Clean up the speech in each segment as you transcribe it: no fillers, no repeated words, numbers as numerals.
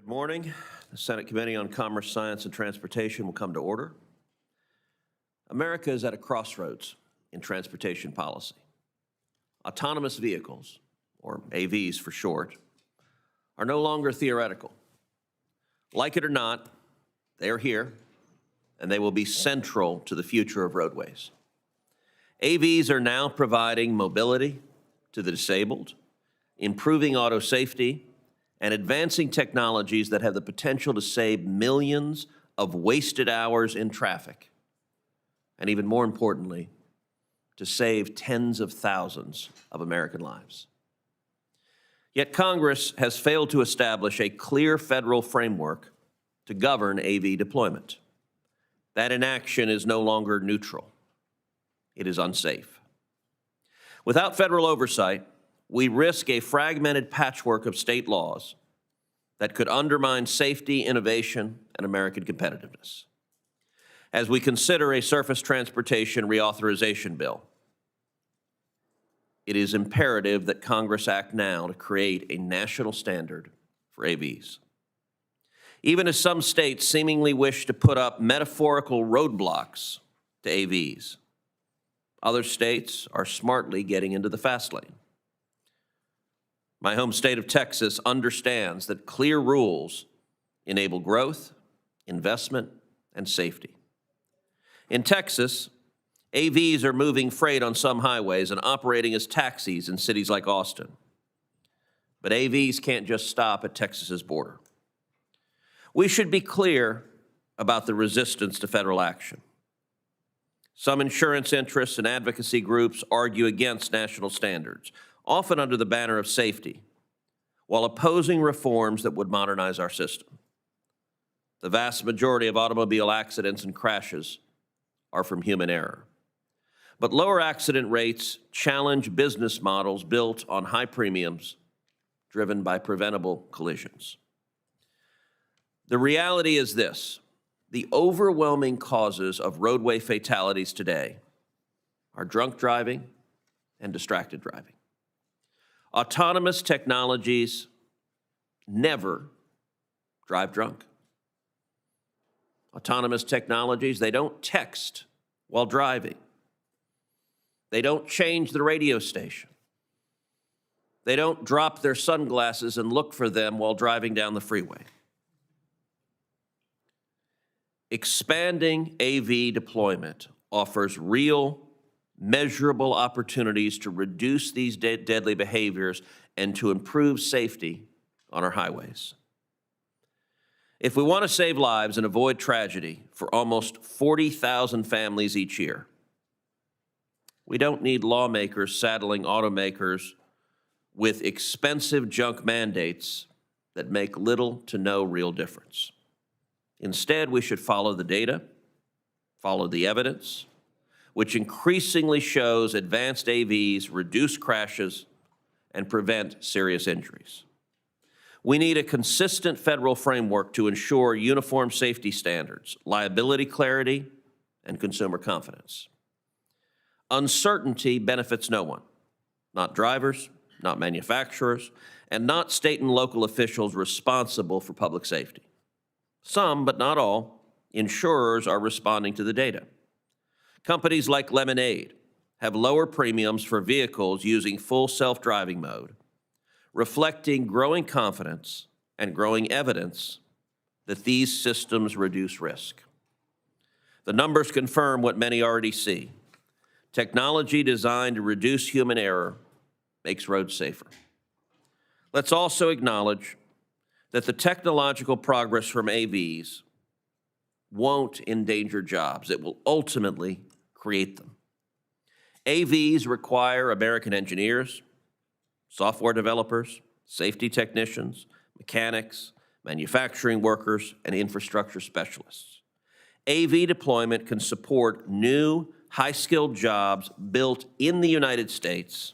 Good morning. The Senate Committee on Commerce, Science, and Transportation will come to order. America is at a crossroads in transportation policy. Autonomous vehicles, or AVs for short, are no longer theoretical. Like it or not, they are here, and they will be central to the future of roadways. AVs are now providing mobility to the disabled, improving auto safety, and advancing technologies that have the potential to save millions of wasted hours in traffic, and even more importantly, to save tens of thousands of American lives. Yet Congress has failed to establish a clear federal framework to govern AV deployment. That inaction is no longer neutral. It is unsafe. Without federal oversight, we risk a fragmented patchwork of state laws that could undermine safety, innovation, and American competitiveness. As we consider a surface transportation reauthorization bill, it is imperative that Congress act now to create a national standard for AVs. Even as some states seemingly wish to put up metaphorical roadblocks to AVs, other states are smartly getting into the fast lane. My home state of Texas understands that clear rules enable growth, investment, and safety. In Texas, AVs are moving freight on some highways and operating as taxis in cities like Austin. But AVs can't just stop at Texas's border. We should be clear about the resistance to federal action. Some insurance interests and advocacy groups argue against national standards, often under the banner of safety, while opposing reforms that would modernize our system. The vast majority of automobile accidents and crashes are from human error. But lower accident rates challenge business models built on high premiums driven by preventable collisions. The reality is this: the overwhelming causes of roadway fatalities today are drunk driving and distracted driving. Autonomous technologies never drive drunk. Autonomous technologies, they don't text while driving. They don't change the radio station. They don't drop their sunglasses and look for them while driving down the freeway. Expanding AV deployment offers real, measurable opportunities to reduce these deadly behaviors and to improve safety on our highways. If we want to save lives and avoid tragedy for almost 40,000 families each year, we don't need lawmakers saddling automakers with expensive junk mandates that make little to no real difference. Instead, we should follow the data, follow the evidence, which increasingly shows advanced AVs reduce crashes and prevent serious injuries. We need a consistent federal framework to ensure uniform safety standards, liability clarity, and consumer confidence. Uncertainty benefits no one, not drivers, not manufacturers, and not state and local officials responsible for public safety. Some, but not all, insurers are responding to the data. Companies like Lemonade have lower premiums for vehicles using full self-driving mode, reflecting growing confidence and growing evidence that these systems reduce risk. The numbers confirm what many already see. Technology designed to reduce human error makes roads safer. Let's also acknowledge that the technological progress from AVs won't endanger jobs. It will ultimately create them. AVs require American engineers, software developers, safety technicians, mechanics, manufacturing workers, and infrastructure specialists. AV deployment can support new, high-skilled jobs built in the United States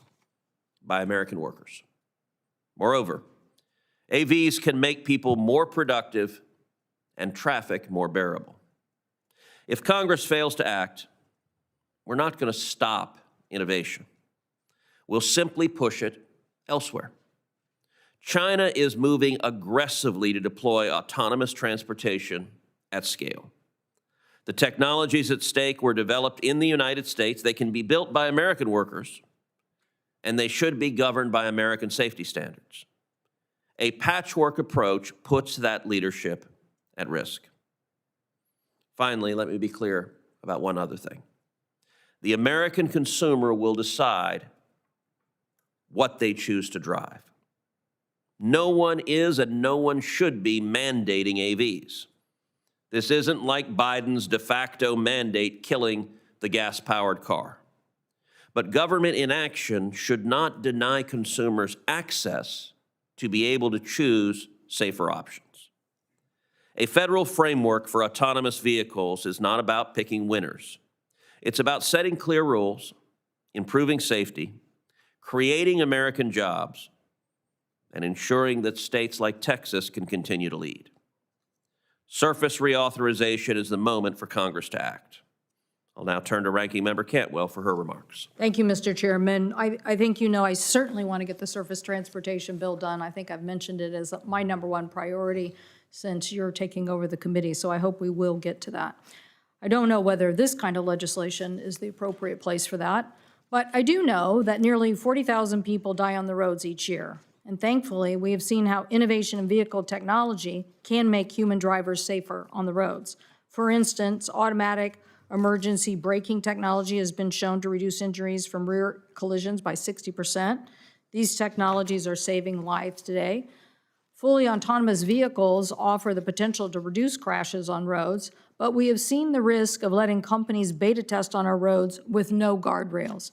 by American workers. Moreover, AVs can make people more productive and traffic more bearable. If Congress fails to act, we're not going to stop innovation. We'll simply push it elsewhere. China is moving aggressively to deploy autonomous transportation at scale. The technologies at stake were developed in the United States. They can be built by American workers, and they should be governed by American safety standards. A patchwork approach puts that leadership at risk. Finally, let me be clear about one other thing. The American consumer will decide what they choose to drive. No one is and no one should be mandating AVs. This isn't like Biden's de facto mandate killing the gas-powered car. But government inaction should not deny consumers access to be able to choose safer options. A federal framework for autonomous vehicles is not about picking winners. It's about setting clear rules, improving safety, creating American jobs, and ensuring that states like Texas can continue to lead. Surface reauthorization is the moment for Congress to act. I'll now turn to Ranking Member Cantwell for her remarks. Thank you, Mr. Chairman. I think you know I certainly want to get the surface transportation bill done. I think I've mentioned it as my #1 priority since you're taking over the committee, so I hope we will get to that. I don't know whether this kind of legislation is the appropriate place for that, but I do know that nearly 40,000 people die on the roads each year. And thankfully, we have seen how innovation in vehicle technology can make human drivers safer on the roads. For instance, automatic emergency braking technology has been shown to reduce injuries from rear collisions by 60%. These technologies are saving lives today. Fully autonomous vehicles offer the potential to reduce crashes on roads, but we have seen the risk of letting companies beta test on our roads with no guardrails.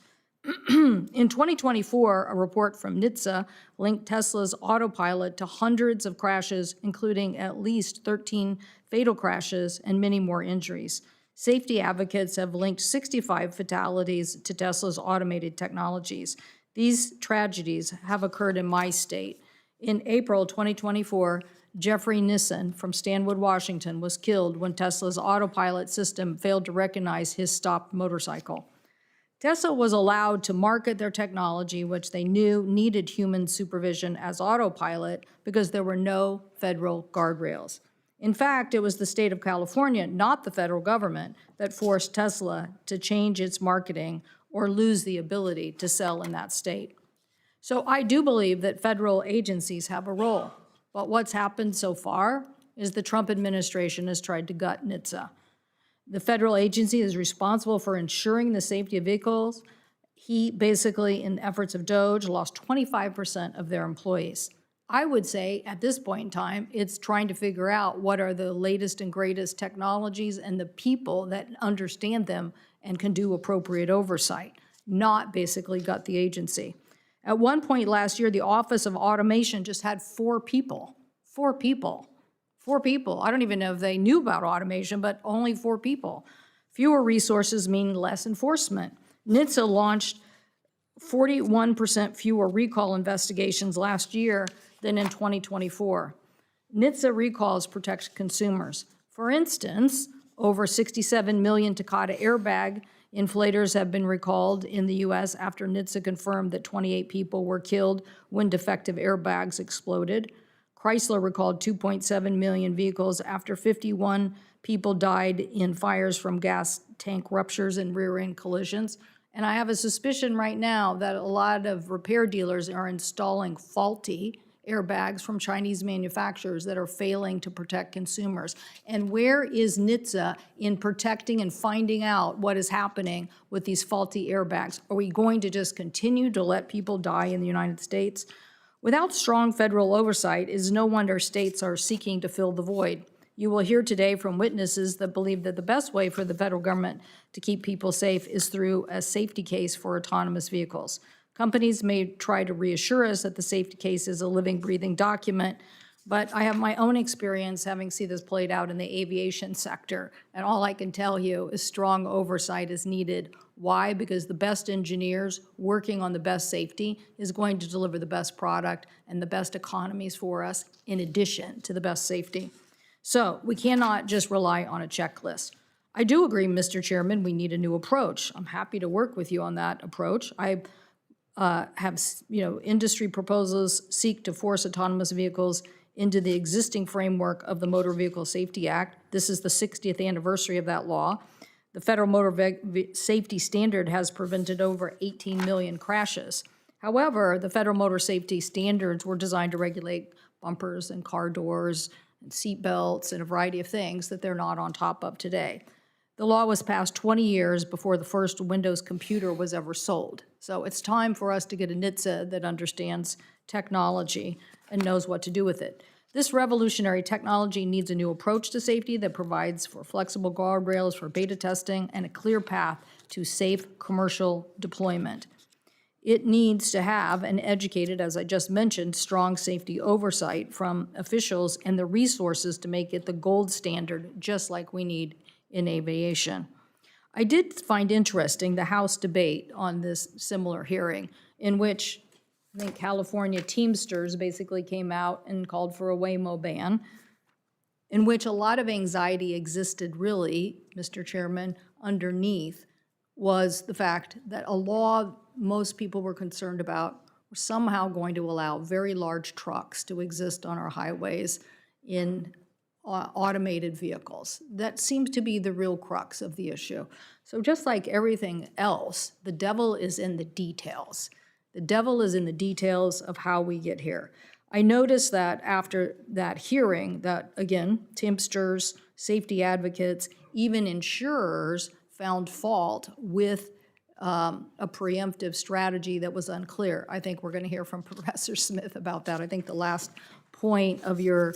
In 2024, a report from NHTSA linked Tesla's autopilot to hundreds of crashes, including at least 13 fatal crashes and many more injuries. Safety advocates have linked 65 fatalities to Tesla's automated technologies. These tragedies have occurred in my state. In April 2024, Jeffrey Nissen from Stanwood, Washington, was killed when Tesla's autopilot system failed to recognize his stopped motorcycle. Tesla was allowed to market their technology, which they knew needed human supervision, as autopilot because there were no federal guardrails. In fact, it was the state of California, not the federal government, that forced Tesla to change its marketing or lose the ability to sell in that state. So I do believe that federal agencies have a role, but what's happened so far is the Trump administration has tried to gut NHTSA. The federal agency is responsible for ensuring the safety of vehicles. He basically, in efforts of DOGE, lost 25% of their employees. I would say at this point in time, it's trying to figure out what are the latest and greatest technologies and the people that understand them and can do appropriate oversight, not basically gut the agency. At one point last year, the Office of Automation just had 4 people. 4 people. 4 people. I don't even know if they knew about automation, but only 4 people. Fewer resources mean less enforcement. NHTSA launched 41% fewer recall investigations last year than in 2024. NHTSA recalls protect consumers. For instance, over 67 million Takata airbag inflators have been recalled in the U.S. after NHTSA confirmed that 28 people were killed when defective airbags exploded. Chrysler recalled 2.7 million vehicles after 51 people died in fires from gas tank ruptures and rear-end collisions. And I have a suspicion right now that a lot of repair dealers are installing faulty airbags from Chinese manufacturers that are failing to protect consumers. And where is NHTSA in protecting and finding out what is happening with these faulty airbags? Are we going to just continue to let people die in the United States? Without strong federal oversight, it is no wonder states are seeking to fill the void. You will hear today from witnesses that believe that the best way for the federal government to keep people safe is through a safety case for autonomous vehicles. Companies may try to reassure us that the safety case is a living, breathing document, but I have my own experience having seen this played out in the aviation sector, and all I can tell you is strong oversight is needed. Why? Because the best engineers working on the best safety is going to deliver the best product and the best economies for us in addition to the best safety. So we cannot just rely on a checklist. I do agree, Mr. Chairman, we need a new approach. I'm happy to work with you on that approach. I industry proposals seek to force autonomous vehicles into the existing framework of the Motor Vehicle Safety Act. This is the 60th anniversary of that law. The federal motor safety standard has prevented over 18 million crashes. However, the federal motor safety standards were designed to regulate bumpers and car doors and seat belts and a variety of things that they're not on top of today. The law was passed 20 years before the first Windows computer was ever sold. So it's time for us to get a NHTSA that understands technology and knows what to do with it. This revolutionary technology needs a new approach to safety that provides for flexible guardrails for beta testing and a clear path to safe commercial deployment. It needs to have an educated, as I just mentioned, strong safety oversight from officials and the resources to make it the gold standard, just like we need in aviation. I did find interesting the House debate on this similar hearing, in which I think California Teamsters basically came out and called for a Waymo ban, in which a lot of anxiety existed really, Mr. Chairman, underneath was the fact that a law most people were concerned about was somehow going to allow very large trucks to exist on our highways in automated vehicles. That seems to be the real crux of the issue. So just like everything else, the devil is in the details. The devil is in the details of how we get here. I noticed that after that hearing that, again, Teamsters, safety advocates, even insurers found fault with a preemptive strategy that was unclear. I think we're going to hear from Professor Smith about that. I think the last point of your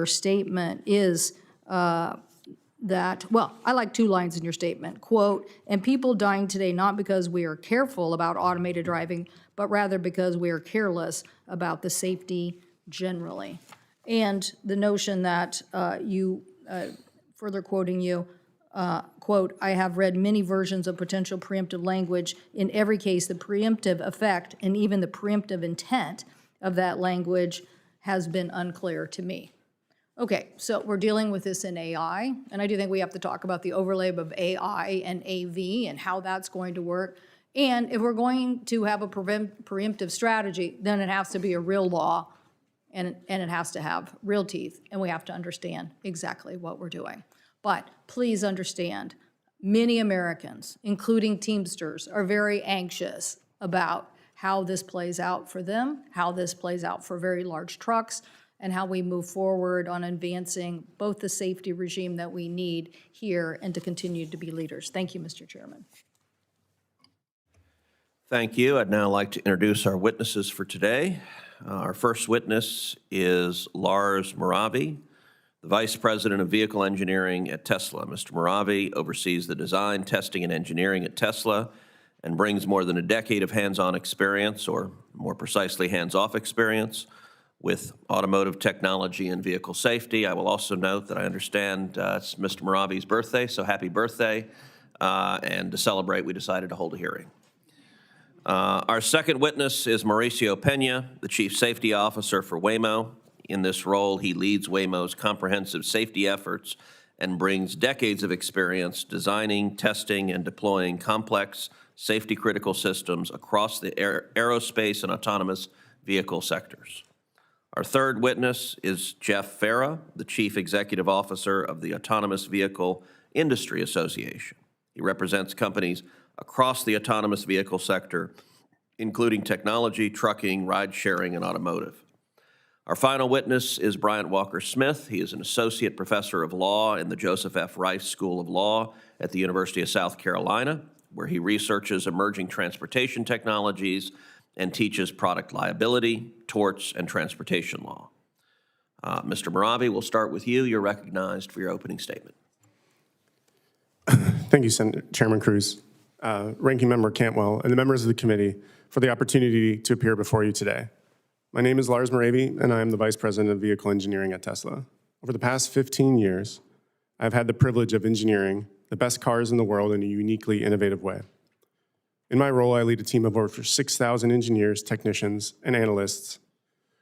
statement is that, well, I like two lines in your statement, quote, "and people dying today not because we are careful about automated driving, but rather because we are careless about the safety generally." And the notion that further quoting you, quote, "I have read many versions of potential preemptive language. In every case, the preemptive effect and even the preemptive intent of that language has been unclear to me." Okay, so we're dealing with this in AI, and I do think we have to talk about the overlay of AI and AV and how that's going to work. And if we're going to have a preemptive strategy, then it has to be a real law, and it has to have real teeth, and we have to understand exactly what we're doing. But please understand, many Americans, including Teamsters, are very anxious about how this plays out for them, how this plays out for very large trucks, and how we move forward on advancing both the safety regime that we need here and to continue to be leaders. Thank you, Mr. Chairman. Thank you. I'd now like to introduce our witnesses for today. Our first witness is Lars Moravi, the Vice President of Vehicle Engineering at Tesla. Mr. Moravi oversees the design, testing, and engineering at Tesla and brings more than a decade of hands-on experience, or more precisely, hands-off experience, with automotive technology and vehicle safety. I will also note that I understand it's Mr. Moravi's birthday, so happy birthday. And to celebrate, we decided to hold a hearing. Our second witness is Mauricio Pena, the Chief Safety Officer for Waymo. In this role, he leads Waymo's comprehensive safety efforts and brings decades of experience designing, testing, and deploying complex safety-critical systems across the aerospace and autonomous vehicle sectors. Our third witness is Jeff Farah, the Chief Executive Officer of the Autonomous Vehicle Industry Association. He represents companies across the autonomous vehicle sector, including technology, trucking, ride-sharing, and automotive. Our final witness is Bryant Walker Smith. He is an Associate Professor of Law in the Joseph F. Rice School of Law at the University of South Carolina, where he researches emerging transportation technologies and teaches product liability, torts, and transportation law. Mr. Moravi, we'll start with you. You're recognized for your opening statement. Thank you, Chairman Cruz, Ranking Member Cantwell, and the members of the committee for the opportunity to appear before you today. My name is Lars Moravi, and I am the Vice President of Vehicle Engineering at Tesla. Over the past 15 years, I've had the privilege of engineering the best cars in the world in a uniquely innovative way. In my role, I lead a team of over 6,000 engineers, technicians, and analysts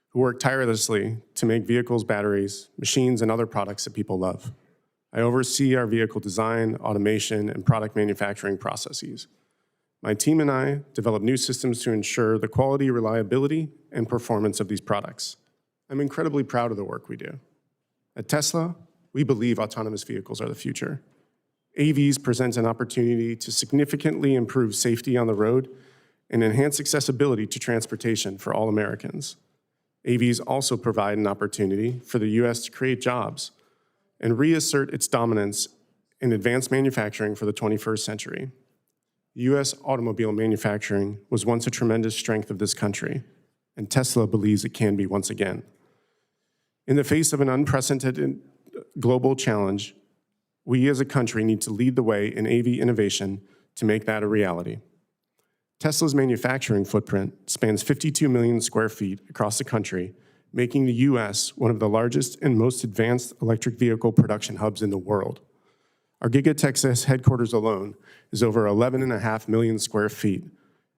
who work tirelessly to make vehicles, batteries, machines, and other products that people love. I oversee our vehicle design, automation, and product manufacturing processes. My team and I develop new systems to ensure the quality, reliability, and performance of these products. I'm incredibly proud of the work we do. At Tesla, we believe autonomous vehicles are the future. AVs present an opportunity to significantly improve safety on the road and enhance accessibility to transportation for all Americans. AVs also provide an opportunity for the U.S. to create jobs and reassert its dominance in advanced manufacturing for the 21st century. U.S. automobile manufacturing was once a tremendous strength of this country, and Tesla believes it can be once again. In the face of an unprecedented global challenge, we as a country need to lead the way in AV innovation to make that a reality. Tesla's manufacturing footprint spans 52 million square feet across the country, making the U.S. one of the largest and most advanced electric vehicle production hubs in the world. Our Giga Texas headquarters alone is over 11.5 million square feet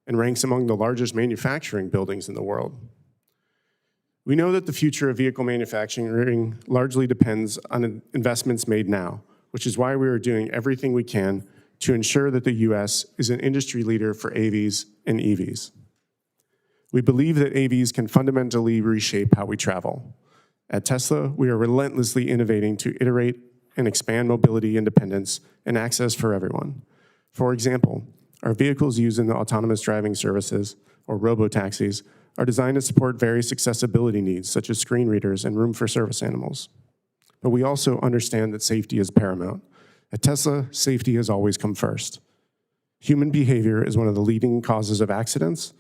and ranks among the largest manufacturing buildings in the world. We know that the future of vehicle manufacturing largely depends on investments made now, which is why we are doing everything we can to ensure that the U.S. is an industry leader for AVs and EVs. We believe that AVs can fundamentally reshape how we travel. At Tesla, we are relentlessly innovating to iterate and expand mobility independence and access for everyone. For example, our vehicles used in the autonomous driving services, or robotaxis, are designed to support various accessibility needs, such as screen readers and room for service animals. But we also understand that safety is paramount. At Tesla, safety has always come first. Human behavior is one of the leading causes of accidents,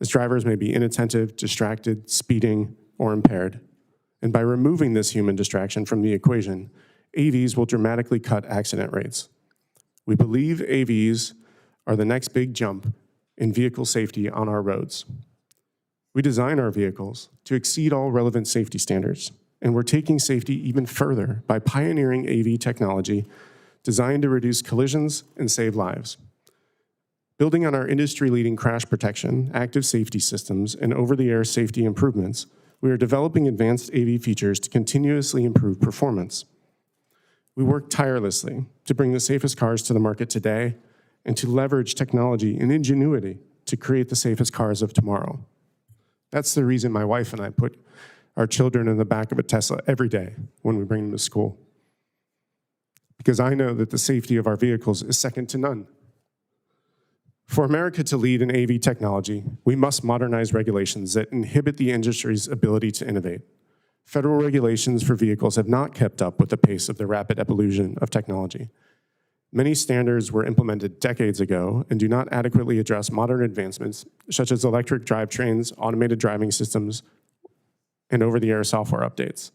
as drivers may be inattentive, distracted, speeding, or impaired. And by removing this human distraction from the equation, AVs will dramatically cut accident rates. We believe AVs are the next big jump in vehicle safety on our roads. We design our vehicles to exceed all relevant safety standards, and we're taking safety even further by pioneering AV technology designed to reduce collisions and save lives. Building on our industry-leading crash protection, active safety systems, and over-the-air safety improvements, we are developing advanced AV features to continuously improve performance. We work tirelessly to bring the safest cars to the market today and to leverage technology and ingenuity to create the safest cars of tomorrow. That's the reason my wife and I put our children in the back of a Tesla every day when we bring them to school. Because I know that the safety of our vehicles is second to none. For America to lead in AV technology, we must modernize regulations that inhibit the industry's ability to innovate. Federal regulations for vehicles have not kept up with the pace of the rapid evolution of technology. Many standards were implemented decades ago and do not adequately address modern advancements, such as electric drivetrains, automated driving systems, and over-the-air software updates.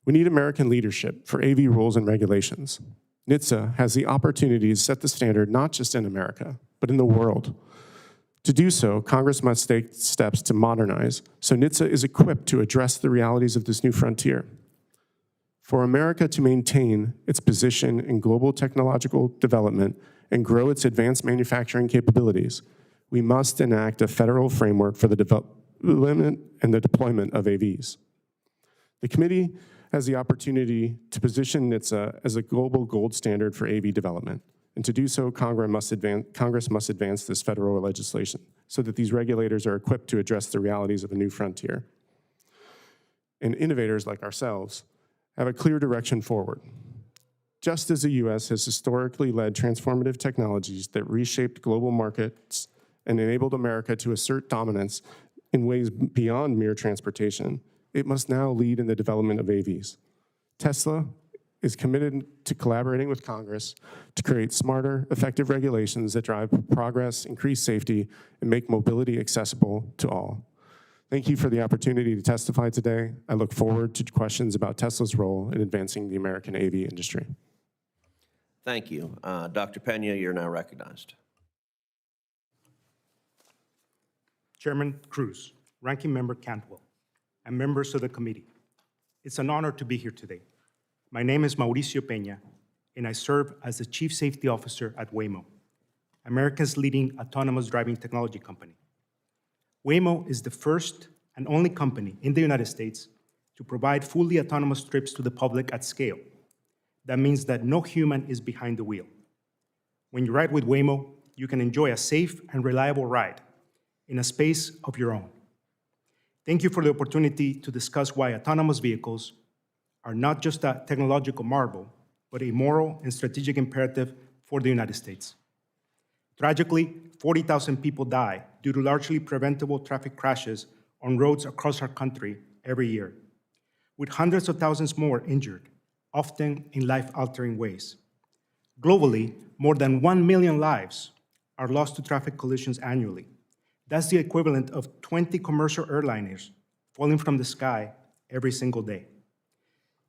We need American leadership for AV rules and regulations. NHTSA has the opportunity to set the standard not just in America, but in the world. To do so, Congress must take steps to modernize so NHTSA is equipped to address the realities of this new frontier. For America to maintain its position in global technological development and grow its advanced manufacturing capabilities, we must enact a federal framework for the development and the deployment of AVs. The committee has the opportunity to position NHTSA as a global gold standard for AV development. And to do so, Congress must advance this federal legislation so that these regulators are equipped to address the realities of a new frontier. And innovators like ourselves have a clear direction forward. Just as the U.S. has historically led transformative technologies that reshaped global markets and enabled America to assert dominance in ways beyond mere transportation, it must now lead in the development of AVs. Tesla is committed to collaborating with Congress to create smarter, effective regulations that drive progress, increase safety, and make mobility accessible to all. Thank you for the opportunity to testify today. I look forward to questions about Tesla's role in advancing the American AV industry. Thank you. Dr. Pena, you're now recognized. Chairman Cruz, Ranking Member Cantwell, and members of the committee. It's an honor to be here today. My name is Mauricio Pena, and I serve as the Chief Safety Officer at Waymo, America's leading autonomous driving technology company. Waymo is the first and only company in the United States to provide fully autonomous trips to the public at scale. That means that no human is behind the wheel. When you ride with Waymo, you can enjoy a safe and reliable ride in a space of your own. Thank you for the opportunity to discuss why autonomous vehicles are not just a technological marvel, but a moral and strategic imperative for the United States. Tragically, 40,000 people die due to largely preventable traffic crashes on roads across our country every year, with hundreds of thousands more injured, often in life-altering ways. Globally, more than 1 million lives are lost to traffic collisions annually. That's the equivalent of 20 commercial airliners falling from the sky every single day.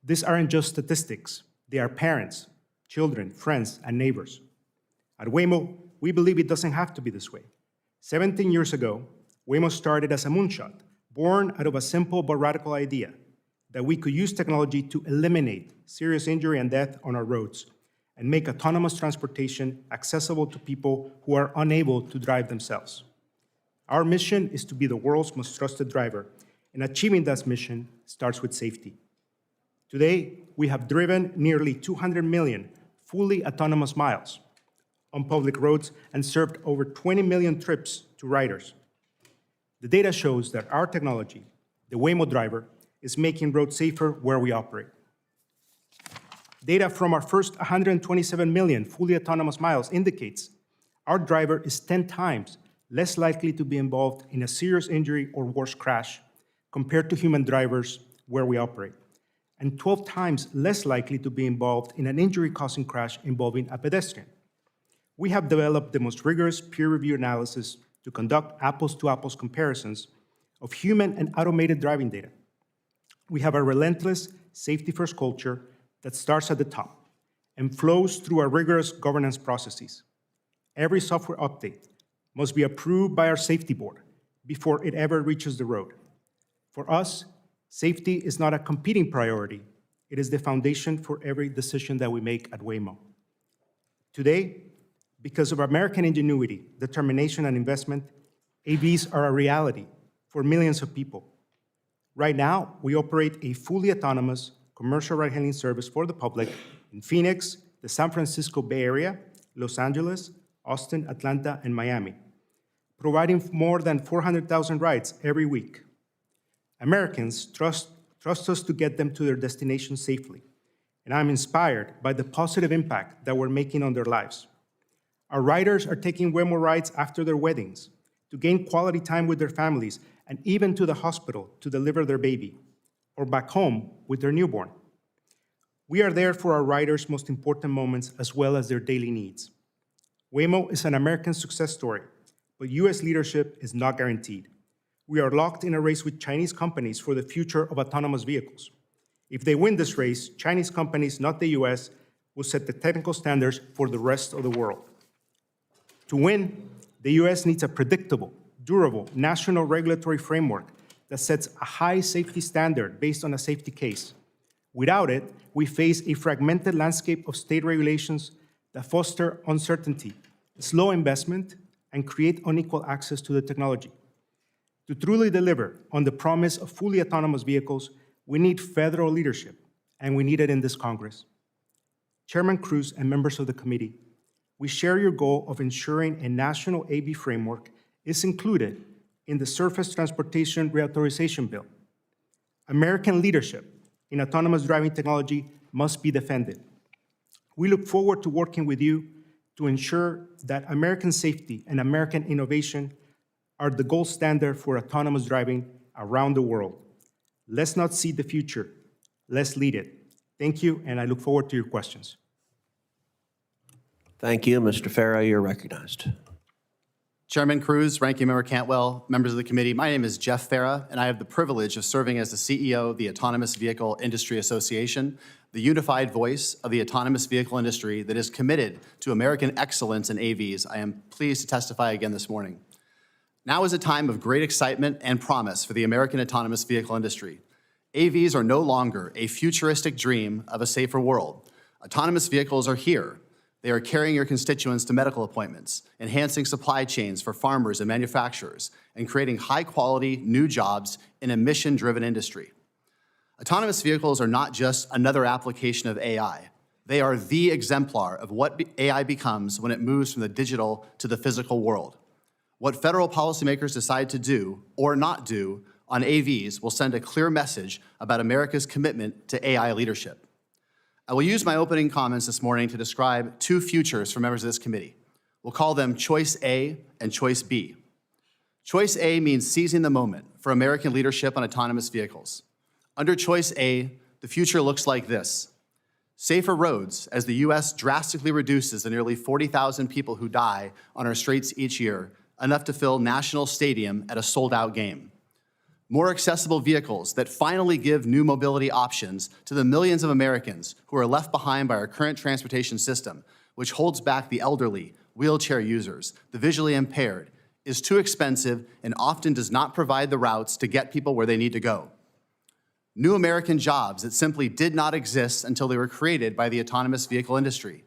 These aren't just statistics. They are parents, children, friends, and neighbors. At Waymo, we believe it doesn't have to be this way. 17 years ago, Waymo started as a moonshot, born out of a simple but radical idea that we could use technology to eliminate serious injury and death on our roads and make autonomous transportation accessible to people who are unable to drive themselves. Our mission is to be the world's most trusted driver, and achieving that mission starts with safety. Today, we have driven nearly 200 million fully autonomous miles on public roads and served over 20 million trips to riders. The data shows that our technology, the Waymo driver, is making roads safer where we operate. Data from our first 127 million fully autonomous miles indicates our driver is 10 times less likely to be involved in a serious injury or worse crash compared to human drivers where we operate, and 12 times less likely to be involved in an injury-causing crash involving a pedestrian. We have developed the most rigorous peer-reviewed analysis to conduct apples-to-apples comparisons of human and automated driving data. We have a relentless safety-first culture that starts at the top and flows through our rigorous governance processes. Every software update must be approved by our safety board before it ever reaches the road. For us, safety is not a competing priority. It is the foundation for every decision that we make at Waymo. Today, because of American ingenuity, determination, and investment, AVs are a reality for millions of people. Right now, we operate a fully autonomous commercial ride-hailing service for the public in Phoenix, the San Francisco Bay Area, Los Angeles, Austin, Atlanta, and Miami, providing more than 400,000 rides every week. Americans trust us to get them to their destination safely, and I'm inspired by the positive impact that we're making on their lives. Our riders are taking Waymo rides after their weddings, to gain quality time with their families, and even to the hospital to deliver their baby, or back home with their newborn. We are there for our riders' most important moments as well as their daily needs. Waymo is an American success story, but US leadership is not guaranteed. We are locked in a race with Chinese companies for the future of autonomous vehicles. If they win this race, Chinese companies, not the US, will set the technical standards for the rest of the world. To win, the US needs a predictable, durable, national regulatory framework that sets a high safety standard based on a safety case. Without it, we face a fragmented landscape of state regulations that foster uncertainty, slow investment, and create unequal access to the technology. To truly deliver on the promise of fully autonomous vehicles, we need federal leadership, and we need it in this Congress. Chairman Cruz and members of the committee, we share your goal of ensuring a national AV framework is included in the Surface Transportation Reauthorization Bill. American leadership in autonomous driving technology must be defended. We look forward to working with you to ensure that American safety and American innovation are the gold standard for autonomous driving around the world. Let's not see the future, let's lead it. Thank you, and I look forward to your questions. Thank you, Mr. Farah. You're recognized. Chairman Cruz, Ranking Member Cantwell, members of the committee, my name is Jeff Farah, and I have the privilege of serving as the CEO of the Autonomous Vehicle Industry Association, the unified voice of the autonomous vehicle industry that is committed to American excellence in AVs. I am pleased to testify again this morning. Now is a time of great excitement and promise for the American autonomous vehicle industry. AVs are no longer a futuristic dream of a safer world. Autonomous vehicles are here. They are carrying your constituents to medical appointments, enhancing supply chains for farmers and manufacturers, and creating high-quality new jobs in a mission-driven industry. Autonomous vehicles are not just another application of AI. They are the exemplar of what AI becomes when it moves from the digital to the physical world. What federal policymakers decide to do or not do on AVs will send a clear message about America's commitment to AI leadership. I will use my opening comments this morning to describe two futures for members of this committee. We'll call them Choice A and Choice B. Choice A means seizing the moment for American leadership on autonomous vehicles. Under Choice A, the future looks like this. Safer roads, as the U.S. drastically reduces the nearly 40,000 people who die on our streets each year, enough to fill National Stadium at a sold-out game. More accessible vehicles that finally give new mobility options to the millions of Americans who are left behind by our current transportation system, which holds back the elderly, wheelchair users, the visually impaired, is too expensive and often does not provide the routes to get people where they need to go. New American jobs that simply did not exist until they were created by the autonomous vehicle industry.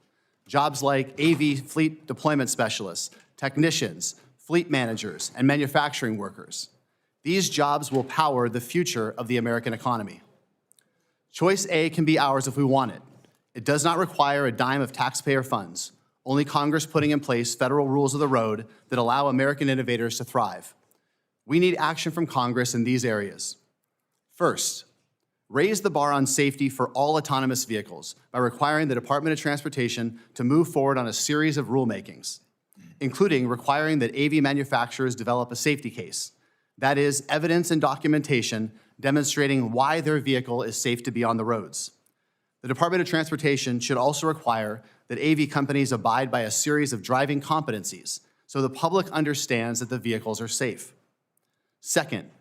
Jobs like AV fleet deployment specialists, technicians, fleet managers, and manufacturing workers. These jobs will power the future of the American economy. Choice A can be ours if we want it. It does not require a dime of taxpayer funds, only Congress putting in place federal rules of the road that allow American innovators to thrive. We need action from Congress in these areas. First, raise the bar on safety for all autonomous vehicles by requiring the Department of Transportation to move forward on a series of rulemakings, including requiring that AV manufacturers develop a safety case. That is, evidence and documentation demonstrating why their vehicle is safe to be on the roads. The Department of Transportation should also require that AV companies abide by a series of driving competencies so the public understands that the vehicles are safe. Second,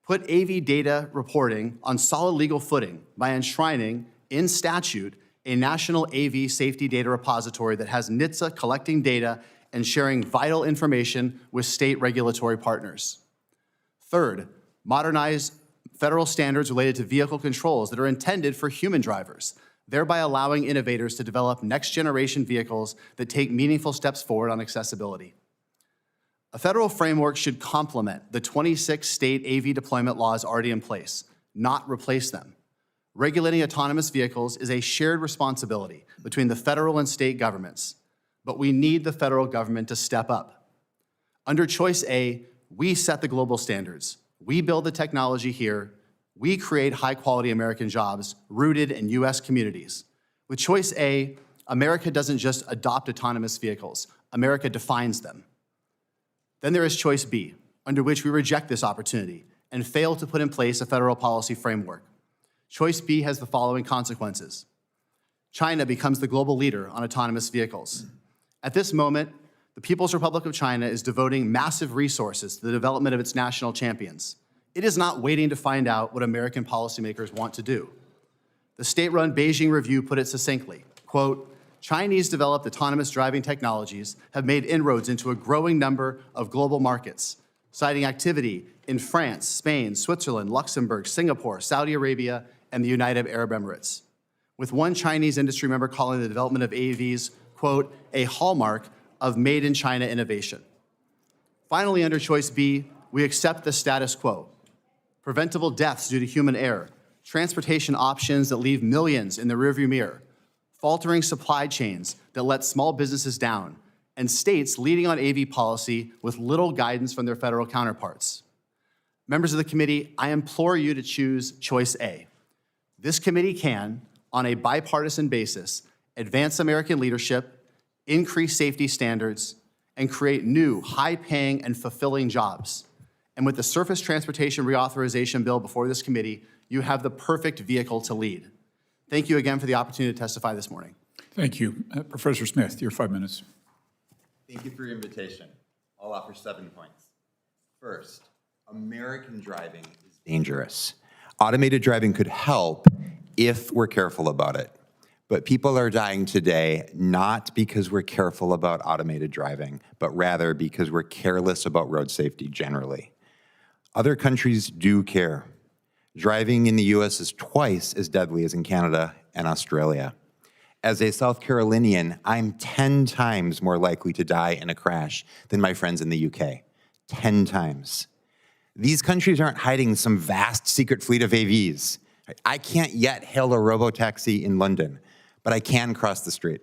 put AV data reporting on solid legal footing by enshrining in statute a national AV safety data repository that has NHTSA collecting data and sharing vital information with state regulatory partners. Third, modernize federal standards related to vehicle controls that are intended for human drivers, thereby allowing innovators to develop next-generation vehicles that take meaningful steps forward on accessibility. A federal framework should complement the 26 state AV deployment laws already in place, not replace them. Regulating autonomous vehicles is a shared responsibility between the federal and state governments, but we need the federal government to step up. Under Choice A, we set the global standards. We build the technology here. We create high-quality American jobs rooted in U.S. communities. With Choice A, America doesn't just adopt autonomous vehicles. America defines them. Then there is Choice B, under which we reject this opportunity and fail to put in place a federal policy framework. Choice B has the following consequences. China becomes the global leader on autonomous vehicles. At this moment, the People's Republic of China is devoting massive resources to the development of its national champions. It is not waiting to find out what American policymakers want to do. The state-run Beijing Review put it succinctly, quote, Chinese-developed autonomous driving technologies have made inroads into a growing number of global markets, citing activity in France, Spain, Switzerland, Luxembourg, Singapore, Saudi Arabia, and the United Arab Emirates. With one Chinese industry member calling the development of AVs, quote, a hallmark of made-in-China innovation. Finally, under Choice B, we accept the status quo. Preventable deaths due to human error, transportation options that leave millions in the rearview mirror, faltering supply chains that let small businesses down, and states leading on AV policy with little guidance from their federal counterparts. Members of the committee, I implore you to choose Choice A. This committee can, on a bipartisan basis, advance American leadership, increase safety standards, and create new, high-paying and fulfilling jobs. And with the Surface Transportation Reauthorization Bill before this committee, you have the perfect vehicle to lead. Thank you again for the opportunity to testify this morning. Thank you. Professor Smith, your 5 minutes. Thank you for your invitation. I'll offer 7 points. First, American driving is dangerous. Automated driving could help if we're careful about it. But people are dying today not because we're careful about automated driving, but rather because we're careless about road safety generally. Other countries do care. Driving in the U.S. is twice as deadly as in Canada and Australia. As a South Carolinian, I'm 10 times more likely to die in a crash than my friends in the UK. 10 times. These countries aren't hiding some vast secret fleet of AVs. I can't yet hail a robotaxi in London, but I can cross the street.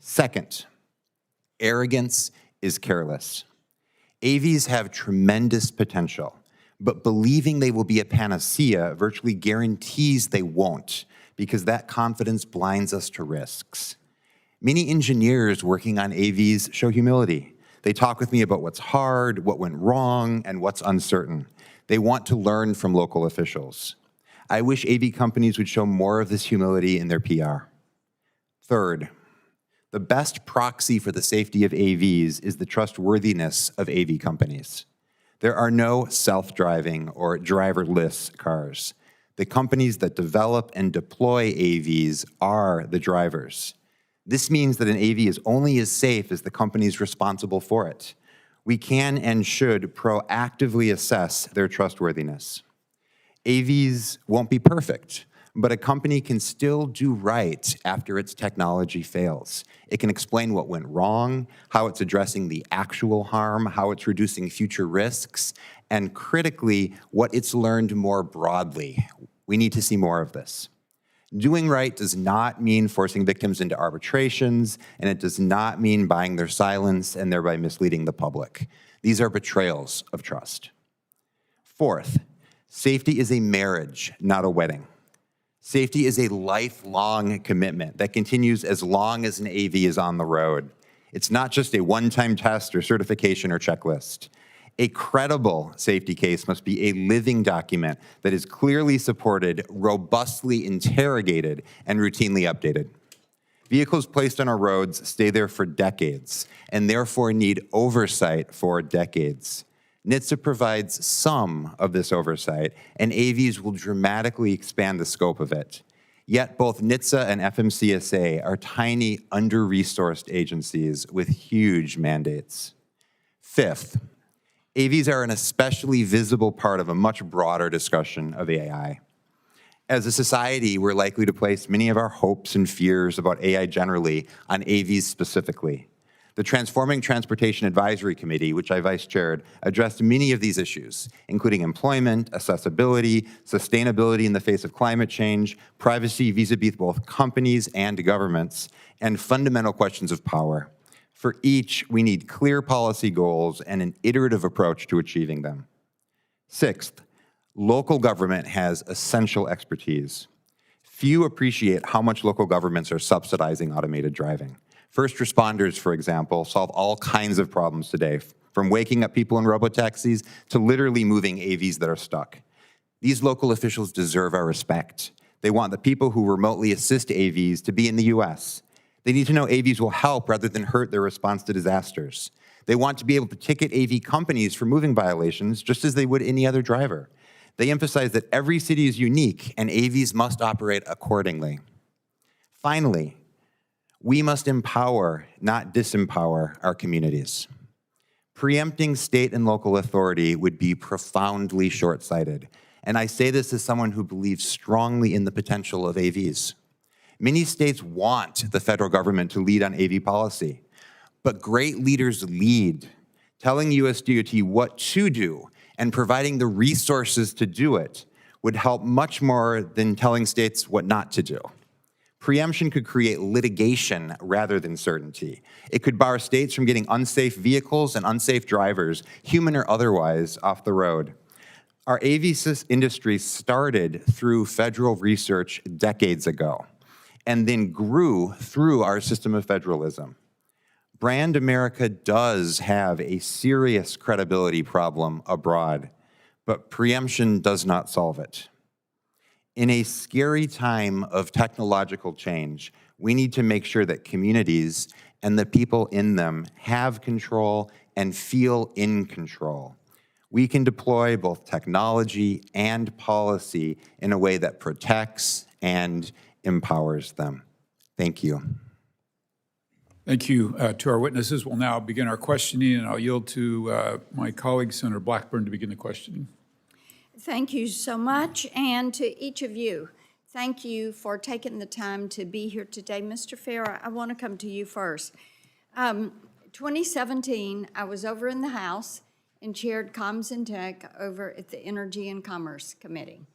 Second, arrogance is careless. AVs have tremendous potential, but believing they will be a panacea virtually guarantees they won't, because that confidence blinds us to risks. Many engineers working on AVs show humility. They talk with me about what's hard, what went wrong, and what's uncertain. They want to learn from local officials. I wish AV companies would show more of this humility in their PR. Third, the best proxy for the safety of AVs is the trustworthiness of AV companies. There are no self-driving or driverless cars. The companies that develop and deploy AVs are the drivers. This means that an AV is only as safe as the companies responsible for it. We can and should proactively assess their trustworthiness. AVs won't be perfect, but a company can still do right after its technology fails. It can explain what went wrong, how it's addressing the actual harm, how it's reducing future risks, and critically, what it's learned more broadly. We need to see more of this. Doing right does not mean forcing victims into arbitrations, and it does not mean buying their silence and thereby misleading the public. These are betrayals of trust. Fourth, safety is a marriage, not a wedding. Safety is a lifelong commitment that continues as long as an AV is on the road. It's not just a one-time test or certification or checklist. A credible safety case must be a living document that is clearly supported, robustly interrogated, and routinely updated. Vehicles placed on our roads stay there for decades and therefore need oversight for decades. NHTSA provides some of this oversight, and AVs will dramatically expand the scope of it. Yet both NHTSA and FMCSA are tiny, under-resourced agencies with huge mandates. Fifth, AVs are an especially visible part of a much broader discussion of AI. As a society, we're likely to place many of our hopes and fears about AI generally on AVs specifically. The Transforming Transportation Advisory Committee, which I vice-chaired, addressed many of these issues, including employment, accessibility, sustainability in the face of climate change, privacy vis-a-vis both companies and governments, and fundamental questions of power. For each, we need clear policy goals and an iterative approach to achieving them. Sixth, local government has essential expertise. Few appreciate how much local governments are subsidizing automated driving. First responders, for example, solve all kinds of problems today, from waking up people in robotaxis to literally moving AVs that are stuck. These local officials deserve our respect. They want the people who remotely assist AVs to be in the US. They need to know AVs will help rather than hurt their response to disasters. They want to be able to ticket AV companies for moving violations just as they would any other driver. They emphasize that every city is unique and AVs must operate accordingly. Finally, we must empower, not disempower, our communities. Preempting state and local authority would be profoundly short-sighted, and I say this as someone who believes strongly in the potential of AVs. Many states want the federal government to lead on AV policy, but great leaders lead, telling US DOT what to do and providing the resources to do it would help much more than telling states what not to do. Preemption could create litigation rather than certainty. It could bar states from getting unsafe vehicles and unsafe drivers, human or otherwise, off the road. Our AV industry started through federal research decades ago and then grew through our system of federalism. Brand America does have a serious credibility problem abroad, but preemption does not solve it. In a scary time of technological change, we need to make sure that communities and the people in them have control and feel in control. We can deploy both technology and policy in a way that protects and empowers them. Thank you. Thank you to our witnesses. We'll now begin our questioning, and I'll yield to my colleague, Senator Blackburn, to begin the questioning. Thank you so much, and to each of you, thank you for taking the time to be here today. Mr. Farah, I want to come to you first. 2017, I was over in the House and chaired Comms and Tech over at the Energy and Commerce Committee.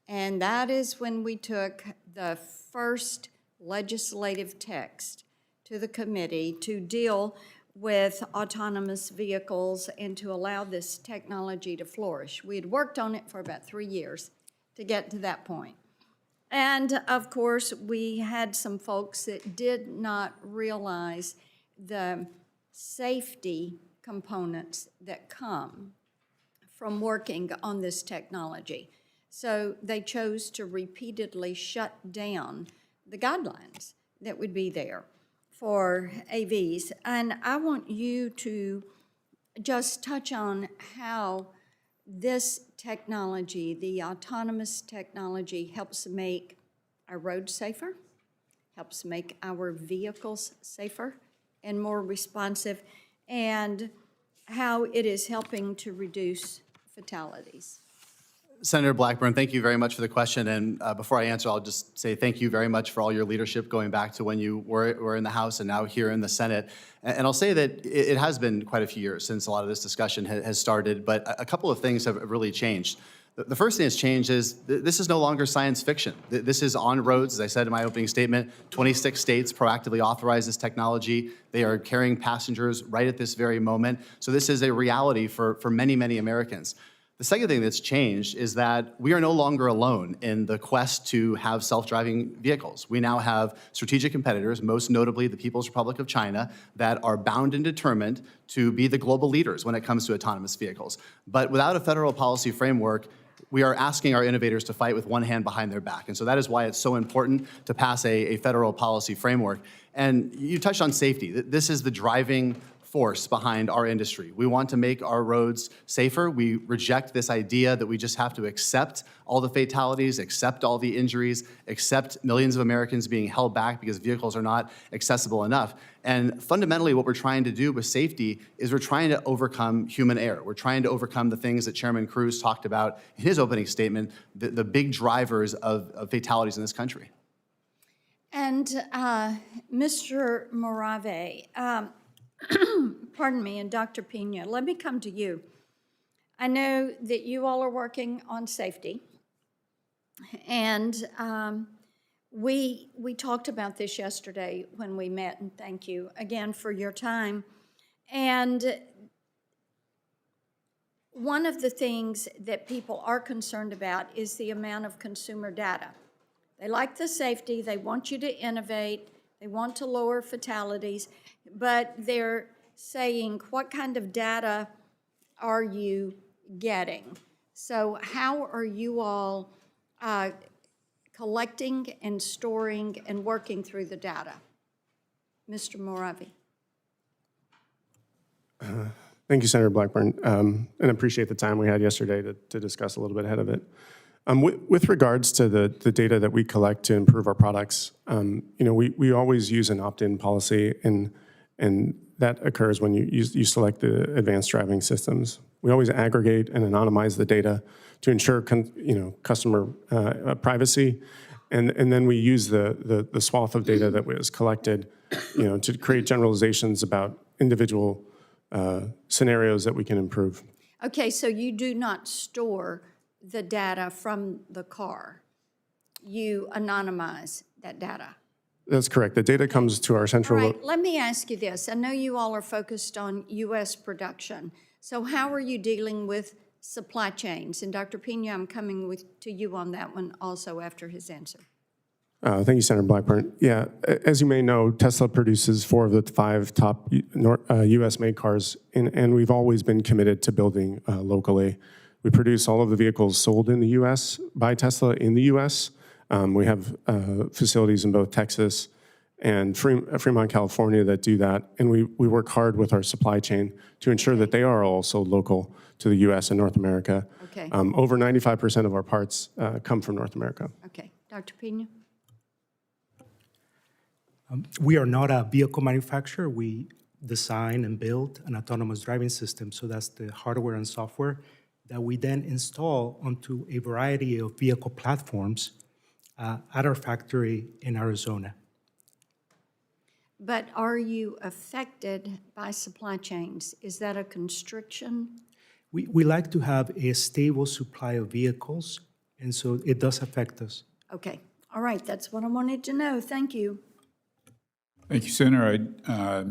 And that is when we took the first legislative text to the committee to deal with autonomous vehicles and to allow this technology to flourish. We had worked on it for about 3 years to get to that point. And of course, we had some folks that did not realize the safety components that come from working on this technology. So they chose to repeatedly shut down the guidelines that would be there for AVs. And I want you to just touch on how this technology, the autonomous technology, helps make our roads safer, helps make our vehicles safer and more responsive, and how it is helping to reduce fatalities. Senator Blackburn, thank you very much for the question. And before I answer, I'll just say thank you very much for all your leadership going back to when you were in the House and now here in the Senate. And I'll say that it has been quite a few years since a lot of this discussion has started, but a couple of things have really changed. The first thing that's changed is this is no longer science fiction. This is on roads, as I said in my opening statement. 26 states proactively authorize this technology. They are carrying passengers right at this very moment. So this is a reality for many, many Americans. The second thing that's changed is that we are no longer alone in the quest to have self-driving vehicles. We now have strategic competitors, most notably the People's Republic of China, that are bound and determined to be the global leaders when it comes to autonomous vehicles. But without a federal policy framework, we are asking our innovators to fight with one hand behind their back. And so that is why it's so important to pass a federal policy framework. And you touched on safety. This is the driving force behind our industry. We want to make our roads safer. We reject this idea that we just have to accept all the fatalities, accept all the injuries, accept millions of Americans being held back because vehicles are not accessible enough. And fundamentally, what we're trying to do with safety is we're trying to overcome human error. We're trying to overcome the things that Chairman Cruz talked about in his opening statement, the big drivers of fatalities in this country. And Mr. Morave, pardon me, and Dr. Pena, let me come to you. I know that you all are working on safety, and we talked about this yesterday when we met, and thank you again for your time. And one of the things that people are concerned about is the amount of consumer data. They like the safety, they want you to innovate, they want to lower fatalities, but they're saying, what kind of data are you getting? So how are you all collecting and storing and working through the data? Mr. Morave. Thank you, Senator Blackburn, and I appreciate the time we had yesterday to discuss a little bit ahead of it. With regards to the data that we collect to improve our products, we always use an opt-in policy, and that occurs when you select the advanced driving systems. We always aggregate and anonymize the data to ensure customer privacy, and then we use the swath of data that was collected, to create generalizations about individual scenarios that we can improve. Okay, so you do not store the data from the car. You anonymize that data. That's correct. The data comes to our central... All right, let me ask you this. I know you all are focused on U.S. production. So how are you dealing with supply chains? And Dr. Pena, I'm coming to you on that one also after his answer. Thank you, Senator Blackburn. Yeah, as you may know, Tesla produces 4 of the 5 top U.S.-made cars, and we've always been committed to building locally. We produce all of the vehicles sold in the U.S. by Tesla in the U.S. We have facilities in both Texas and Fremont, California that do that, and we work hard with our supply chain to ensure that they are also local to the U.S. and North America. Okay. Over 95% of our parts come from North America. Okay. Dr. Pena? We are not a vehicle manufacturer. We design and build an autonomous driving system. So that's the hardware and software that we then install onto a variety of vehicle platforms at our factory in Arizona. But are you affected by supply chains? Is that a constriction? We like to have a stable supply of vehicles, and so it does affect us. Okay, All right, that's what I wanted to know. Thank you. Thank you, Senator. I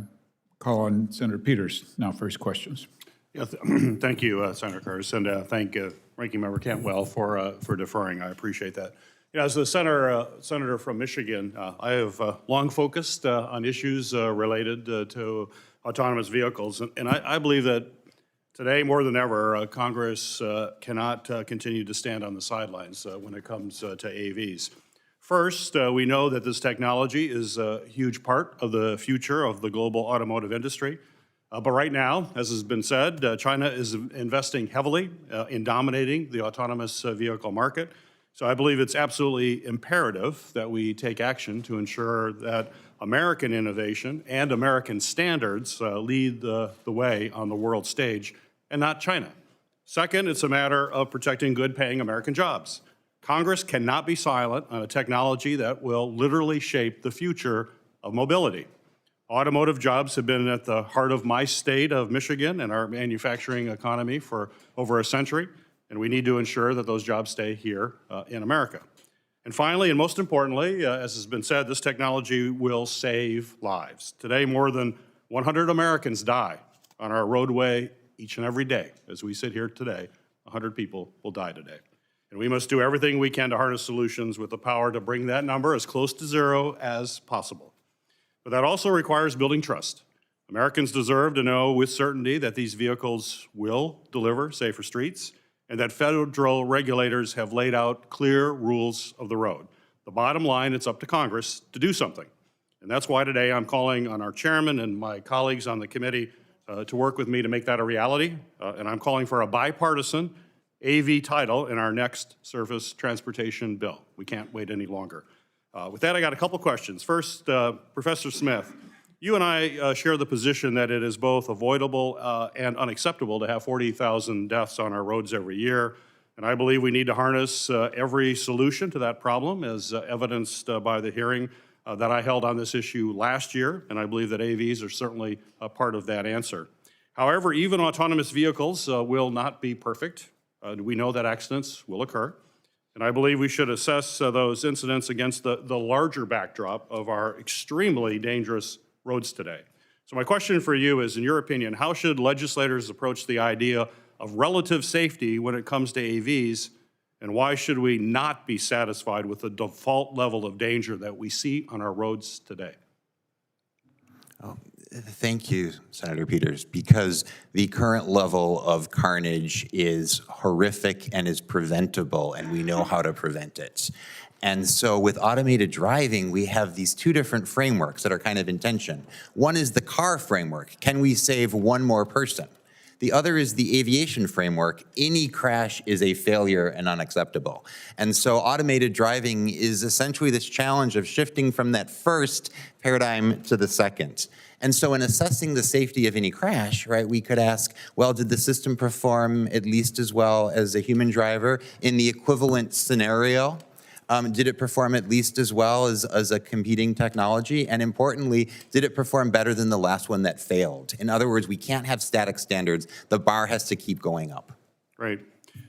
call on Senator Peters now for his questions. Yeah, thank you, Senator Cruz, and thank Ranking Member Cantwell for deferring. I appreciate that. You know, as the senator from Michigan, I have long focused on issues related to autonomous vehicles, and I believe that today more than ever, Congress cannot continue to stand on the sidelines when it comes to AVs. First, we know that this technology is a huge part of the future of the global automotive industry. But right now, as has been said, China is investing heavily in dominating the autonomous vehicle market. So I believe it's absolutely imperative that we take action to ensure that American innovation and American standards lead the way on the world stage, and not China. Second, it's a matter of protecting good-paying American jobs. Congress cannot be silent on a technology that will literally shape the future of mobility. Automotive jobs have been at the heart of my state of Michigan and our manufacturing economy for over a century, and we need to ensure that those jobs stay here in America. And finally, and most importantly, as has been said, this technology will save lives. Today, more than 100 Americans die on our roadway each and every day. As we sit here today, 100 people will die today. And we must do everything we can to harness solutions with the power to bring that number as close to zero as possible. But that also requires building trust. Americans deserve to know with certainty that these vehicles will deliver safer streets and that federal regulators have laid out clear rules of the road. The bottom line, it's up to Congress to do something. And that's why today I'm calling on our chairman and my colleagues on the committee to work with me to make that a reality. And I'm calling for a bipartisan AV title in our next surface transportation bill. We can't wait any longer. With that, I got a couple questions. First, Professor Smith, you and I share the position that it is both avoidable and unacceptable to have 40,000 deaths on our roads every year. And I believe we need to harness every solution to that problem, as evidenced by the hearing that I held on this issue last year. And I believe that AVs are certainly a part of that answer. However, even autonomous vehicles will not be perfect. We know that accidents will occur. And I believe we should assess those incidents against the larger backdrop of our extremely dangerous roads today. So my question for you is, in your opinion, how should legislators approach the idea of relative safety when it comes to AVs, and why should we not be satisfied with the default level of danger that we see on our roads today? Thank you, Senator Peters, because the current level of carnage is horrific and is preventable, and we know how to prevent it. And so with automated driving, we have these two different frameworks that are kind of in tension. One is the car framework. Can we save one more person? The other is the aviation framework. Any crash is a failure and unacceptable. And so automated driving is essentially this challenge of shifting from that first paradigm to the second. And so in assessing the safety of any crash, right, we could ask, well, did the system perform at least as well as a human driver in the equivalent scenario? Did it perform at least as well as a competing technology? And importantly, did it perform better than the last one that failed? In other words, we can't have static standards. The bar has to keep going up. Great.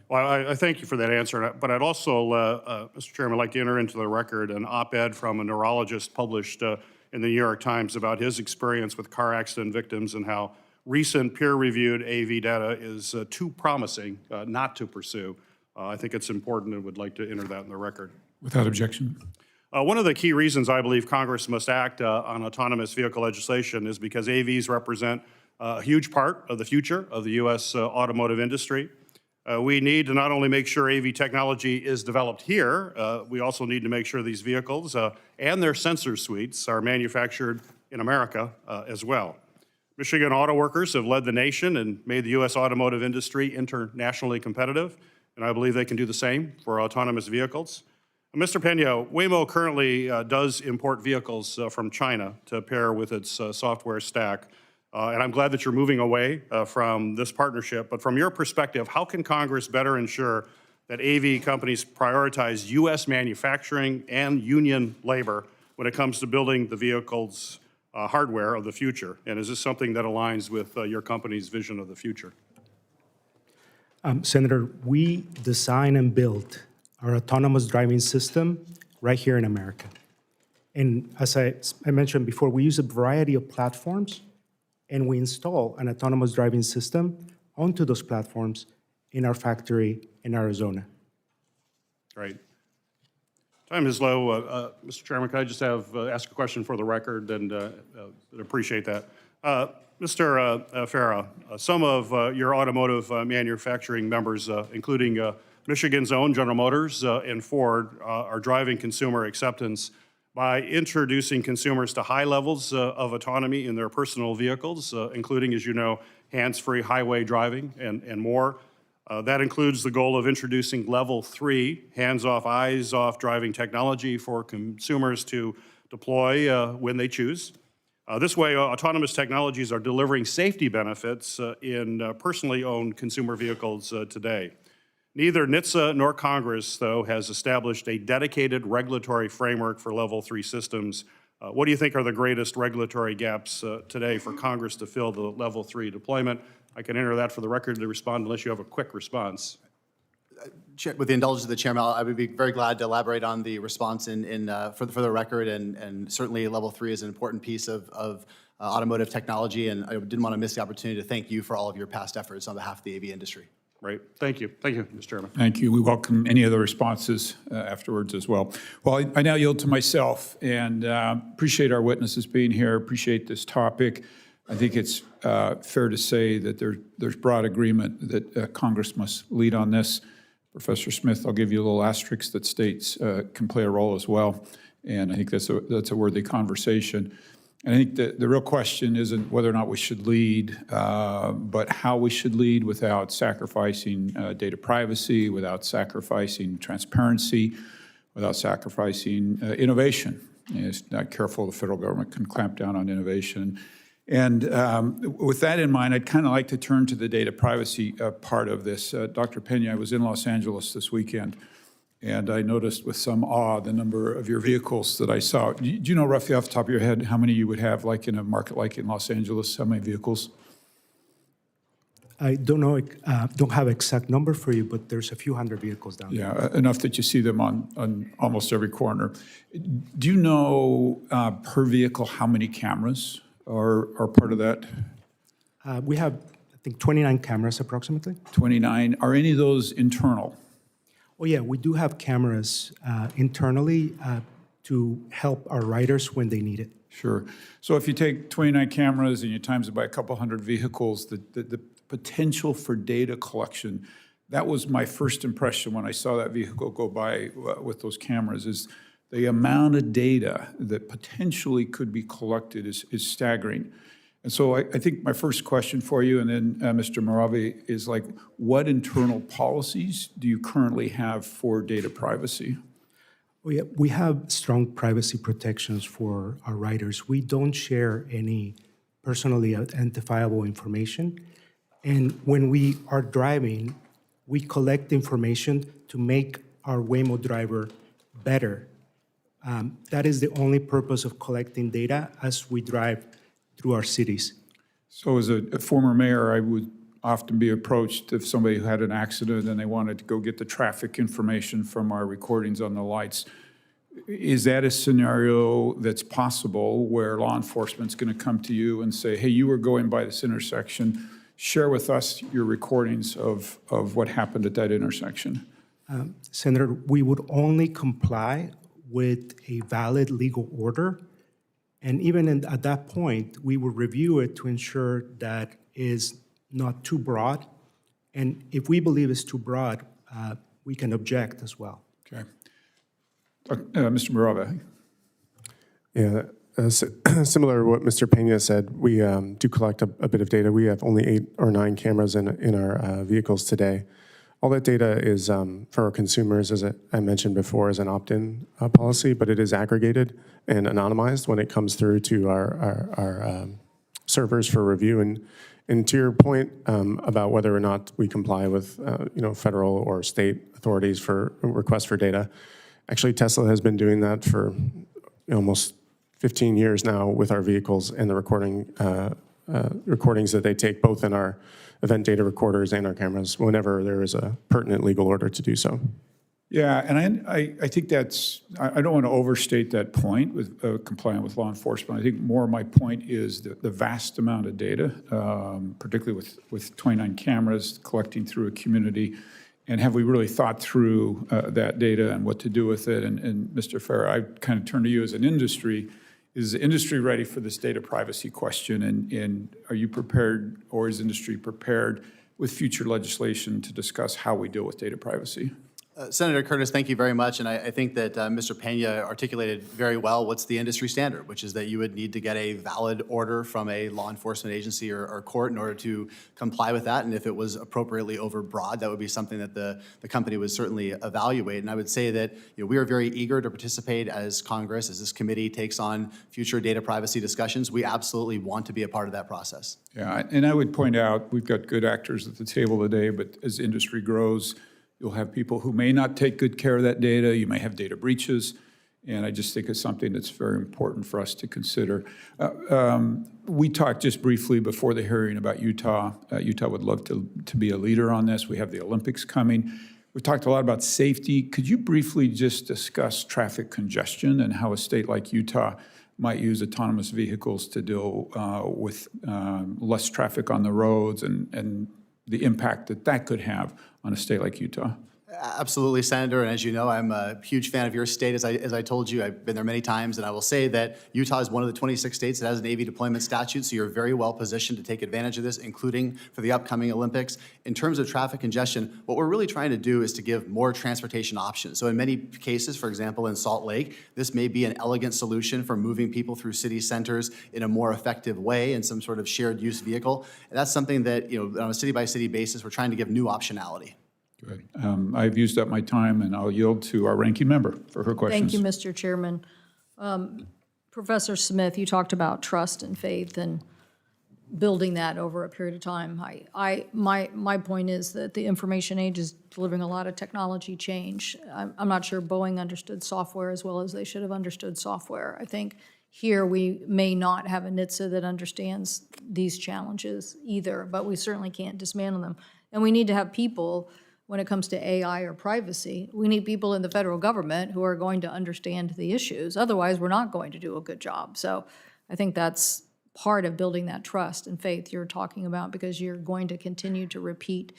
Well, I thank you for that answer. But I'd also, Mr. Chairman, like to enter into the record an op-ed from a neurologist published in the New York Times about his experience with car accident victims and how recent peer-reviewed AV data is too promising not to pursue. I think it's important and would like to enter that in the record. Without objection. One of the key reasons I believe Congress must act on autonomous vehicle legislation is because AVs represent a huge part of the future of the U.S. Automotive industry. We need to not only make sure AV technology is developed here, we also need to make sure these vehicles and their sensor suites are manufactured in America as well. Michigan auto workers have led the nation and made the U.S. automotive industry internationally competitive, and I believe they can do the same for autonomous vehicles. Mr. Pena, Waymo currently does import vehicles from China to pair with its software stack. And I'm glad that you're moving away from this partnership. But from your perspective, how can Congress better ensure that AV companies prioritize U.S. manufacturing and union labor when it comes to building the vehicle's hardware of the future? And is this something that aligns with your company's vision of the future? Senator, we design and build our autonomous driving system right here in America. And as I mentioned before, we use a variety of platforms, and we install an autonomous driving system onto those platforms in our factory in Arizona. Great. Time is low. Mr. Chairman, could I just ask a question for the record, and appreciate that. Mr. Farah, some of your automotive manufacturing members, including Michigan's own General Motors and Ford, are driving consumer acceptance by introducing consumers to high levels of autonomy in their personal vehicles, including, as you know, hands-free highway driving and more. That includes the goal of introducing level 3, hands-off, eyes-off driving technology for consumers to deploy when they choose. This way, autonomous technologies are delivering safety benefits in personally owned consumer vehicles today. Neither NHTSA nor Congress, though, has established a dedicated regulatory framework for level 3 systems. What do you think are the greatest regulatory gaps today for Congress to fill the level 3 deployment? I can enter that for the record to respond unless you have a quick response. With the indulgence of the chairman, I would be very glad to elaborate on the response for the record, and certainly level 3 is an important piece of automotive technology, and I didn't want to miss the opportunity to thank you for all of your past efforts on behalf of the AV industry. Right. Thank you. Thank you, Mr. Chairman. Thank you. We welcome any other responses afterwards as well. Well, I now yield to myself, and appreciate our witnesses being here, appreciate this topic. I think it's fair to say that there's broad agreement that Congress must lead on this. Professor Smith, I'll give you a little asterisk that states can play a role as well, and I think that's a worthy conversation. And I think the real question isn't whether or not we should lead, but how we should lead without sacrificing data privacy, without sacrificing transparency, without sacrificing innovation. And it's not careful, the federal government can clamp down on innovation. And with that in mind, I'd kind of like to turn to the data privacy part of this. Dr. Pena, I was in Los Angeles this weekend, and I noticed with some awe the number of your vehicles that I saw. Do you know roughly off the top of your head how many you would have, like in a market like in Los Angeles, how many vehicles? I don't know, don't have an exact number for you, but there's a few hundred vehicles down there. Yeah, enough that you see them on almost every corner. Do you know per vehicle how many cameras are part of that? We have, I think, 29 cameras approximately. 29. Are any of those internal? Oh, yeah, we do have cameras internally to help our riders when they need it. Sure. So if you take 29 cameras and you times it by a couple hundred vehicles, the potential for data collection, that was my first impression when I saw that vehicle go by with those cameras, is the amount of data that potentially could be collected is staggering. And so I think my first question for you, and then Mr. Morave, is like, what internal policies do you currently have for data privacy? We have strong privacy protections for our riders. We don't share any personally identifiable information. And when we are driving, we collect information to make our Waymo driver better. That is the only purpose of collecting data as we drive through our cities. So as a former mayor, I would often be approached if somebody had an accident and they wanted to go get the traffic information from our recordings on the lights. Is that a scenario that's possible where law enforcement's going to come to you and say, hey, you were going by this intersection, share with us your recordings of what happened at that intersection? Senator, we would only comply with a valid legal order. And even at that point, we will review it to ensure that is not too broad. And if we believe it's too broad, we can object as well. Okay. Mr. Morave. Yeah, similar to what Mr. Pena said, we do collect a bit of data. We have only 8 or 9 cameras in our vehicles today. All that data is for our consumers, as I mentioned before, is an opt-in policy, but it is aggregated and anonymized when it comes through to our servers for review. And to your point about whether or not we comply with federal or state authorities for requests for data, actually Tesla has been doing that for almost 15 years now with our vehicles and the recordings that they take both in our event data recorders and our cameras whenever there is a pertinent legal order to do so. Yeah, and I think that's, I don't want to overstate that point with complying with law enforcement. I think more my point is the vast amount of data, particularly with 29 cameras collecting through a community, and have we really thought through that data and what to do with it? And Mr. Farah, I kind of turn to you as an industry. Is the industry ready for this data privacy question? And are you prepared, or is industry prepared with future legislation to discuss how we deal with data privacy? Senator Curtis, thank you very much. And I think that Mr. Pena articulated very well what's the industry standard, which is that you would need to get a valid order from a law enforcement agency or court in order to comply with that. And if it was appropriately overbroad, that would be something that the company would certainly evaluate. And I would say that we are very eager to participate as Congress, as this committee takes on future data privacy discussions. We absolutely want to be a part of that process. Yeah, and I would point out, we've got good actors at the table today, but as industry grows, you'll have people who may not take good care of that data. You may have data breaches. And I just think it's something that's very important for us to consider. We talked just briefly before the hearing about Utah. Utah would love to be a leader on this. We have the Olympics coming. We've talked a lot about safety. Could you briefly just discuss traffic congestion and how a state like Utah might use autonomous vehicles to deal with less traffic on the roads and the impact that that could have on a state like Utah? Absolutely, Senator, and as you know, I'm a huge fan of your state. As I told you, I've been there many times, and I will say that Utah is one of the 26 states that has an AV deployment statute, so you're very well positioned to take advantage of this, including for the upcoming Olympics. In terms of traffic congestion, what we're really trying to do is to give more transportation options. So in many cases, for example, in Salt Lake, this may be an elegant solution for moving people through city centers in a more effective way in some sort of shared use vehicle. And that's something that, on a city-by-city basis, we're trying to give new optionality. Good. I've used up my time, and I'll yield to our ranking member for her questions. Thank you, Mr. Chairman. Professor Smith, you talked about trust and faith and building that over a period of time. My point is that the information age is delivering a lot of technology change. I'm not sure Boeing understood software as well as they should have understood software. I think here we may not have a NHTSA that understands these challenges either, but we certainly can't dismantle them. And we need to have people, when it comes to AI or privacy, we need people in the federal government who are going to understand the issues. Otherwise, we're not going to do a good job. So I think that's part of building that trust and faith you're talking about, because you're going to continue to repeat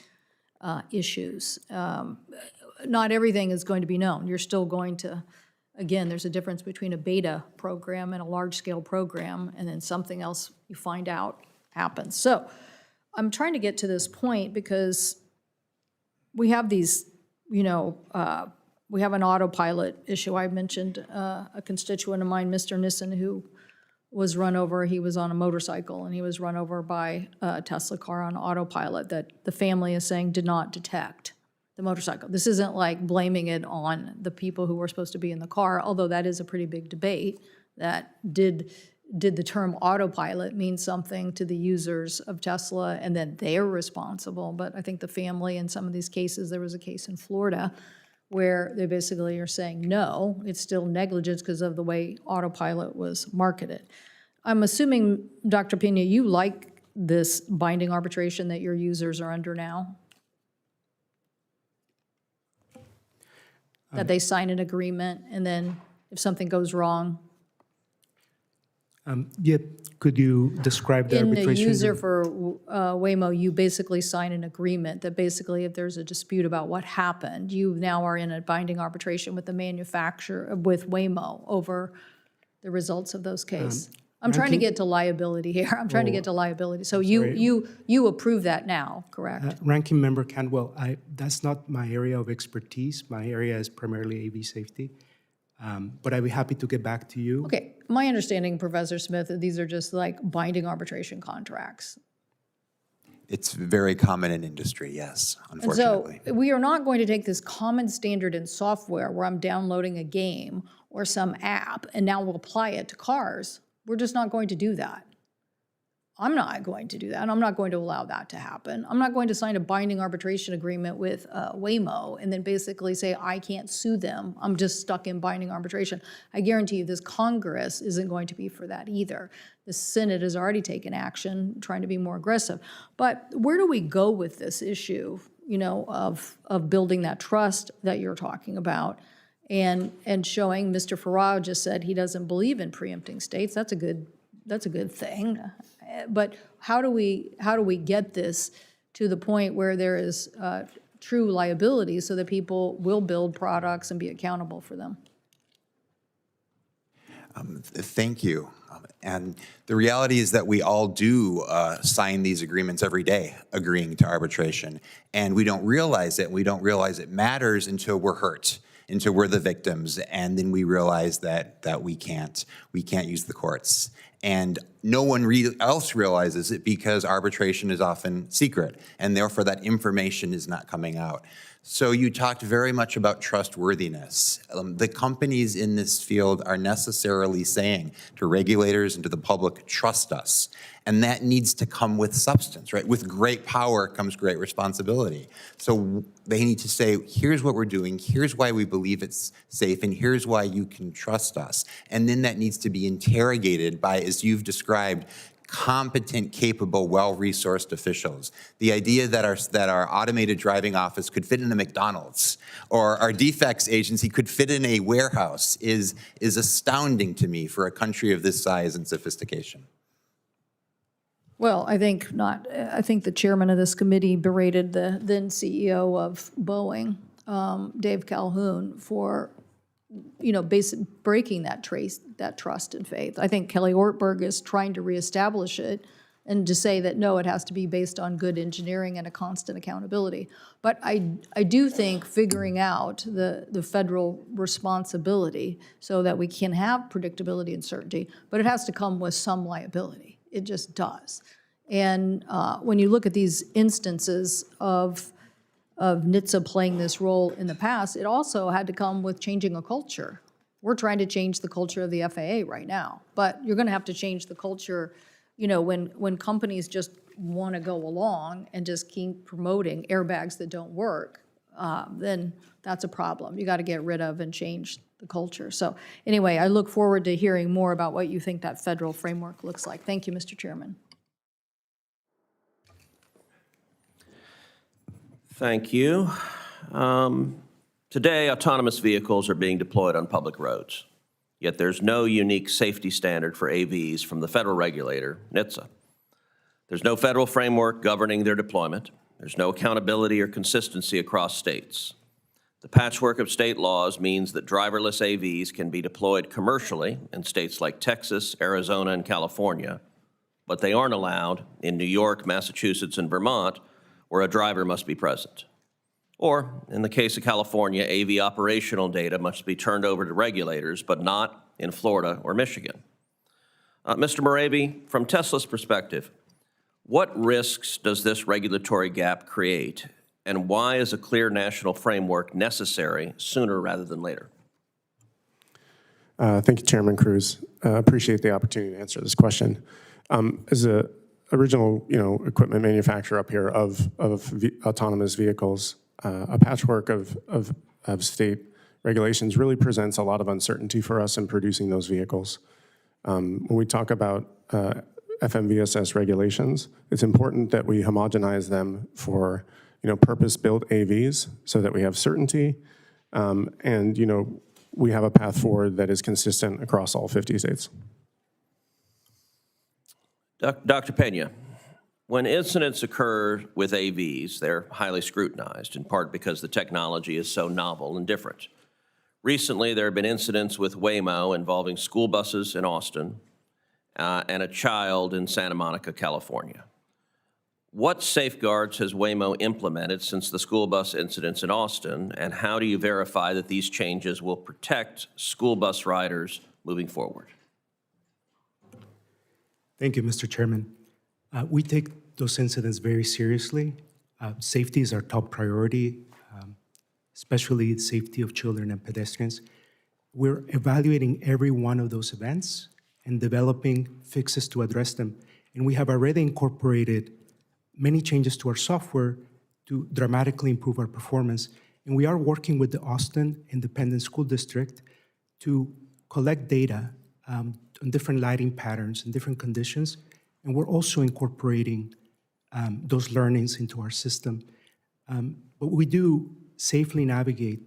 issues. Not everything is going to be known. You're still going to, again, there's a difference between a beta program and a large-scale program, and then something else you find out happens. So I'm trying to get to this point because we have these, we have an autopilot issue. I mentioned a constituent of mine, Mr. Nissen, who was run over. He was on a motorcycle, and he was run over by a Tesla car on autopilot that the family is saying did not detect the motorcycle. This isn't like blaming it on the people who were supposed to be in the car, although that is a pretty big debate. That did the term autopilot mean something to the users of Tesla, and then they're responsible? But I think the family in some of these cases, there was a case in Florida where they basically are saying, no, it's still negligence because of the way autopilot was marketed. I'm assuming, Dr. Pena, you like this binding arbitration that your users are under now? That they sign an agreement, and then if something goes wrong, Could you describe the in arbitration? the user for Waymo, you basically sign an agreement that basically if there's a dispute about what happened, you now are in a binding arbitration with the manufacturer, with Waymo, over the results of those cases. I'm trying to get to liability here. I'm trying to get to liability. So you approve that now, correct? Ranking Member Cantwell, that's not my area of expertise. My area is primarily AV safety. But I'd be happy to get back to you. Okay, my understanding, Professor Smith, that these are just like binding arbitration contracts. It's very common in industry, yes, And unfortunately. so we are not going to take this common standard in software where I'm downloading a game or some app and now we'll apply it to cars. We're just not going to do that. I'm not going to do that, and I'm not going to allow that to happen. I'm not going to sign a binding arbitration agreement with Waymo and then basically say I can't sue them. I'm just stuck in binding arbitration. I guarantee you this Congress isn't going to be for that either. The Senate has already taken action trying to be more aggressive. But where do we go with this issue? of building that trust that you're talking about, and showing, Mr. Farrar just said he doesn't believe in preempting states. That's a good thing. But how do we get this to the point where there is true liability so that people will build products and be accountable for them? Thank you. And the reality is that we all do sign these agreements every day, agreeing to arbitration. And we don't realize it. We don't realize it matters until we're hurt, until we're the victims. And then we realize that we can't use the courts. And no one else realizes it because arbitration is often secret, and therefore that information is not coming out. So you talked very much about trustworthiness. The companies in this field are necessarily saying to regulators and to the public, trust us. And that needs to come with substance, right? With great power comes great responsibility. So they need to say, here's what we're doing, here's why we believe it's safe, and here's why you can trust us. And then that needs to be interrogated by, as you've described, competent, capable, well-resourced officials. The idea that our automated driving office could fit in a McDonald's or our defects agency could fit in a warehouse is astounding to me for a country of this size and sophistication. Well, I think not. I think the chairman of this committee berated the then CEO of Boeing, Dave Calhoun, for breaking that trust and faith. I think Kelly Ortberg is trying to reestablish it and to say that, no, it has to be based on good engineering and a constant accountability. But I do think figuring out the federal responsibility so that we can have predictability and certainty, but it has to come with some liability. It just does. And when you look at these instances of NHTSA playing this role in the past, it also had to come with changing a culture. We're trying to change the culture of the FAA right now, but you're going to have to change the culture, when companies just want to go along and just keep promoting airbags that don't work, then that's a problem. You got to get rid of and change the culture. So anyway, I look forward to hearing more about what you think that federal framework looks like. Thank you, Mr. Chairman. Thank you. Today, autonomous vehicles are being deployed on public roads, yet there's no unique safety standard for AVs from the federal regulator, NHTSA. There's no federal framework governing their deployment. There's no accountability or consistency across states. The patchwork of state laws means that driverless AVs can be deployed commercially in states like Texas, Arizona, and California, but they aren't allowed in New York, Massachusetts, and Vermont, where a driver must be present. Or, in the case of California, AV operational data must be turned over to regulators, but not in Florida or Michigan. Mr. Moravi, from Tesla's perspective, what risks does this regulatory gap create, and why is a clear national framework necessary sooner rather than later? Thank you, Chairman Cruz. Appreciate the opportunity to answer this question. As a original, equipment manufacturer up here of autonomous vehicles, a patchwork of state regulations really presents a lot of uncertainty for us in producing those vehicles. When we talk about FMVSS regulations, it's important that we homogenize them for purpose-built AVs so that we have certainty and we have a path forward that is consistent across all 50 states. Dr. Pena, when incidents occur with AVs, they're highly scrutinized, in part because the technology is so novel and different. Recently, there have been incidents with Waymo involving school buses in Austin and a child in Santa Monica, California. What safeguards has Waymo implemented since the school bus incidents in Austin, and how do you verify that these changes will protect school bus riders moving forward? Thank you, Mr. Chairman. We take those incidents very seriously. Safety is our top priority, especially the safety of children and pedestrians. We're evaluating every one of those events and developing fixes to address them. And we have already incorporated many changes to our software to dramatically improve our performance. And we are working with the Austin Independent School District to collect data on different lighting patterns and different conditions. And we're also incorporating those learnings into our system. But we do safely navigate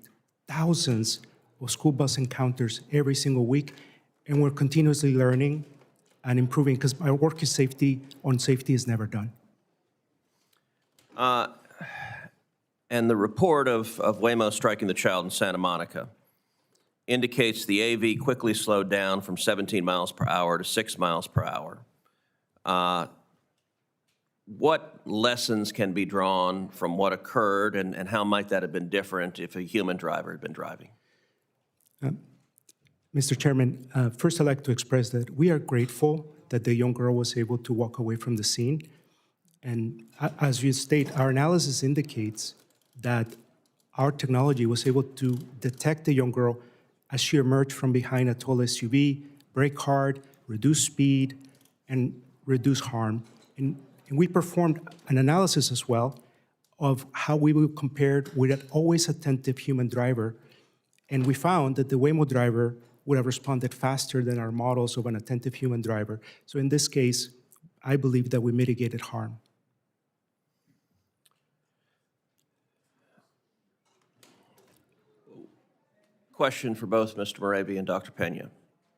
thousands of school bus encounters every single week, and we're continuously learning and improving because our work is safety is never done. And the report of Waymo striking the child in Santa Monica indicates the AV quickly slowed down from 17 miles per hour to 6 miles per hour. What lessons can be drawn from what occurred, and how might that have been different if a human driver had been driving? Mr. Chairman, first I'd like to express that we are grateful that the young girl was able to walk away from the scene. And as you state, our analysis indicates that our technology was able to detect the young girl as she emerged from behind a tall SUV, brake hard, reduce speed, and reduce harm. And we performed an analysis as well of how we would compare with an always attentive human driver. And we found that the Waymo driver would have responded faster than our models of an attentive human driver. So in this case, I believe that we mitigated harm. Question for both Mr. Moravi and Dr. Pena.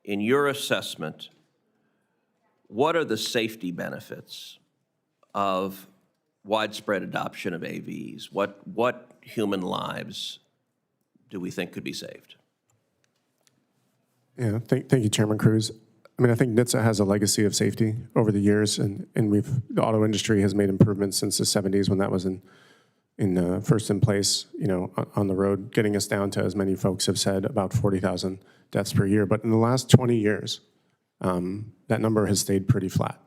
In your assessment, what are the safety benefits of widespread adoption of AVs? What human lives do we think could be saved? Yeah, thank you, Chairman Cruz. I mean, I think NHTSA has a legacy of safety over the years, and the auto industry has made improvements since the 70s when that was first in place, on the road, getting us down to, as many folks have said, about 40,000 deaths per year. But in the last 20 years, that number has stayed pretty flat.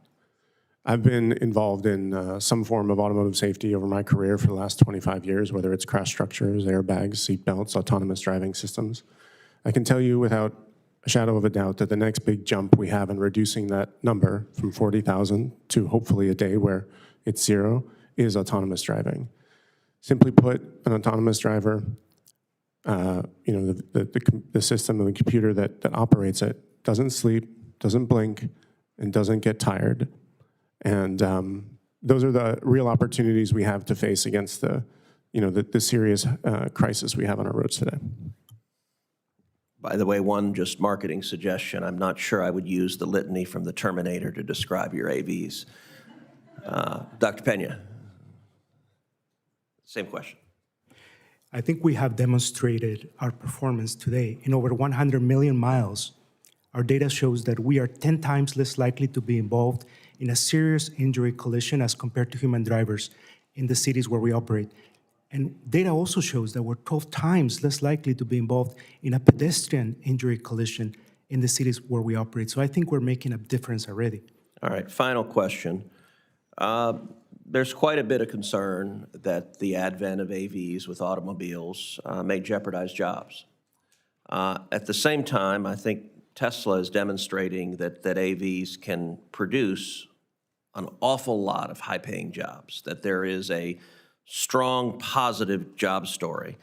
I've been involved in some form of automotive safety over my career for the last 25 years, whether it's crash structures, airbags, seat belts, autonomous driving systems. I can tell you without a shadow of a doubt that the next big jump we have in reducing that number from 40,000 to hopefully a day where it's 0 is autonomous driving. Simply put, an autonomous driver, the system and the computer that operates it doesn't sleep, doesn't blink, and doesn't get tired. And those are the real opportunities we have to face against the serious crisis we have on our roads today. By the way, one just marketing suggestion, I'm not sure I would use the litany from the Terminator to describe your AVs. Dr. Pena, same question. I think we have demonstrated our performance today. In over 100 million miles, our data shows that we are 10 times less likely to be involved in a serious injury collision as compared to human drivers in the cities where we operate. And data also shows that we're 12 times less likely to be involved in a pedestrian injury collision in the cities where we operate. So I think we're making a difference already. All right, final question. There's quite a bit of concern that the advent of AVs with automobiles may jeopardize jobs. At the same time, I think Tesla is demonstrating that AVs can produce an awful lot of high-paying jobs, that there is a strong, positive job story.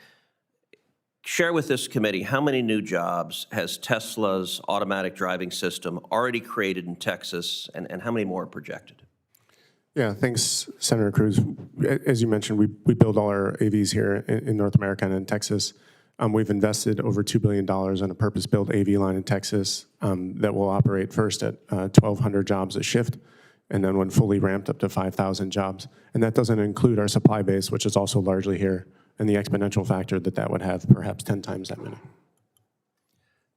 Share with this committee how many new jobs has Tesla's automatic driving system already created in Texas, and how many more are projected? Yeah, thanks, Senator Cruz. As you mentioned, we build all our AVs here in North America and in Texas. We've invested over $2 billion in a purpose-built AV line in Texas that will operate first at 1,200 jobs a shift, and then when fully ramped up to 5,000 jobs. And that doesn't include our supply base, which is also largely here, and the exponential factor that would have, perhaps 10 times that many.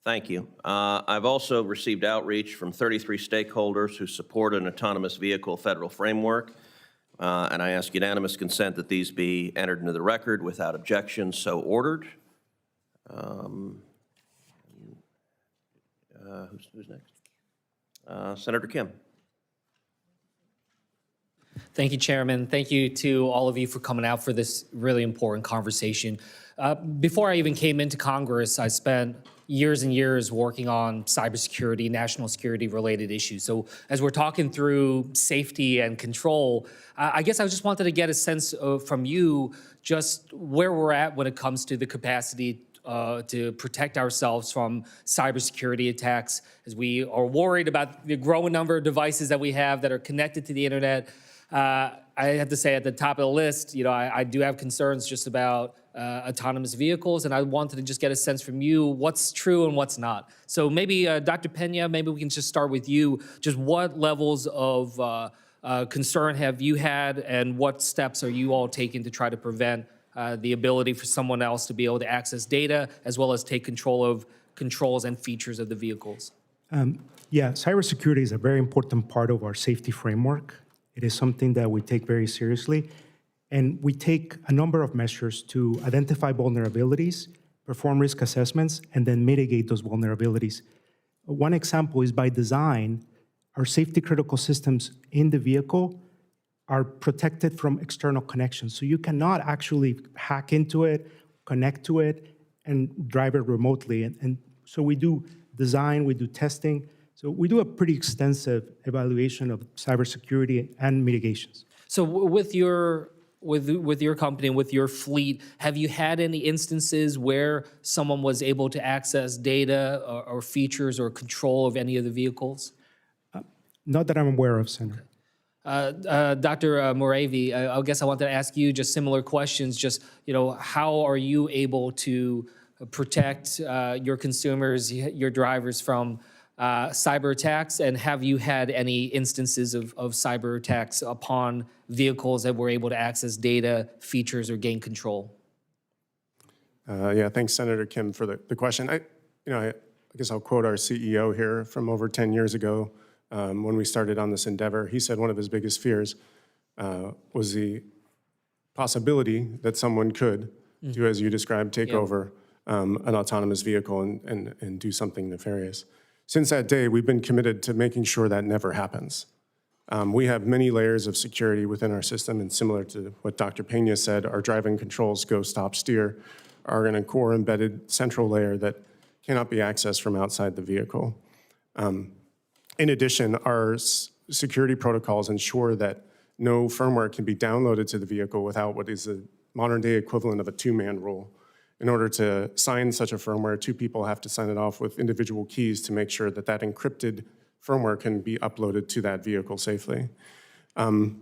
Thank you. I've also received outreach from 33 stakeholders who support an autonomous vehicle federal framework, and I ask unanimous consent that these be entered into the record without objection, so ordered. Who's next? Senator Kim. Thank you, Chairman. Thank you to all of you for coming out for this really important conversation. Before I even came into Congress, I spent years and years working on cybersecurity, national security related issues. So as we're talking through safety and control, I guess I just wanted to get a sense from you just where we're at when it comes to the capacity to protect ourselves from cybersecurity attacks, as we are worried about the growing number of devices that we have that are connected to the internet. I have to say at the top of the list, I do have concerns just about autonomous vehicles, and I wanted to just get a sense from you what's true and what's not. So maybe, Dr. Pena, maybe we can just start with you. Just what levels of concern have you had, and what steps are you all taking to try to prevent the ability for someone else to be able to access data as well as take control of controls and features of the vehicles? Yeah, cybersecurity is a very important part of our safety framework. It is something that we take very seriously, and we take a number of measures to identify vulnerabilities, perform risk assessments, and then mitigate those vulnerabilities. One example is by design, our safety critical systems in the vehicle are protected from external connections. So you cannot actually hack into it, connect to it, and drive it remotely. And so we do design, we do testing. So we do a pretty extensive evaluation of cybersecurity and mitigations. So with your company and with your fleet, have you had any instances where someone was able to access data or features or control of any of the vehicles? Not that I'm aware of, Senator. Dr. Moravi, I guess I wanted to ask you just similar questions. Just, how are you able to protect your consumers, your drivers from cyber attacks, and have you had any instances of cyber attacks upon vehicles that were able to access data, features, or gain control? Yeah, thanks, Senator Kim, for the question. I guess I'll quote our CEO here from over 10 years ago when we started on this endeavor. He said one of his biggest fears was the possibility that someone could do, as you described, take over an autonomous vehicle and do something nefarious. Since that day, we've been committed to making sure that never happens. We have many layers of security within our system, and similar to what Dr. Pena said, our driving controls, go, stop, steer, are in a core embedded central layer that cannot be accessed from outside the vehicle. In addition, our security protocols ensure that no firmware can be downloaded to the vehicle without what is the modern-day equivalent of a two-man rule. In order to sign such a firmware, two people have to sign it off with individual keys to make sure that that encrypted firmware can be uploaded to that vehicle safely. And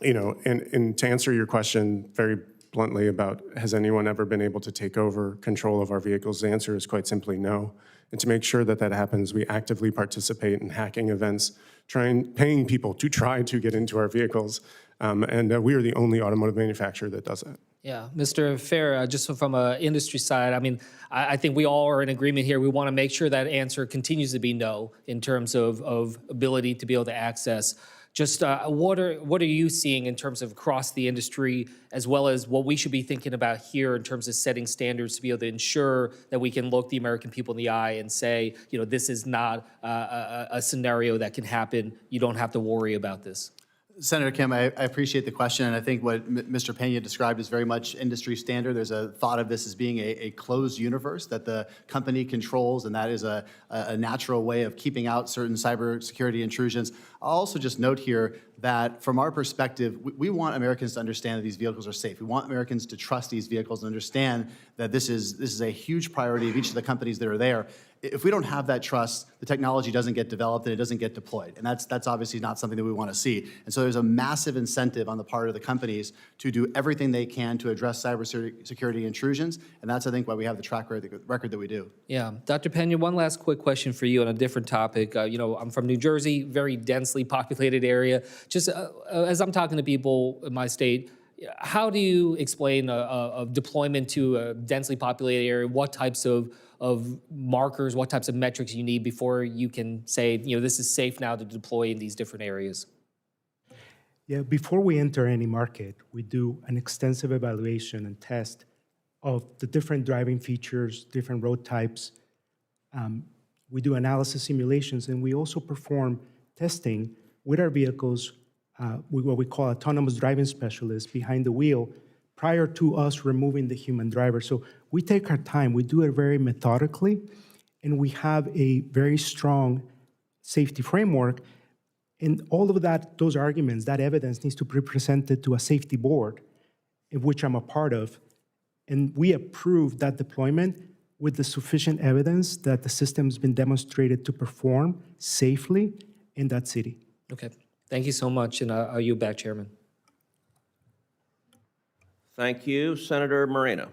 to answer your question very bluntly about has anyone ever been able to take over control of our vehicles, the answer is quite simply no. And to make sure that that happens, we actively participate in hacking events, paying people to try to get into our vehicles. And we are the only automotive manufacturer that does that. Yeah, Mr. Fair, just from an industry side, I think we all are in agreement here. We want to make sure that answer continues to be no in terms of ability to be able to access. Just what are you seeing in terms of across the industry, as well as what we should be thinking about here in terms of setting standards to be able to ensure that we can look the American people in the eye and say, this is not a scenario that can happen. You don't have to worry about this. Senator Kim, I appreciate the question, and I think what Mr. Pena described is very much industry standard. There's a thought of this as being a closed universe that the company controls, and that is a natural way of keeping out certain cybersecurity intrusions. I'll also just note here that from our perspective, we want Americans to understand that these vehicles are safe. We want Americans to trust these vehicles and understand that this is a huge priority of each of the companies that are there. If we don't have that trust, the technology doesn't get developed and it doesn't get deployed. And that's obviously not something that we want to see. And so there's a massive incentive on the part of the companies to do everything they can to address cybersecurity intrusions. And that's, I think, why we have the track record that we do. Yeah. Dr. Pena, one last quick question for you on a different topic. I'm from New Jersey, very densely populated area. Just as I'm talking to people in my state, how do you explain a deployment to a densely populated area? What types of markers, what types of metrics you need before you can say, this is safe now to deploy in these different areas? Yeah, before we enter any market, we do an extensive evaluation and test of the different driving features, different road types. We do analysis simulations, and we also perform testing with our vehicles, what we call autonomous driving specialists behind the wheel, prior to us removing the human driver. So we take our time, we do it very methodically, and we have a very strong safety framework. And all of that, those arguments, that evidence needs to be presented to a safety board, in which I'm a part of. And we approve that deployment with the sufficient evidence that the system's been demonstrated to perform safely in that city. Okay. Thank you so much, and I'll yield back, Chairman. Thank you. Senator Moreno.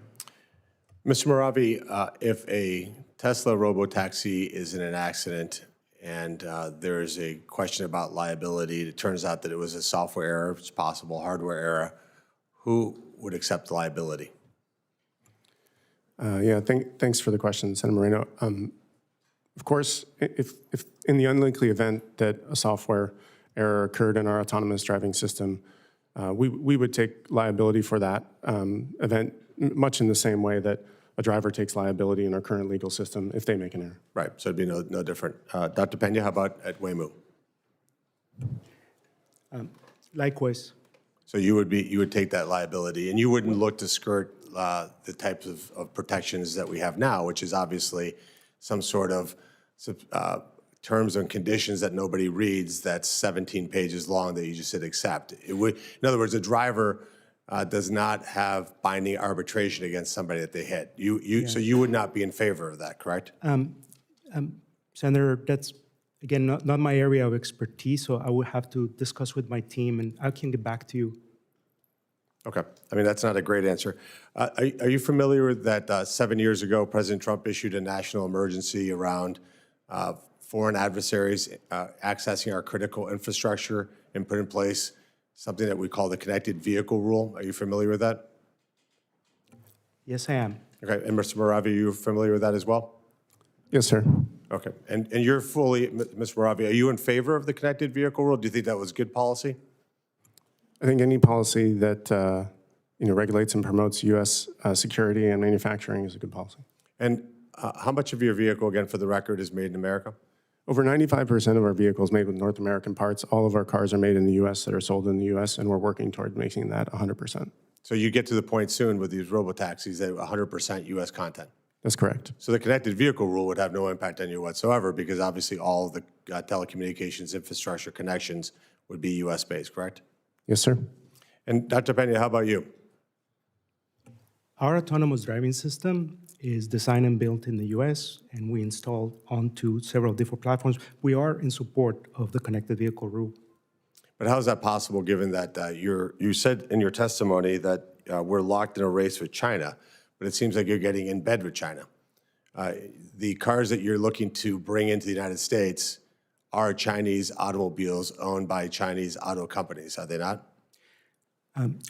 Mr. Moravi, if a Tesla robotaxi is in an accident and there is a question about liability, it turns out that it was a software error, it's possible hardware error, who would accept the liability? Thanks for the question, Senator Moreno. Of course, if in the unlikely event that a software error occurred in our autonomous driving system, we would take liability for that event, much in the same way that a driver takes liability in our current legal system if they make an error. Right, so it'd be no different. Dr. Pena, how about at Waymo? Likewise. So you would take that liability, and you wouldn't look to skirt the types of protections that we have now, which is obviously some sort of terms and conditions that nobody reads that's 17 pages long that you just hit accept. It would, in other words, a driver does not have binding arbitration against somebody that they hit. So you would not be in favor of that, correct? Senator, that's, again, not my area of expertise, so I would have to discuss with my team, and I can get back to you. Okay. I mean, that's not a great answer. Are you familiar with that 7 years ago, President Trump issued a national emergency around foreign adversaries accessing our critical infrastructure and put in place something that we call the connected vehicle rule? Are you familiar with that? Yes, I am. Okay. And Mr. Moravi, are you familiar with that as well? Yes, sir. Okay. And you're fully, Mr. Moravi, are you in favor of the connected vehicle rule? Do you think that was good policy? I think any policy that regulates and promotes U.S. security and manufacturing is a good policy. And how much of your vehicle, again, for the record, is made in America? Over 95% of our vehicles made with North American parts. All of our cars are made in the U.S. that are sold in the U.S., and we're working toward making that 100%. So you get to the point soon with these robotaxis that 100% U.S. content. That's correct. So the connected vehicle rule would have no impact on you whatsoever because obviously all of the telecommunications infrastructure connections would be U.S. based, correct? Yes, sir. And Dr. Pena, how about you? Our autonomous driving system is designed and built in the U.S., and we installed onto several different platforms. We are in support of the connected vehicle rule. But how is that possible given that you said in your testimony that we're locked in a race with China, but it seems like you're getting in bed with China. The cars that you're looking to bring into the United States are Chinese automobiles owned by Chinese auto companies, are they not?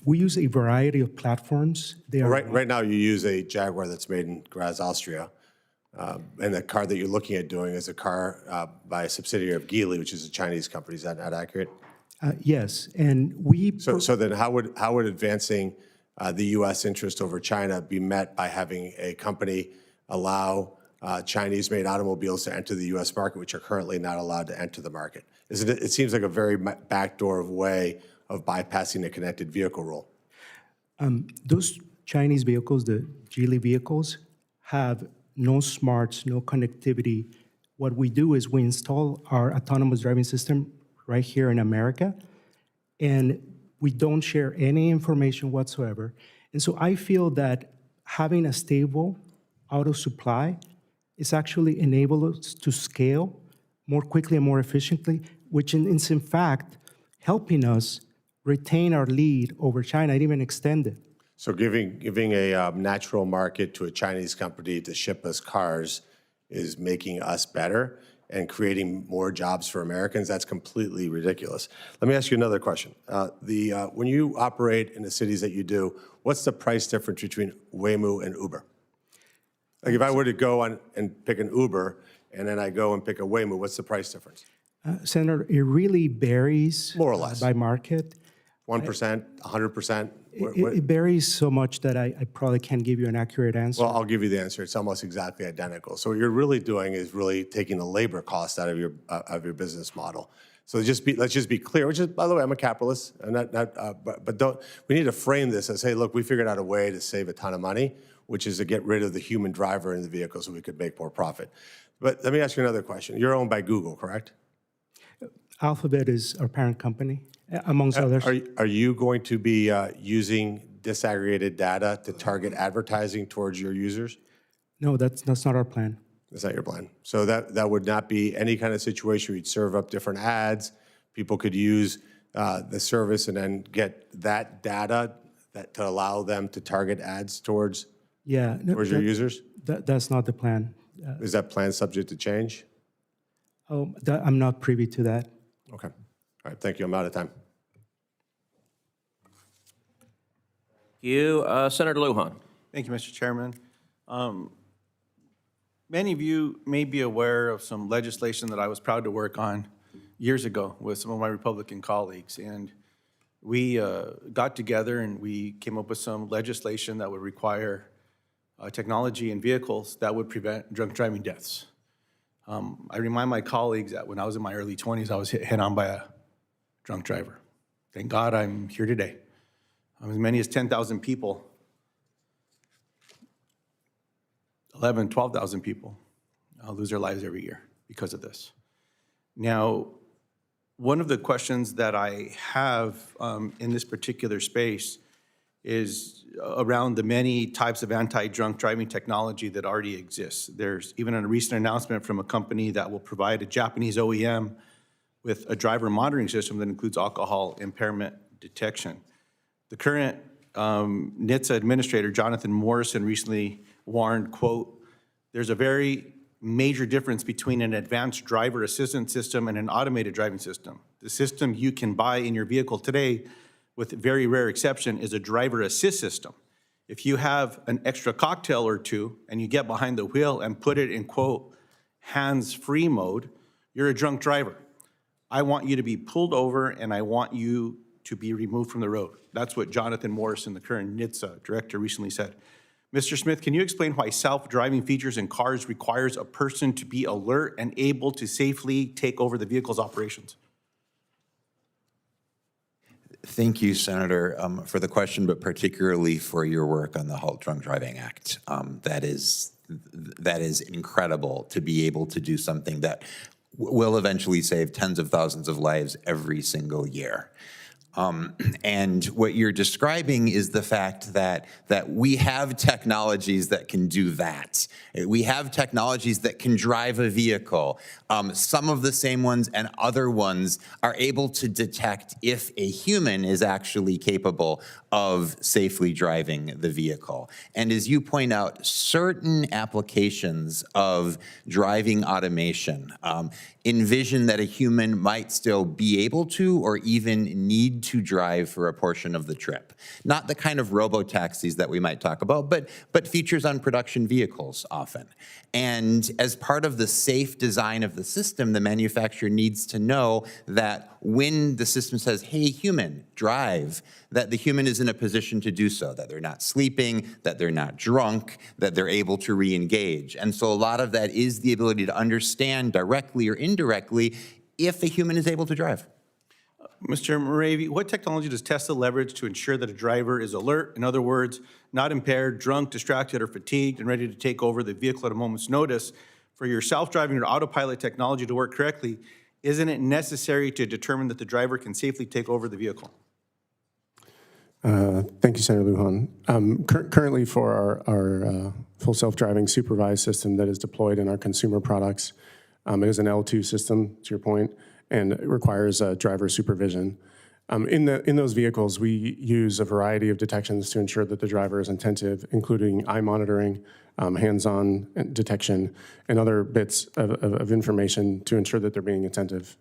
We use a variety of platforms. They are Right now, you use a Jaguar that's made in Graz, Austria, and the car that you're looking at doing is a car by a subsidiary of Geely, which is a Chinese company. Is that not accurate? Yes, and we... So then how would advancing the U.S. interest over China be met by having a company allow Chinese-made automobiles to enter the U.S. market, which are currently not allowed to enter the market? It seems like a very backdoor way of bypassing the connected vehicle rule. Those Chinese vehicles, the Geely vehicles, have no smarts, no connectivity. What we do is we install our autonomous driving system right here in America, and we don't share any information whatsoever. And so I feel that having a stable auto supply is actually enable us to scale more quickly and more efficiently, which is in fact helping us retain our lead over China and even extend it. So giving a natural market to a Chinese company to ship us cars is making us better and creating more jobs for Americans. That's completely ridiculous. Let me ask you another question. When you operate in the cities that you do, what's the price difference between Waymo and Uber? Like if I were to go on and pick an Uber and then I go and pick a Waymo, what's the price difference? Senator, it really varies More or less. by market. 1%, 100%? It varies so much that I probably can't give you an accurate answer. Well, I'll give you the answer. It's almost exactly identical. So what you're really doing is really taking the labor cost out of your business model. So let's just be clear. Which is, by the way, I'm a capitalist, and we need to frame this as, hey, look, we figured out a way to save a ton of money, which is to get rid of the human driver in the vehicle so we could make more profit. But let me ask you another question. You're owned by Google, correct? Alphabet is our parent company, amongst others. Are you going to be using disaggregated data to target advertising towards your users? No, that's not our plan. That's not your plan. So that would not be any kind of situation where you'd serve up different ads. people could use the service and then get that data to allow them to target ads towards Yeah. no, your users? That's not the plan. Is that plan subject to change? I'm not privy to that. Okay. All right, thank you. I'm out of time. You, Senator Lujan. Thank you, Mr. Chairman. Many of you may be aware of some legislation that I was proud to work on years ago with some of my Republican colleagues. And we got together and we came up with some legislation that would require technology in vehicles that would prevent drunk driving deaths. I remind my colleagues that when I was in my early 20s, I was hit on by a drunk driver. Thank God I'm here today. As many as 10,000 people, 11, 12,000 people lose their lives every year because of this. Now, one of the questions that I have in this particular space is around the many types of anti-drunk driving technology that already exists. There's even a recent announcement from a company that will provide a Japanese OEM with a driver monitoring system that includes alcohol impairment detection. The current NHTSA administrator, Jonathan Morrison, recently warned, quote, "There's a very major difference between an advanced driver assistance system and an automated driving system. The system you can buy in your vehicle today, with very rare exception, is a driver assist system. If you have an extra cocktail or two and you get behind the wheel and put it in, quote, hands-free mode, you're a drunk driver. I want you to be pulled over and I want you to be removed from the road." That's what Jonathan Morrison, the current NHTSA director, recently said. Mr. Smith, can you explain why self-driving features in cars requires a person to be alert and able to safely take over the vehicle's operations? Thank you, Senator, for the question, but particularly for your work on the Halt Drunk Driving Act. That is incredible to be able to do something that will eventually save tens of thousands of lives every single year. And what you're describing is the fact that we have technologies that can do that. We have technologies that can drive a vehicle. Some of the same ones and other ones are able to detect if a human is actually capable of safely driving the vehicle. And as you point out, certain applications of driving automation envision that a human might still be able to or even need to drive for a portion of the trip. Not the kind of robo-taxis that we might talk about, but features on production vehicles often. And as part of the safe design of the system, the manufacturer needs to know that when the system says, "Hey, human, drive," that the human is in a position to do so, that they're not sleeping, that they're not drunk, that they're able to re-engage. And so a lot of that is the ability to understand directly or indirectly if a human is able to drive. Mr. Moravi, what technology does Tesla leverage to ensure that a driver is alert? In other words, not impaired, drunk, distracted, or fatigued, and ready to take over the vehicle at a moment's notice? For your self-driving or autopilot technology to work correctly, isn't it necessary to determine that the driver can safely take over the vehicle? Thank you, Senator Lujan. Currently, for our full self-driving supervised system that is deployed in our consumer products, it is an L2 system, to your point, and it requires driver supervision. In those vehicles, we use a variety of detections to ensure that the driver is attentive, including eye monitoring, hands-on detection, and other bits of information to ensure that they're being attentive.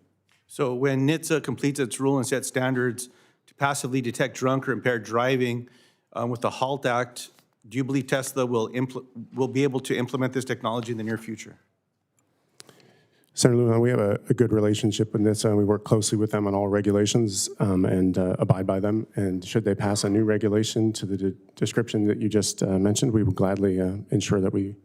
So when NHTSA completes its rule and sets standards to passively detect drunk or impaired driving with the HALT Act, do you believe Tesla will be able to implement this technology in the near future? Senator Lujan, we have a good relationship with NHTSA, and we work closely with them on all regulations and abide by them. And should they pass a new regulation to the description that you just mentioned, we would gladly ensure that we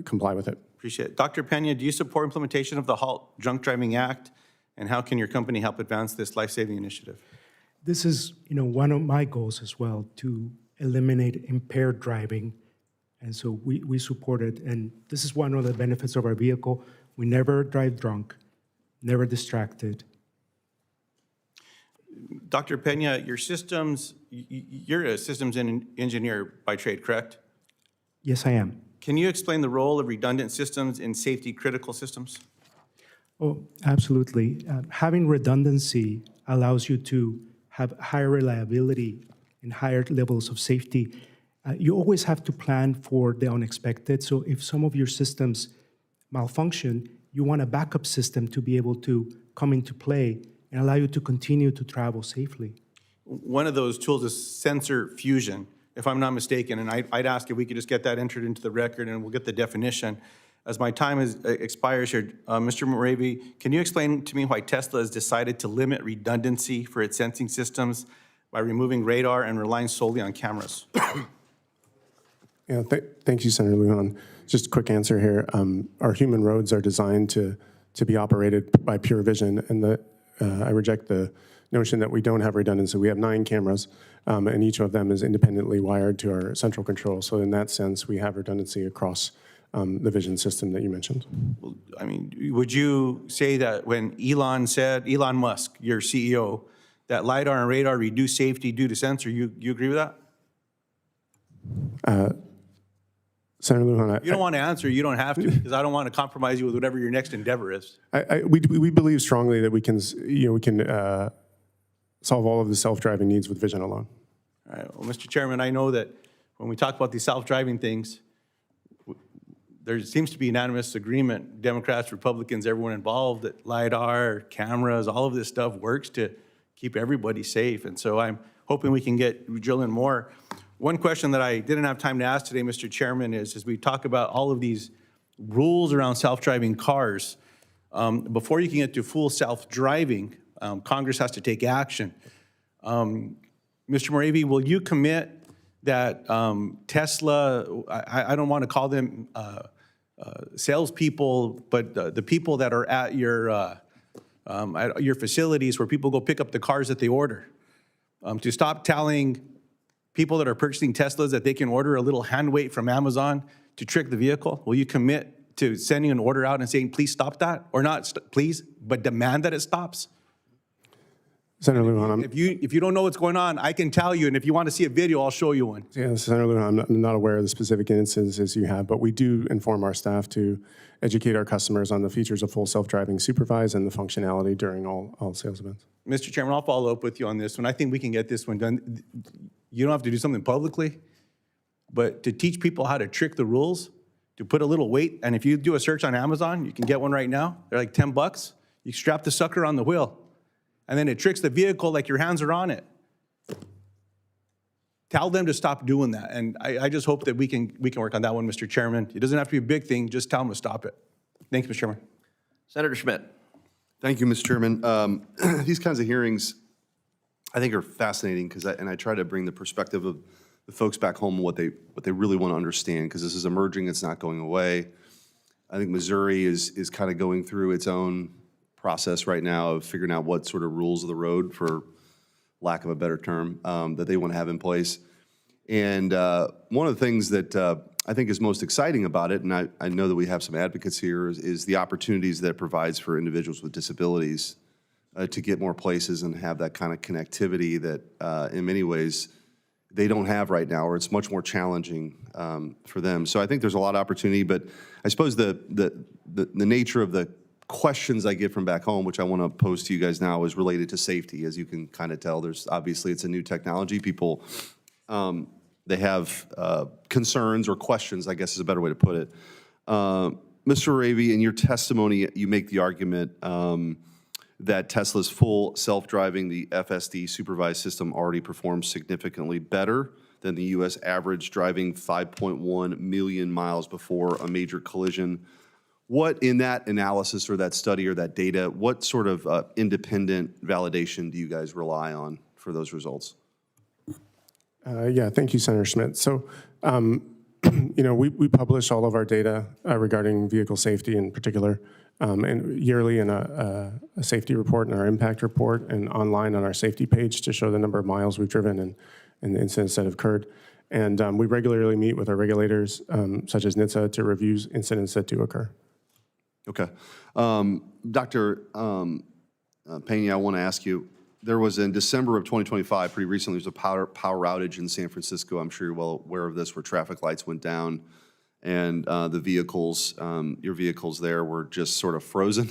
comply with it. Appreciate it. Dr. Pena, do you support implementation of the HALT Drunk Driving Act? And how can your company help advance this life-saving initiative? This is, one of my goals as well, to eliminate impaired driving. And so we support it. And this is one of the benefits of our vehicle. We never drive drunk, never distracted. Dr. Pena, you're a systems engineer by trade, correct? Yes, I am. Can you explain the role of redundant systems in safety critical systems? Oh, absolutely. Having redundancy allows you to have higher reliability and higher levels of safety. You always have to plan for the unexpected. So if some of your systems malfunction, you want a backup system to be able to come into play and allow you to continue to travel safely. One of those tools is sensor fusion, if I'm not mistaken, and I'd ask if we could just get that entered into the record and we'll get the definition. As my time expires here, Mr. Moravi, can you explain to me why Tesla has decided to limit redundancy for its sensing systems by removing radar and relying solely on cameras? Yeah, thank you, Senator Lujan. Just a quick answer here. Our human roads are designed to be operated by pure vision, and I reject the notion that we don't have redundancy. We have 9 cameras, and each of them is independently wired to our central control. So in that sense, we have redundancy across the vision system that you mentioned. Well, I mean, would you say that when Elon Musk, your CEO, that LiDAR and radar reduce safety due to sensor, you agree with that? Senator Lujan, You don't want to answer, you don't have to, because I don't want to compromise you with whatever your next endeavor is. we believe strongly that we can solve all of the self-driving needs with vision alone. All right, well, Mr. Chairman, I know that when we talk about these self-driving things, there seems to be unanimous agreement, Democrats, Republicans, everyone involved, that LiDAR, cameras, all of this stuff works to keep everybody safe. And so I'm hoping we can drill in more. One question that I didn't have time to ask today, Mr. Chairman, is as we talk about all of these rules around self-driving cars, before you can get to full self-driving, Congress has to take action. Mr. Moravi, will you commit that Tesla, I don't want to call them salespeople, but the people that are at your facilities where people go pick up the cars that they order, to stop telling people that are purchasing Teslas that they can order a little hand weight from Amazon to trick the vehicle? Will you commit to sending an order out and saying, please stop that? Or not please, but demand that it stops? Senator Lujan, If you don't know what's going on, I can tell you, and if you want to see a video, I'll show you one. yeah, Senator Lujan, I'm not aware of the specific instances you have, but we do inform our staff to educate our customers on the features of full self-driving supervise and the functionality during all sales events. Mr. Chairman, I'll follow up with you on this one. I think we can get this one done. You don't have to do something publicly, but to teach people how to trick the rules, to put a little weight, and if you do a search on Amazon, you can get one right now. They're like 10 bucks. You strap the sucker on the wheel, and then it tricks the vehicle like your hands are on it. Tell them to stop doing that, and I just hope that we can work on that one, Mr. Chairman. It doesn't have to be a big thing. Just tell them to stop it. Thank you, Mr. Chairman. Senator Schmidt. Thank you, Mr. Chairman. These kinds of hearings, I think, are fascinating because I try to bring the perspective of the folks back home what they really want to understand, because this is emerging. It's not going away. I think Missouri is kind of going through its own process right now of figuring out what sort of rules of the road, for lack of a better term, that they want to have in place. And one of the things that I think is most exciting about it, and I know that we have some advocates here, is the opportunities that it provides for individuals with disabilities to get more places and have that kind of connectivity that in many ways they don't have right now, or it's much more challenging for them. So I think there's a lot of opportunity, but I suppose the nature of the questions I get from back home, which I want to pose to you guys now, is related to safety. As you can kind of tell, there's obviously, it's a new technology. People, they have concerns or questions, I guess is a better way to put it. Mr. Ravi, in your testimony, you make the argument that Tesla's full self-driving, the FSD supervised system, already performs significantly better than the U.S. average, driving 5.1 million miles before a major collision. What, in that analysis or that study or that data, what sort of independent validation do you guys rely on for those results? Yeah, thank you, Senator Schmidt. So, we publish all of our data regarding vehicle safety in particular, and yearly in a safety report and our impact report, and online on our safety page to show the number of miles we've driven and the incidents that have occurred. And we regularly meet with our regulators, such as NHTSA, to review incidents that do occur. Okay. Dr. Pena, I want to ask you, there was in December of 2025, pretty recently, there was a power outage in San Francisco. I'm sure you're well aware of this, where traffic lights went down and the vehicles, your vehicles there were just sort of frozen.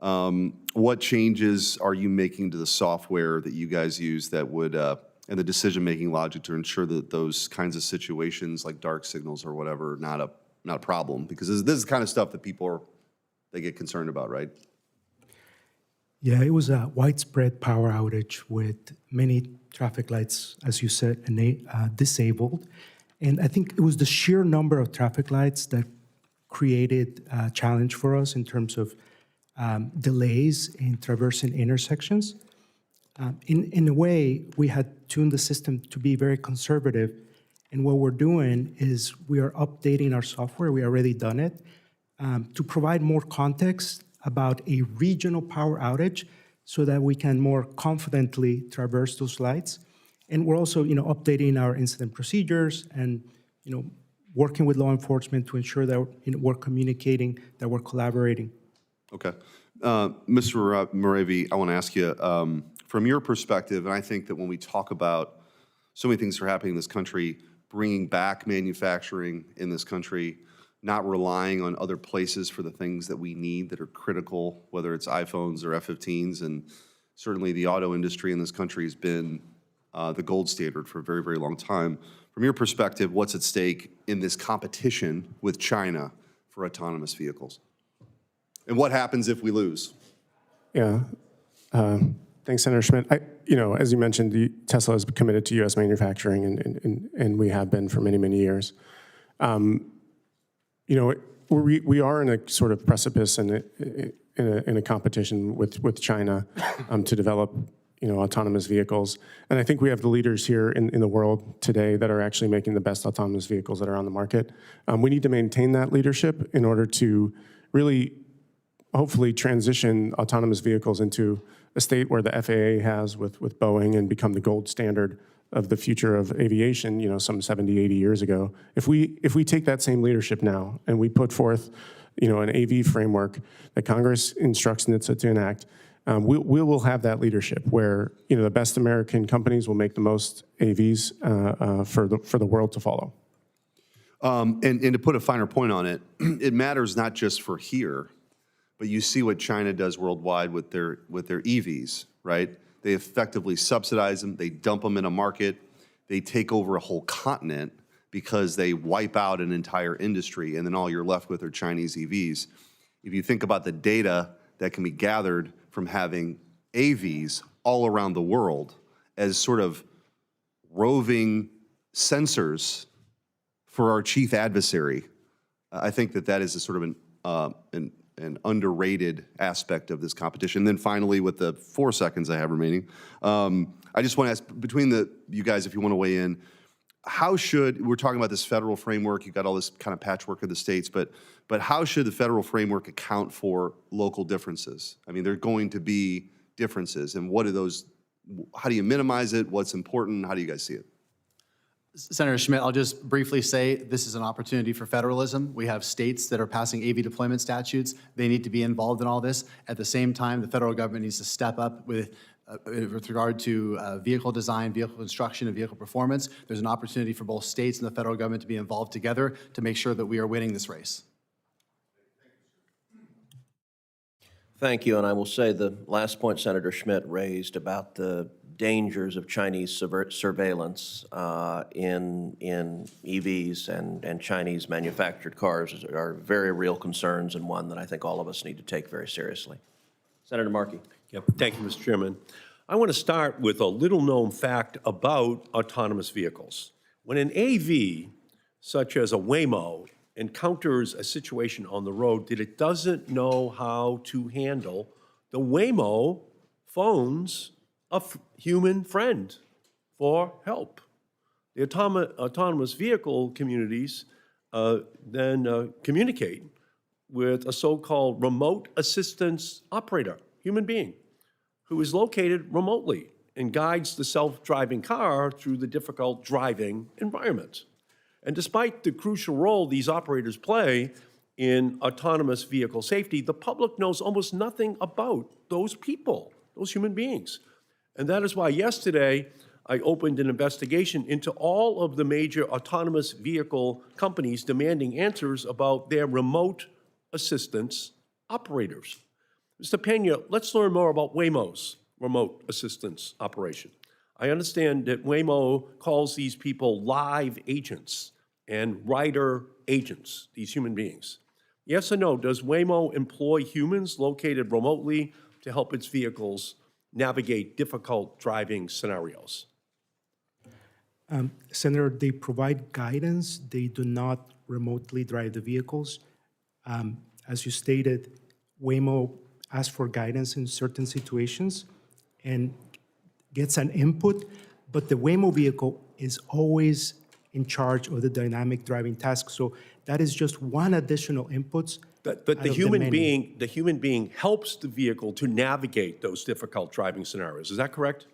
What changes are you making to the software that you guys use that would, and the decision-making logic to ensure that those kinds of situations like dark signals or whatever are not a problem? Because this is the kind of stuff that they get concerned about, right? Yeah, it was a widespread power outage with many traffic lights, as you said, disabled. And I think it was the sheer number of traffic lights that created a challenge for us in terms of delays in traversing intersections. In a way, we had tuned the system to be very conservative. And what we're doing is we are updating our software, we already done it, to provide more context about a regional power outage so that we can more confidently traverse those lights. And we're also, updating our incident procedures and, working with law enforcement to ensure that we're communicating, that we're collaborating. Okay. Mr. Moravi, I want to ask you, from your perspective, and I think that when we talk about so many things that are happening in this country, bringing back manufacturing in this country, not relying on other places for the things that we need that are critical, whether it's iPhones or F-15s, and certainly the auto industry in this country has been the gold standard for a very, very long time. From your perspective, what's at stake in this competition with China for autonomous vehicles? And what happens if we lose? Yeah. Thanks, Senator Schmidt. As you mentioned, Tesla is committed to U.S. manufacturing, and we have been for many, many years. We are in a sort of precipice in a competition with China to develop autonomous vehicles. And I think we have the leaders here in the world today that are actually making the best autonomous vehicles that are on the market. We need to maintain that leadership in order to really hopefully transition autonomous vehicles into a state where the FAA has with Boeing and become the gold standard of the future of aviation, some 70, 80 years ago. If we take that same leadership now and we put forth, an AV framework that Congress instructs NHTSA to enact, we will have that leadership where, the best American companies will make the most AVs for the world to follow. And to put a finer point on it, it matters not just for here, but you see what China does worldwide with their EVs, right? They effectively subsidize them, they dump them in a market, they take over a whole continent because they wipe out an entire industry, and then all you're left with are Chinese EVs. If you think about the data that can be gathered from having AVs all around the world as sort of roving sensors for our chief adversary, I think that is a sort of an underrated aspect of this competition. And then finally, with the 4 seconds I have remaining, I just want to ask, between you guys, if you want to weigh in, we're talking about this federal framework, you've got all this kind of patchwork of the states, but how should the federal framework account for local differences? I mean, there are going to be differences, and how do you minimize it? What's important? How do you guys see it? Senator Schmidt, I'll just briefly say this is an opportunity for federalism. We have states that are passing AV deployment statutes. They need to be involved in all this. At the same time, the federal government needs to step up with regard to vehicle design, vehicle construction, and vehicle performance. There's an opportunity for both states and the federal government to be involved together to make sure that we are winning this race. Thank you, and I will say the last point Senator Schmidt raised about the dangers of Chinese surveillance in EVs and Chinese manufactured cars are very real concerns, and one that I think all of us need to take very seriously. Senator Markey. Yep. Thank you, Mr. Chairman. I want to start with a little-known fact about autonomous vehicles. When an AV, such as a Waymo, encounters a situation on the road that it doesn't know how to handle, the Waymo phones a human friend for help. The autonomous vehicle communities then communicate with a so-called remote assistance operator, human being, who is located remotely and guides the self-driving car through the difficult driving environment. And despite the crucial role these operators play in autonomous vehicle safety, the public knows almost nothing about those people, those human beings. And that is why yesterday I opened an investigation into all of the major autonomous vehicle companies demanding answers about their remote assistance operators. Mr. Pena, let's learn more about Waymo's remote assistance operation. I understand that Waymo calls these people live agents and rider agents, these human beings. Yes or no, does Waymo employ humans located remotely to help its vehicles navigate difficult driving scenarios? Senator, they provide guidance. They do not remotely drive the vehicles. As you stated, Waymo asks for guidance in certain situations and gets an input, but the Waymo vehicle is always in charge of the dynamic driving task. So that is just one additional input. But the human being helps the vehicle to navigate those difficult driving scenarios. Is that correct?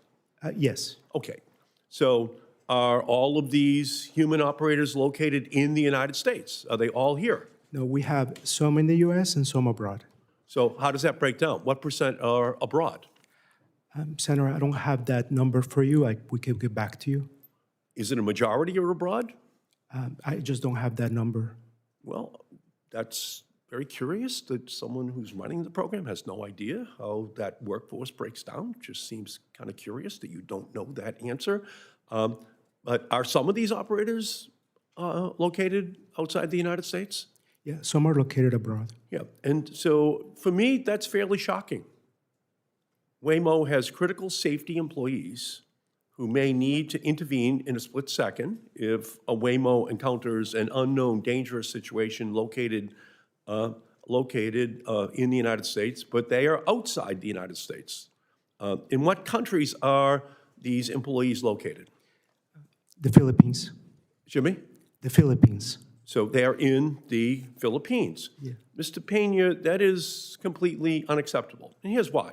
Yes. Okay. So are all of these human operators located in the United States? Are they all here? No, we have some in the US and some abroad. So how does that break down? What % are abroad? Senator, I don't have that number for you. We can get back to you. Is it a majority are abroad? I just don't have that number. Well, that's very curious that someone who's running the program has no idea how that workforce breaks down. Just seems kind of curious that you don't know that answer. But are some of these operators located outside the United States? Yeah, some are located abroad. Yeah, and so for me, that's fairly shocking. Waymo has critical safety employees who may need to intervene in a split second if a Waymo encounters an unknown dangerous situation located in the United States, but they are outside the United States. In what countries are these employees located? The Philippines. Jimmy? The Philippines. So they're in the Philippines. Yeah. Mr. Pena, that is completely unacceptable. And here's why.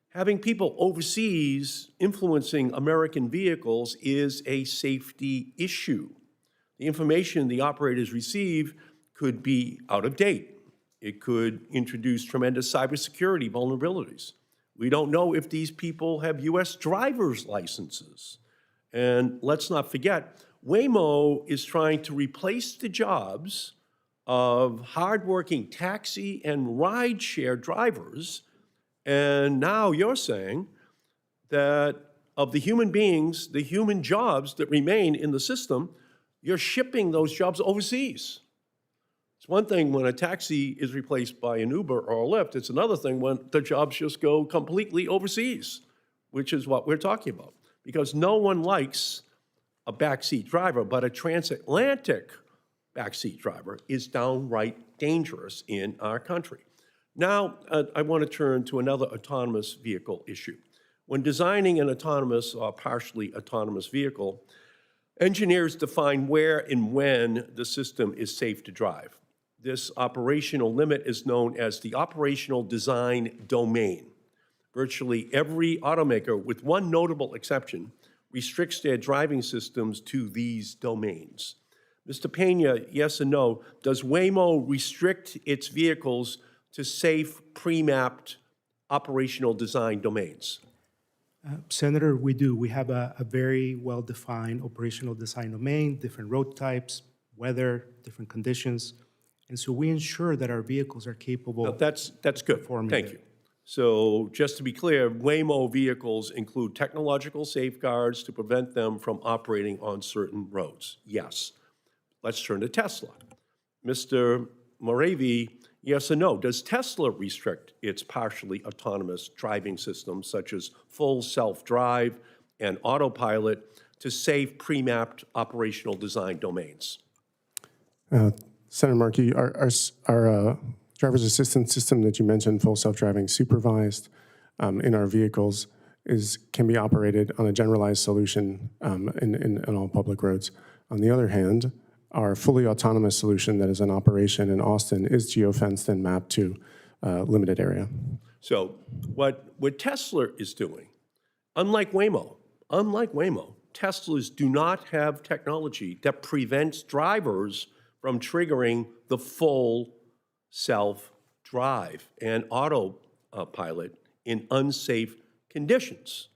Having people overseas influencing American vehicles is a safety issue. The information the operators receive could be out of date. It could introduce tremendous cybersecurity vulnerabilities. We don't know if these people have U.S. driver's licenses. And let's not forget, Waymo is trying to replace the jobs of hardworking taxi and rideshare drivers. And now you're saying that of the human beings, the human jobs that remain in the system, you're shipping those jobs overseas. It's one thing when a taxi is replaced by an Uber or a Lyft. It's another thing when the jobs just go completely overseas, which is what we're talking about. Because no one likes a backseat driver, but a transatlantic backseat driver is downright dangerous in our country. Now, I want to turn to another autonomous vehicle issue. When designing an autonomous or partially autonomous vehicle, engineers define where and when the system is safe to drive. This operational limit is known as the operational design domain. Virtually every automaker, with one notable exception, restricts their driving systems to these domains. Mr. Pena, yes or no, does Waymo restrict its vehicles to safe, pre-mapped operational design domains? Senator, we do. We have a very well-defined operational design domain, different road types, weather, different conditions. And so we ensure that our vehicles are capable. No, that's good. Performing Thank you. So just to be clear, Waymo vehicles include technological safeguards to prevent them from operating on certain roads. Yes. Let's turn to Tesla. Mr. Moravi, yes or no, does Tesla restrict its partially autonomous driving systems, such as full self-drive and autopilot, to safe, pre-mapped operational design domains? Senator Markey, our driver's assistance system that you mentioned, full self-driving supervised in our vehicles, can be operated on a generalized solution in all public roads. On the other hand, our fully autonomous solution that is in operation in Austin is geofenced and mapped to a limited area. So what Tesla is doing, unlike Waymo, Teslas do not have technology that prevents drivers from triggering the full self-drive and autopilot in unsafe conditions.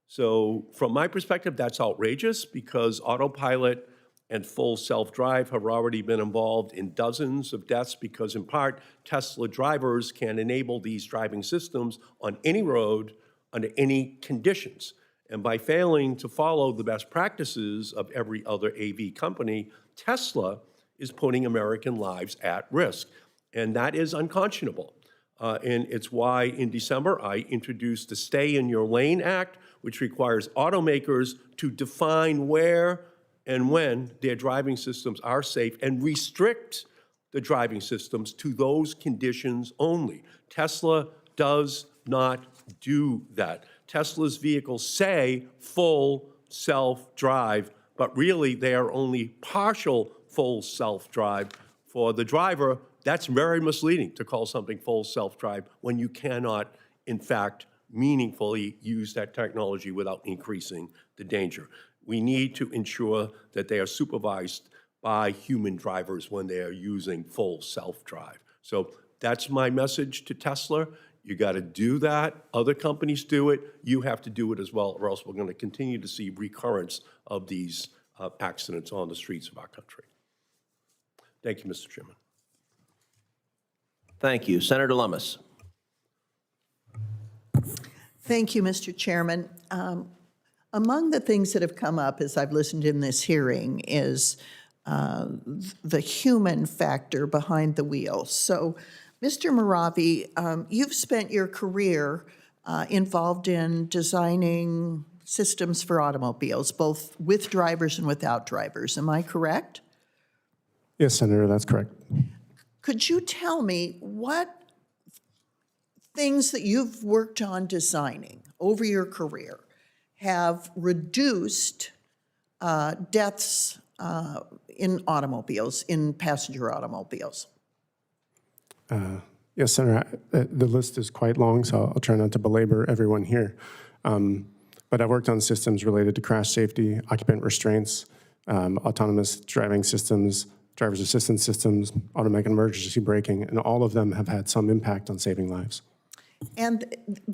So from my perspective, that's outrageous because autopilot and full self-drive have already been involved in dozens of deaths because, in part, Tesla drivers can enable these driving systems on any road under any conditions. And by failing to follow the best practices of every other AV company, Tesla is putting American lives at risk. And that is unconscionable. And it's why in December I introduced the Stay in Your Lane Act, which requires automakers to define where and when their driving systems are safe and restrict the driving systems to those conditions only. Tesla does not do that. Tesla's vehicles say full self-drive, but really they are only partial full self-drive. For the driver, that's very misleading to call something full self-drive when you cannot, in fact, meaningfully use that technology without increasing the danger. We need to ensure that they are supervised by human drivers when they are using full self-drive. So that's my message to Tesla. You got to do that. Other companies do it. You have to do it as well, or else we're going to continue to see recurrence of these accidents on the streets of our country. Thank you, Mr. Chairman. Thank you. Senator Lummis. Thank you, Mr. Chairman. Among the things that have come up as I've listened in this hearing is the human factor behind the wheel. So, Mr. Maravi, you've spent your career involved in designing systems for automobiles, both with drivers and without drivers. Am I correct? Yes, Senator, that's correct. Could you tell me what things that you've worked on designing over your career have reduced deaths in automobiles, in passenger automobiles? Yes, Senator, the list is quite long, so I'll try not to belabor everyone here. But I've worked on systems related to crash safety, occupant restraints, autonomous driving systems, driver's assistance systems, automatic emergency braking, and all of them have had some impact on saving lives.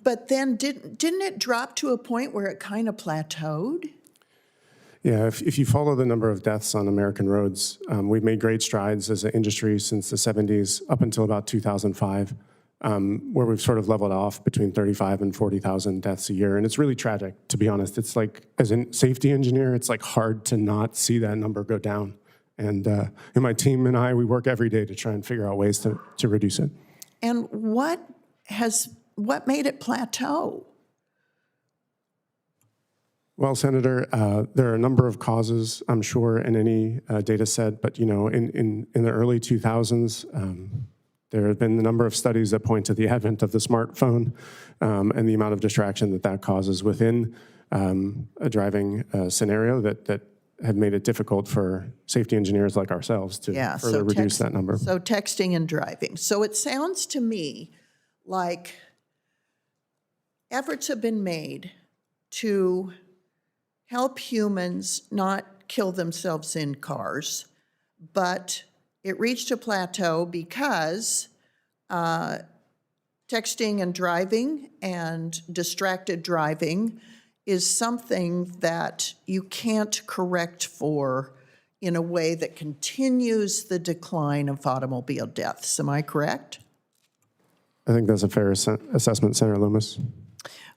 But then didn't it drop to a point where it kind of plateaued? Yeah, if you follow the number of deaths on American roads, we've made great strides as an industry since the 70s up until about 2005, where we've sort of leveled off between 35 and 40,000 deaths a year. And it's really tragic, to be honest. It's like, as a safety engineer, it's like hard to not see that number go down. And my team and I, we work every day to try and figure out ways to reduce it. And what made it plateau? Well, Senator, there are a number of causes, I'm sure, in any data set, but in the early 2000s, there have been a number of studies that point to the advent of the smartphone and the amount of distraction that causes within a driving scenario that have made it difficult for safety engineers like ourselves to further reduce that number. So texting and driving. So it sounds to me like efforts have been made to help humans not kill themselves in cars, but it reached a plateau because texting and driving and distracted driving is something that you can't correct for in a way that continues the decline of automobile deaths. Am I correct? I think that's a fair assessment, Senator Loomis.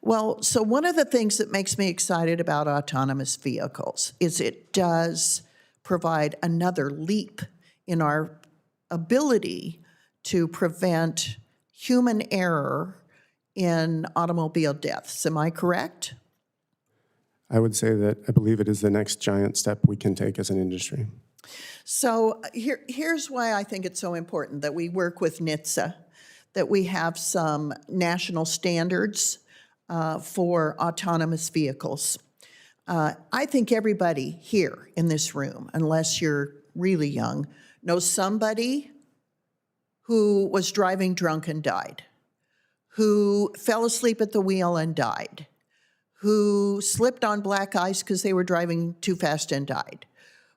Well, so one of the things that makes me excited about autonomous vehicles is it does provide another leap in our ability to prevent human error in automobile deaths. Am I correct? I would say that I believe it is the next giant step we can take as an industry. So here's why I think it's so important that we work with NHTSA, that we have some national standards for autonomous vehicles. I think everybody here in this room, unless you're really young, knows somebody who was driving drunk and died, who fell asleep at the wheel and died, who slipped on black ice because they were driving too fast and died,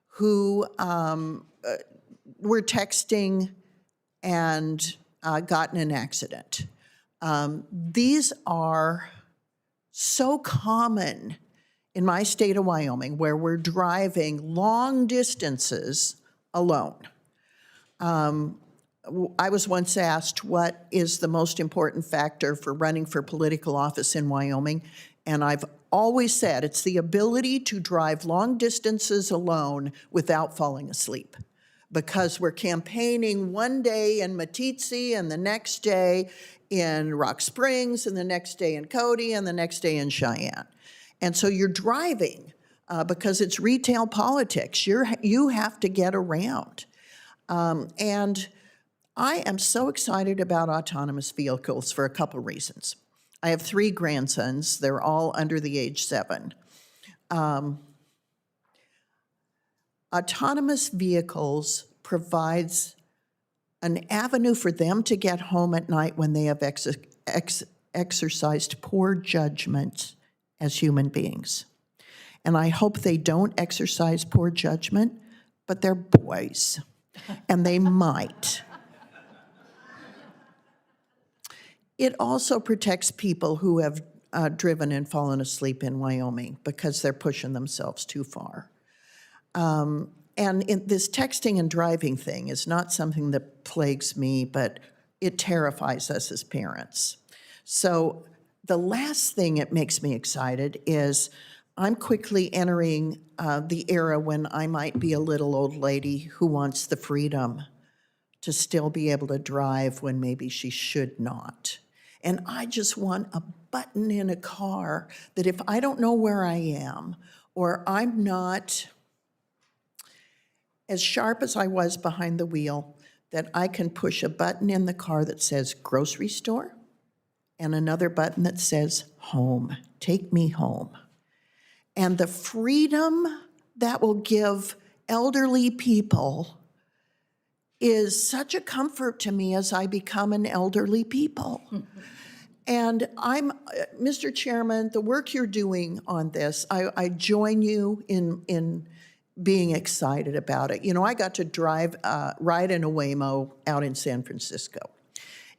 who were texting and got in an accident. These are so common in my state of Wyoming where we're driving long distances alone. I was once asked what is the most important factor for running for political office in Wyoming, and I've always said it's the ability to drive long distances alone without falling asleep. Because we're campaigning one day in Meeteetse and the next day in Rock Springs and the next day in Cody and the next day in Cheyenne. And so you're driving because it's retail politics. You have to get around. And I am so excited about autonomous vehicles for a couple reasons. I have 3 grandsons. They're all under the age 7. Autonomous vehicles provides an avenue for them to get home at night when they have exercised poor judgment as human beings. And I hope they don't exercise poor judgment, but they're boys, and they might. It also protects people who have driven and fallen asleep in Wyoming because they're pushing themselves too far. And this texting and driving thing is not something that plagues me, but it terrifies us as parents. So the last thing that makes me excited is I'm quickly entering the era when I might be a little old lady who wants the freedom to still be able to drive when maybe she should not. And I just want a button in a car that if I don't know where I am or I'm not as sharp as I was behind the wheel, that I can push a button in the car that says grocery store and another button that says home, take me home. And the freedom that will give elderly people is such a comfort to me as I become an elderly people. And Mr. Chairman, the work you're doing on this, I join you in being excited about it. You know, I got to ride in a Waymo out in San Francisco.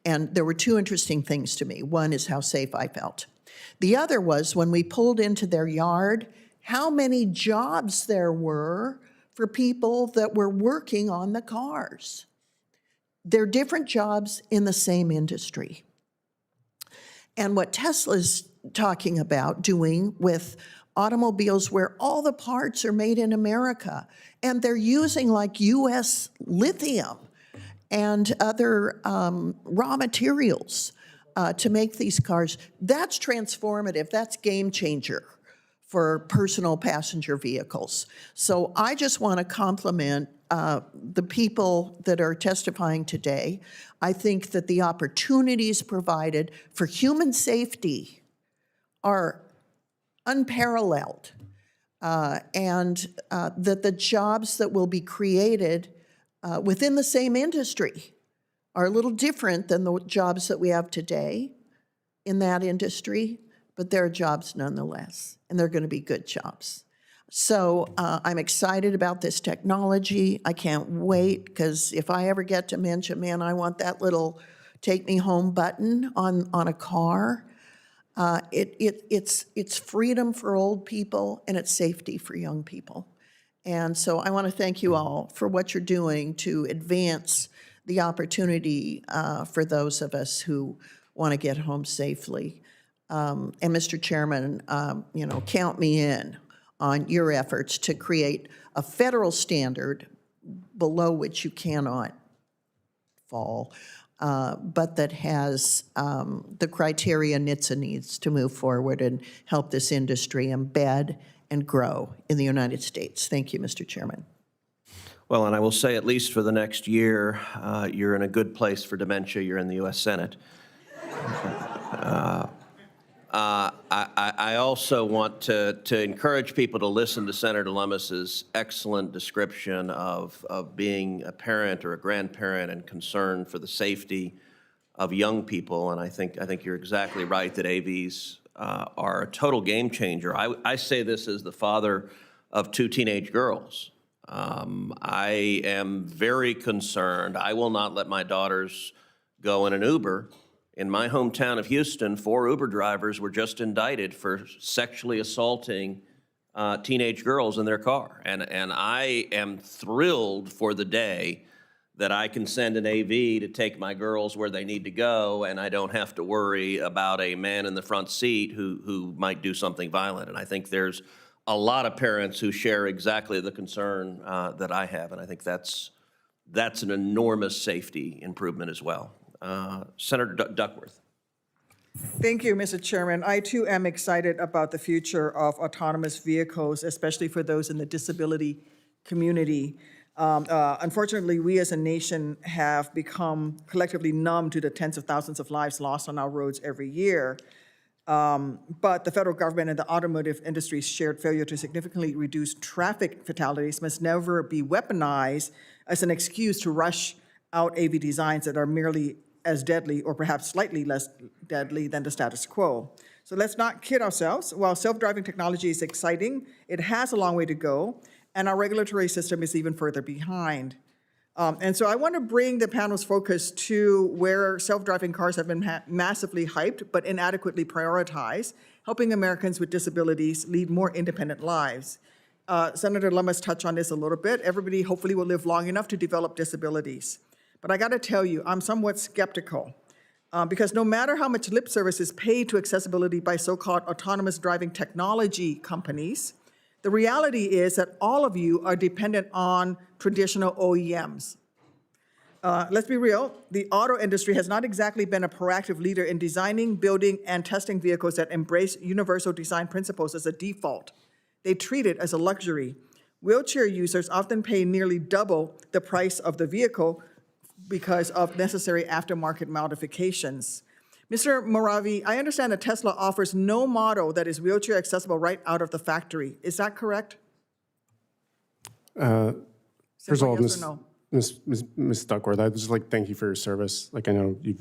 And there were 2 interesting things to me. One is how safe I felt. The other was when we pulled into their yard, how many jobs there were for people that were working on the cars. They're different jobs in the same industry. And what Tesla's talking about doing with automobiles where all the parts are made in America, and they're using like U.S. lithium and other raw materials to make these cars, that's transformative, that's game changer for personal passenger vehicles. So I just want to compliment the people that are testifying today. I think that the opportunities provided for human safety are unparalleled, and that the jobs that will be created within the same industry are a little different than the jobs that we have today in that industry, but they're jobs nonetheless, and they're going to be good jobs. So I'm excited about this technology. I can't wait, because if I ever get dementia, man, I want that little take me home button on a car. It's freedom for old people, and it's safety for young people. And so I want to thank you all for what you're doing to advance the opportunity for those of us who want to get home safely. And Mr. Chairman, count me in on your efforts to create a federal standard below which you cannot fall, but that has the criteria NHTSA needs to move forward and help this industry embed and grow in the United States. Thank you, Mr. Chairman. Well, and I will say, at least for the next year, you're in a good place for dementia. You're in the U.S. Senate. I also want to encourage people to listen to Senator Lummis's excellent description of being a parent or a grandparent and concern for the safety of young people. And I think you're exactly right that AVs are a total game changer. I say this as the father of 2 teenage girls. I am very concerned. I will not let my daughters go in an Uber. In my hometown of Houston, 4 Uber drivers were just indicted for sexually assaulting teenage girls in their car. And I am thrilled for the day that I can send an AV to take my girls where they need to go, and I don't have to worry about a man in the front seat who might do something violent. And I think there's a lot of parents who share exactly the concern that I have, and I think that's an enormous safety improvement as well. Senator Duckworth. Thank you, Mr. Chairman. I too am excited about the future of autonomous vehicles, especially for those in the disability community. Unfortunately, we as a nation have become collectively numb to the tens of thousands of lives lost on our roads every year. But the federal government and the automotive industry's shared failure to significantly reduce traffic fatalities must never be weaponized as an excuse to rush out AV designs that are merely as deadly or perhaps slightly less deadly than the status quo. So let's not kid ourselves. While self-driving technology is exciting, it has a long way to go, and our regulatory system is even further behind. And so I want to bring the panel's focus to where self-driving cars have been massively hyped but inadequately prioritized, helping Americans with disabilities lead more independent lives. Senator Lummis touched on this a little bit. Everybody hopefully will live long enough to develop disabilities. But I got to tell you, I'm somewhat skeptical because no matter how much lip service is paid to accessibility by so-called autonomous driving technology companies, the reality is that all of you are dependent on traditional OEMs. Let's be real, the auto industry has not exactly been a proactive leader in designing, building, and testing vehicles that embrace universal design principles as a default. They treat it as a luxury. Wheelchair users often pay nearly double the price of the vehicle because of necessary aftermarket modifications. Mr. Moravi, I understand that Tesla offers no model that is wheelchair accessible right out of the factory. Is that correct? First of all, yes or no? Ms. Duckworth, I'd just like to thank you for your service. Like I know you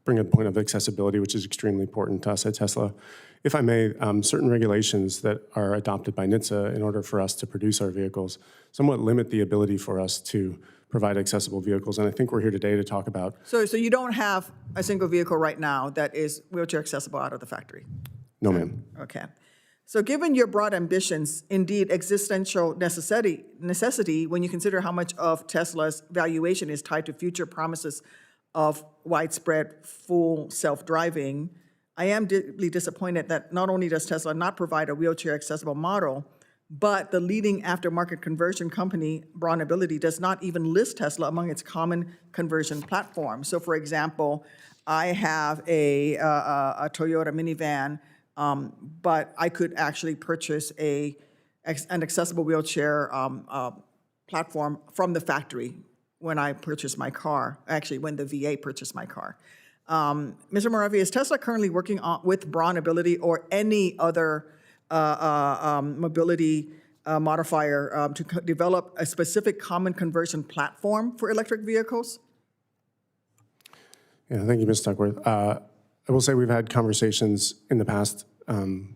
bring up the point of accessibility, which is extremely important to us at Tesla. If I may, certain regulations that are adopted by NHTSA in order for us to produce our vehicles somewhat limit the ability for us to provide accessible vehicles. And I think we're here today to talk about. So you don't have a single vehicle right now that is wheelchair accessible out of the factory? No, ma'am. Okay. So given your broad ambitions, indeed existential necessity, when you consider how much of Tesla's valuation is tied to future promises of widespread full self-driving, I am deeply disappointed that not only does Tesla not provide a wheelchair accessible model, but the leading aftermarket conversion company, Braun Ability, does not even list Tesla among its common conversion platforms. So for example, I have a Toyota minivan, but I could actually purchase an accessible wheelchair platform from the factory when I purchased my car, actually when the VA purchased my car. Mr. Moravi, is Tesla currently working with Braun Ability or any other mobility modifier to develop a specific common conversion platform for electric vehicles? Yeah, thank you, Ms. Duckworth. I will say we've had conversations in the past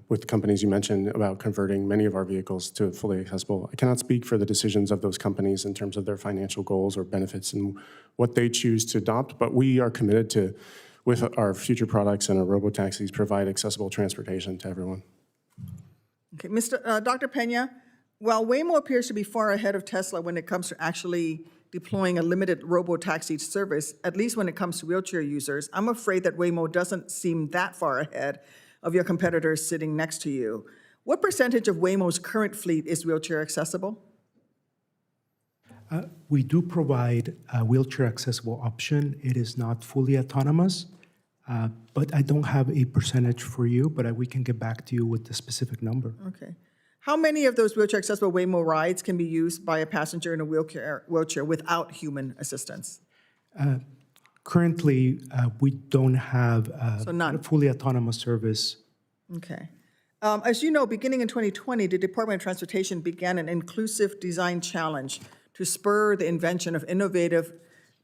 with the companies you mentioned about converting many of our vehicles to fully accessible. I cannot speak for the decisions of those companies in terms of their financial goals or benefits and what they choose to adopt, but we are committed to, with our future products and our robotaxis, provide accessible transportation to everyone. Okay, Dr. Pena, while Waymo appears to be far ahead of Tesla when it comes to actually deploying a limited robo-taxi service, at least when it comes to wheelchair users, I'm afraid that Waymo doesn't seem that far ahead of your competitors sitting next to you. What percentage of Waymo's current fleet is wheelchair accessible? We do provide a wheelchair accessible option. It is not fully autonomous, but I don't have a percentage for you, but we can get back to you with the specific number. Okay. How many of those wheelchair accessible Waymo rides can be used by a passenger in a wheelchair without human assistance? Currently, we don't have none. a fully autonomous service. Okay. As you know, beginning in 2020, the Department of Transportation began an inclusive design challenge to spur the invention of innovative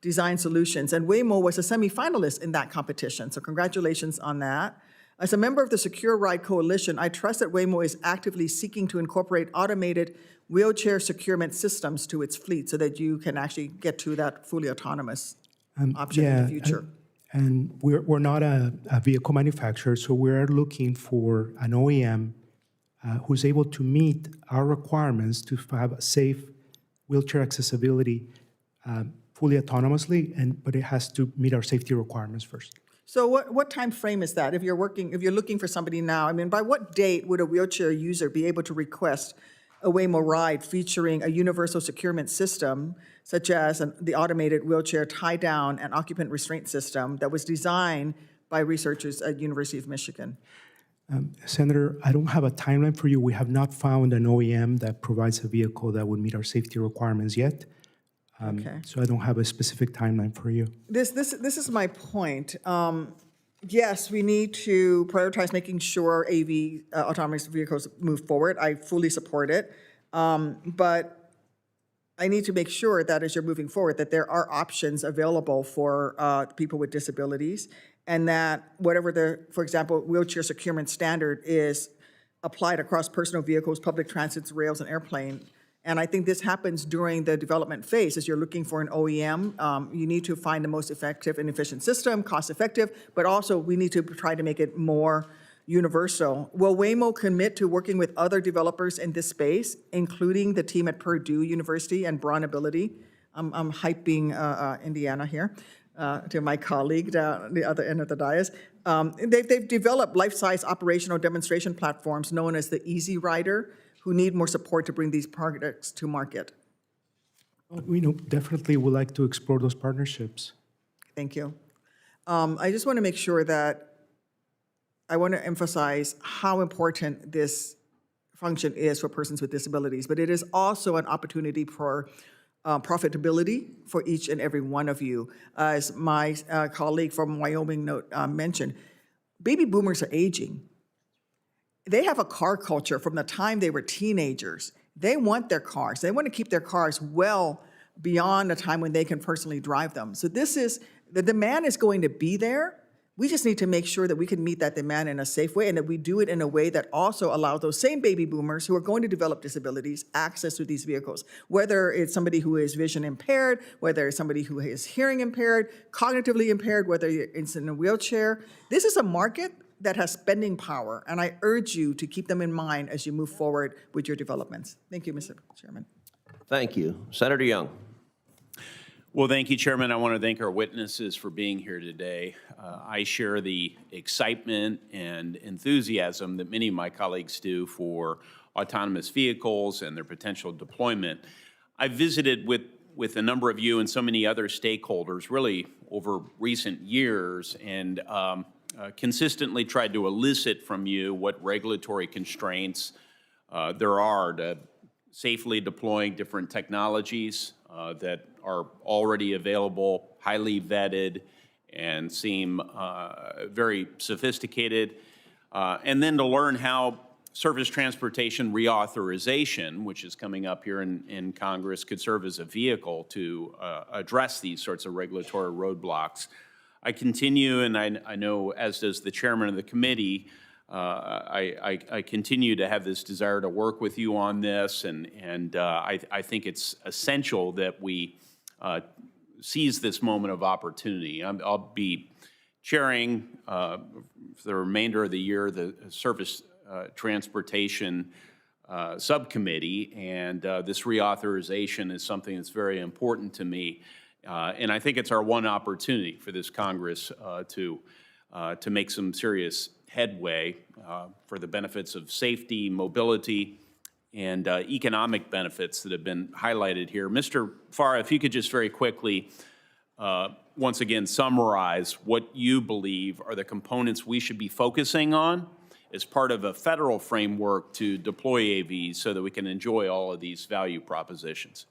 design solutions, and Waymo was a semifinalist in that competition, so congratulations on that. As a member of the Secure Ride Coalition, I trust that Waymo is actively seeking to incorporate automated wheelchair securement systems to its fleet so that you can actually get to that fully autonomous option in the future. And we're not a vehicle manufacturer, so we're looking for an OEM who's able to meet our requirements to have safe wheelchair accessibility fully autonomously, but it has to meet our safety requirements first. So what time frame is that? If you're looking for somebody now, I mean, by what date would a wheelchair user be able to request a Waymo ride featuring a universal securement system, such as the automated wheelchair tie-down and occupant restraint system that was designed by researchers at University of Michigan? Senator, I don't have a timeline for you. We have not found an OEM that provides a vehicle that would meet our safety requirements yet. Okay. So I don't have a specific timeline for you. This is my point. Yes, we need to prioritize making sure AV, autonomous vehicles, move forward. I fully support it. But I need to make sure that as you're moving forward, that there are options available for people with disabilities, and that whatever for example, wheelchair securement standard is applied across personal vehicles, public transits, rails, and airplane. And I think this happens during the development phase. As you're looking for an OEM, you need to find the most effective and efficient system, cost-effective, but also we need to try to make it more universal. Will Waymo commit to working with other developers in this space, including the team at Purdue University and Braun Ability? I'm hyping Indiana here to my colleague down the other end of the dais. They've developed life-size operational demonstration platforms known as the Easy Rider, who need more support to bring these products to market. We definitely would like to explore those partnerships. Thank you. I just want to make sure that I want to emphasize how important this function is for persons with disabilities, but it is also an opportunity for profitability for each and every one of you. As my colleague from Wyoming mentioned, baby boomers are aging. They have a car culture from the time they were teenagers. They want their cars. They want to keep their cars well beyond the time when they can personally drive them. So the demand is going to be there. We just need to make sure that we can meet that demand in a safe way and that we do it in a way that also allows those same baby boomers who are going to develop disabilities access to these vehicles, whether it's somebody who is vision impaired, whether it's somebody who is hearing impaired, cognitively impaired, whether it's in a wheelchair. This is a market that has spending power, and I urge you to keep them in mind as you move forward with your developments. Thank you, Mr. Chairman. Thank you. Senator Young. Well, thank you, Chairman. I want to thank our witnesses for being here today. I share the excitement and enthusiasm that many of my colleagues do for autonomous vehicles and their potential deployment. I visited with a number of you and so many other stakeholders really over recent years, and consistently tried to elicit from you what regulatory constraints there are to safely deploying different technologies that are already available, highly vetted, and seem very sophisticated, and then to learn how surface transportation reauthorization, which is coming up here in Congress, could serve as a vehicle to address these sorts of regulatory roadblocks. I continue, and I know, as does the chairman of the committee, I continue to have this desire to work with you on this, and I think it's essential that we seize this moment of opportunity. I'll be chairing for the remainder of the year the Surface Transportation Subcommittee, and this reauthorization is something that's very important to me. And I think it's our one opportunity for this Congress to make some serious headway for the benefits of safety, mobility, and economic benefits that have been highlighted here. Mr. Farah, if you could just very quickly, once again, summarize what you believe are the components we should be focusing on as part of a federal framework to deploy AVs so that we can enjoy all of these value propositions.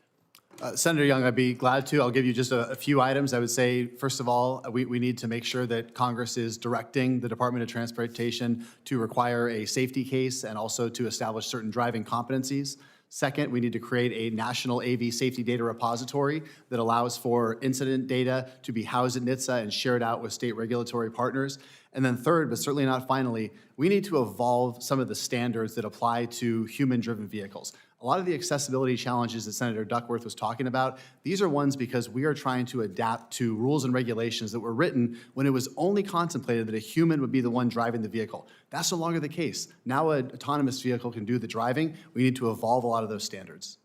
Senator Young, I'd be glad to. I'll give you just a few items. I would say, first of all, we need to make sure that Congress is directing the Department of Transportation to require a safety case and also to establish certain driving competencies. Second, we need to create a national AV safety data repository that allows for incident data to be housed at NHTSA and shared out with state regulatory partners. And then third, but certainly not finally, we need to evolve some of the standards that apply to human-driven vehicles. A lot of the accessibility challenges that Senator Duckworth was talking about, these are ones because we are trying to adapt to rules and regulations that were written when it was only contemplated that a human would be the one driving the vehicle. That's no longer the case. Now an autonomous vehicle can do the driving. We need to evolve a lot of those standards.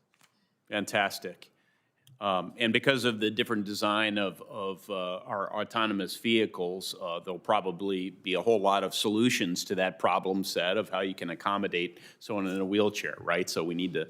Fantastic. And because of the different design of our autonomous vehicles, there'll probably be a whole lot of solutions to that problem set of how you can accommodate someone in a wheelchair, right? So we need to,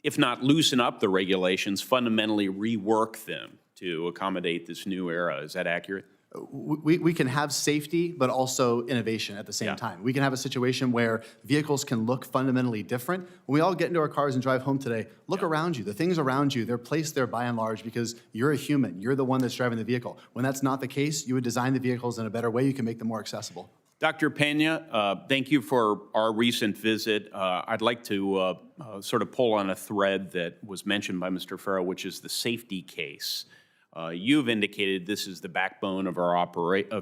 if not loosen up the regulations, fundamentally rework them to accommodate this new era. Is that accurate? We can have safety, but also innovation at the same time. We can have a situation where vehicles can look fundamentally different. When we all get into our cars and drive home today, look around you. The things around you, they're placed there by and large because you're a human. You're the one that's driving the vehicle. When that's not the case, you would design the vehicles in a better way. You can make them more accessible. Dr. Pena, thank you for our recent visit. I'd like to sort of pull on a thread that was mentioned by Mr. Farrow, which is the safety case. You've indicated this is the backbone of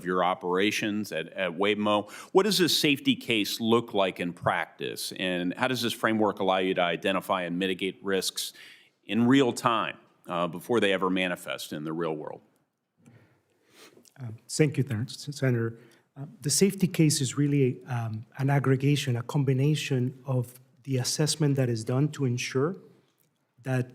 your operations at Waymo. What does this safety case look like in practice, and how does this framework allow you to identify and mitigate risks in real time before they ever manifest in the real world? Thank you, Senator. The safety case is really an aggregation, a combination of the assessment that is done to ensure that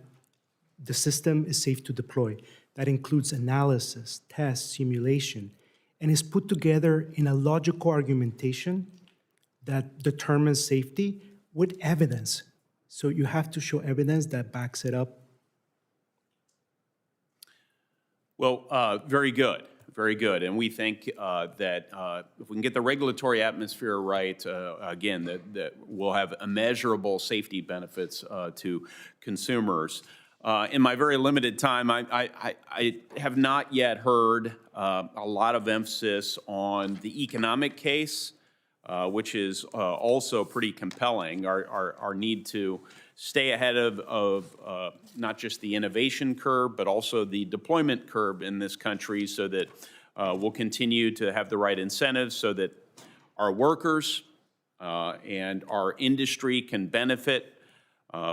the system is safe to deploy. That includes analysis, tests, simulation, and is put together in a logical argumentation that determines safety with evidence. So you have to show evidence that backs it up. Well, very good. Very good. And we think that if we can get the regulatory atmosphere right, again, that we'll have immeasurable safety benefits to consumers. In my very limited time, I have not yet heard a lot of emphasis on the economic case, which is also pretty compelling. Our need to stay ahead of not just the innovation curve, but also the deployment curve in this country so that we'll continue to have the right incentives so that our workers and our industry can benefit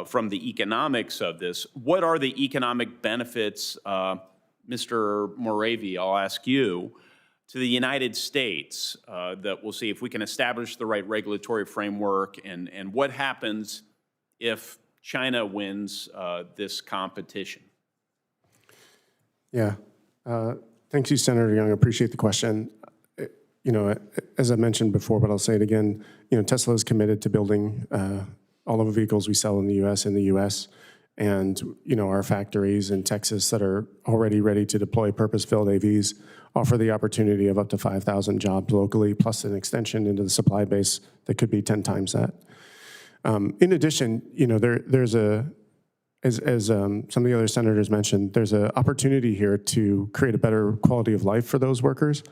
from the economics of this. What are the economic benefits, Mr. Moravi, I'll ask you, to the United States that we'll see if we can establish the right regulatory framework, and what happens if China wins this competition? Yeah. Thank you, Senator Young. I appreciate the question. You know, as I mentioned before, but I'll say it again, you know, Tesla is committed to building all of the vehicles we sell in the U.S. And, you know, our factories in Texas that are already ready to deploy purpose-built AVs offer the opportunity of up to 5,000 jobs locally, plus an extension into the supply base that could be 10 times that. In addition, you know, there's as some of the other senators mentioned, there's an opportunity here to create a better quality of life for those workers.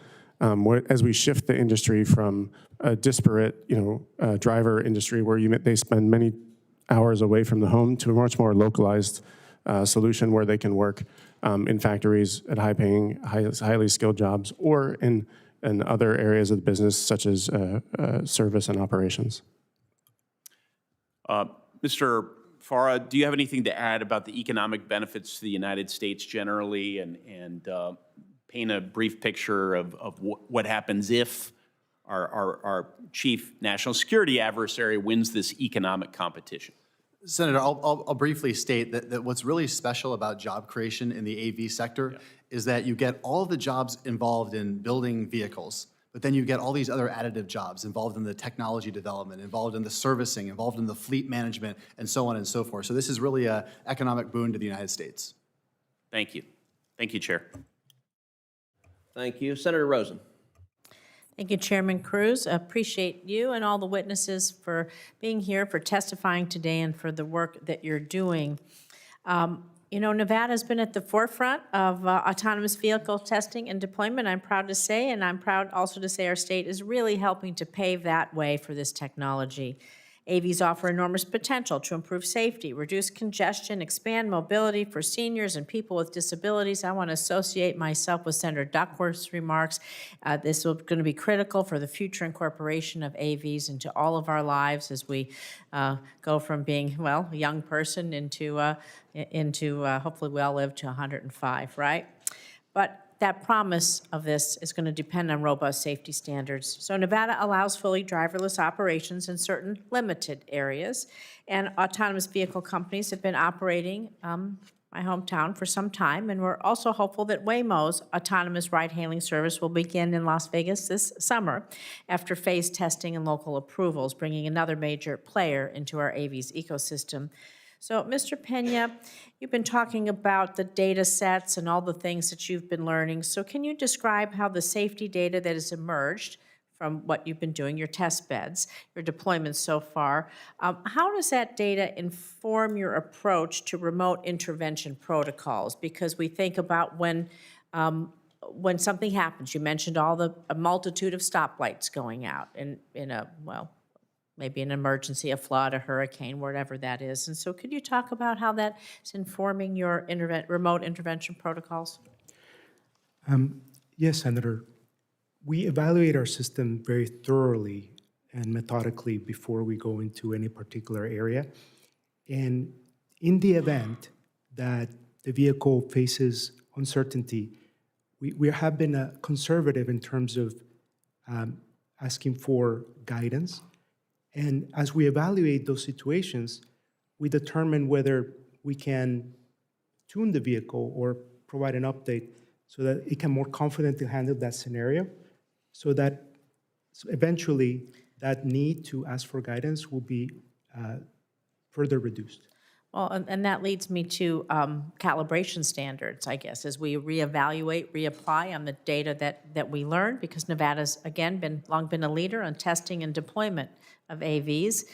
As we shift the industry from a disparate, you know, driver industry where they spend many hours away from the home to a much more localized solution where they can work in factories at high-paying, highly skilled jobs, or in other areas of the business such as service and operations. Mr. Farah, do you have anything to add about the economic benefits to the United States generally, and paint a brief picture of what happens if our chief national security adversary wins this economic competition? Senator, I'll briefly state that what's really special about job creation in the AV sector is that you get all of the jobs involved in building vehicles, but then you get all these other additive jobs involved in the technology development, involved in the servicing, involved in the fleet management, and so on and so forth. So this is really an economic boon to the United States. Thank you. Thank you, Chair. Thank you. Senator Rosen. Thank you, Chairman Cruz. Appreciate you and all the witnesses for being here, for testifying today, and for the work that you're doing. You know, Nevada's been at the forefront of autonomous vehicle testing and deployment, I'm proud to say, and I'm proud also to say our state is really helping to pave that way for this technology. AVs offer enormous potential to improve safety, reduce congestion, expand mobility for seniors and people with disabilities. I want to associate myself with Senator Duckworth's remarks. This is going to be critical for the future incorporation of AVs into all of our lives as we go from being, well, a young person into hopefully we all live to 105, right? But that promise of this is going to depend on robust safety standards. So Nevada allows fully driverless operations in certain limited areas, and autonomous vehicle companies have been operating my hometown for some time, and we're also hopeful that Waymo's autonomous ride-hailing service will begin in Las Vegas this summer after phased testing and local approvals, bringing another major player into our AV's ecosystem. So, Mr. Pena, you've been talking about the data sets and all the things that you've been learning. So can you describe how the safety data that has emerged from what you've been doing, your test beds, your deployments so far, how does that data inform your approach to remote intervention protocols? Because we think about when something happens, you mentioned a multitude of stoplights going out in a, well, maybe an emergency, a flood, a hurricane, whatever that is. And so could you talk about how that is informing your remote intervention protocols? Yes, Senator. We evaluate our system very thoroughly and methodically before we go into any particular area. And in the event that the vehicle faces uncertainty, we have been conservative in terms of asking for guidance. And as we evaluate those situations, we determine whether we can tune the vehicle or provide an update so that it can more confidently handle that scenario, so that eventually that need to ask for guidance will be further reduced. Well, and that leads me to calibration standards, I guess, as we reevaluate, reapply on the data that we learned, because Nevada's, again, long been a leader on testing and deployment of AVs,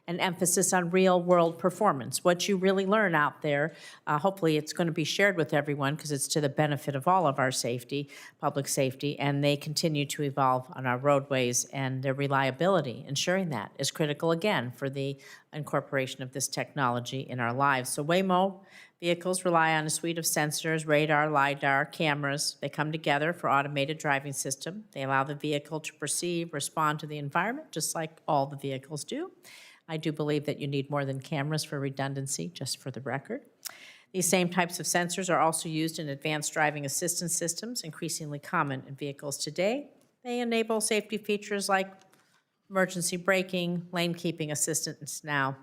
an emphasis on real-world performance. What you really learn out there, hopefully it's going to be shared with everyone because it's to the benefit of all of our safety, public safety, and they continue to evolve on our roadways, and their reliability, ensuring that is critical, again, for the incorporation of this technology in our lives. So Waymo vehicles rely on a suite of sensors, radar, LiDAR, cameras. They come together for automated driving system. They allow the vehicle to perceive, respond to the environment, just like all the vehicles do. I do believe that you need more than cameras for redundancy, just for the record. These same types of sensors are also used in advanced driving assistance systems, increasingly common in vehicles today. They enable safety features like emergency braking, lane keeping assistance now.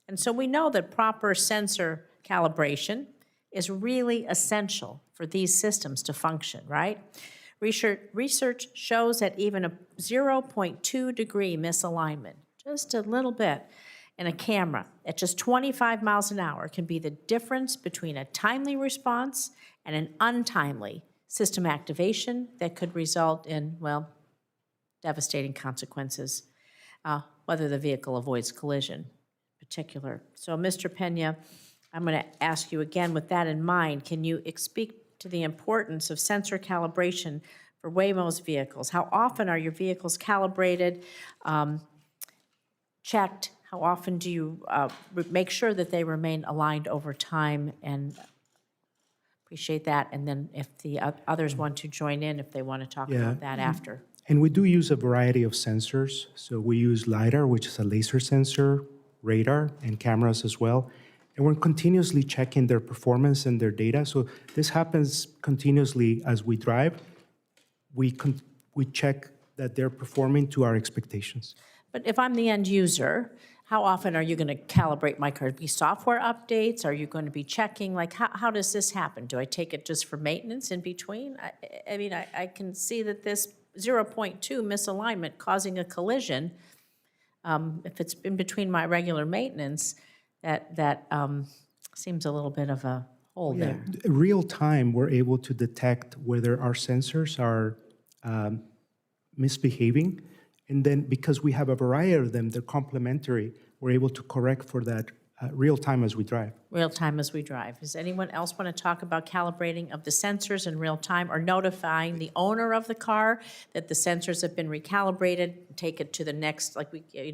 And so we know that proper sensor calibration is really essential for these systems to function, right? Research shows that even a 0.2 degree misalignment, just a little bit, in a camera at just 25 miles an hour can be the difference between a timely response and an untimely system activation that could result in, well, devastating consequences, whether the vehicle avoids collision in particular. So, Mr. Pena, I'm going to ask you again, with that in mind, can you speak to the importance of sensor calibration for Waymo's vehicles? How often are your vehicles calibrated, checked? How often do you make sure that they remain aligned over time? And appreciate that. And then if the others want to join in, if they want to talk about that after. And we do use a variety of sensors. So we use LiDAR, which is a laser sensor, radar, and cameras as well. And we're continuously checking their performance and their data. So this happens continuously as we drive. We check that they're performing to our expectations. But if I'm the end user, how often are you going to calibrate my car? Be software updates? Are you going to be checking? Like, how does this happen? Do I take it just for maintenance in between? I mean, I can see that this 0.2 misalignment causing a collision, if it's in between my regular maintenance, that seems a little bit of a hole there. Real time, we're able to detect whether our sensors are misbehaving. And then because we have a variety of them, they're complementary, we're able to correct for that real time as we drive. Real time as we drive. Does anyone else want to talk about calibrating of the sensors in real time or notifying the owner of the car that the sensors have been recalibrated, take it to the next, like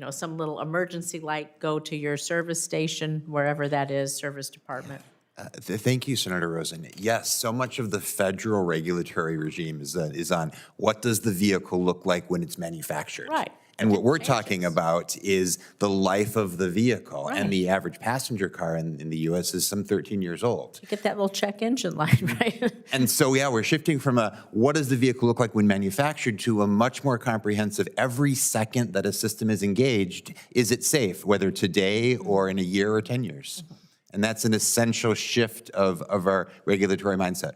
some little emergency light, go to your service station, wherever that is, service department? Thank you, Senator Rosen. Yes, so much of the federal regulatory regime is on what does the vehicle look like when it's manufactured. Right. And what we're talking about is the life of the vehicle. Right. And the average passenger car in the U.S. is some 13 years old. You get that little check engine light, right? And so, yeah, we're shifting from a what does the vehicle look like when manufactured to a much more comprehensive every second that a system is engaged, is it safe, whether today or in a year or 10 years? And that's an essential shift of our regulatory mindset.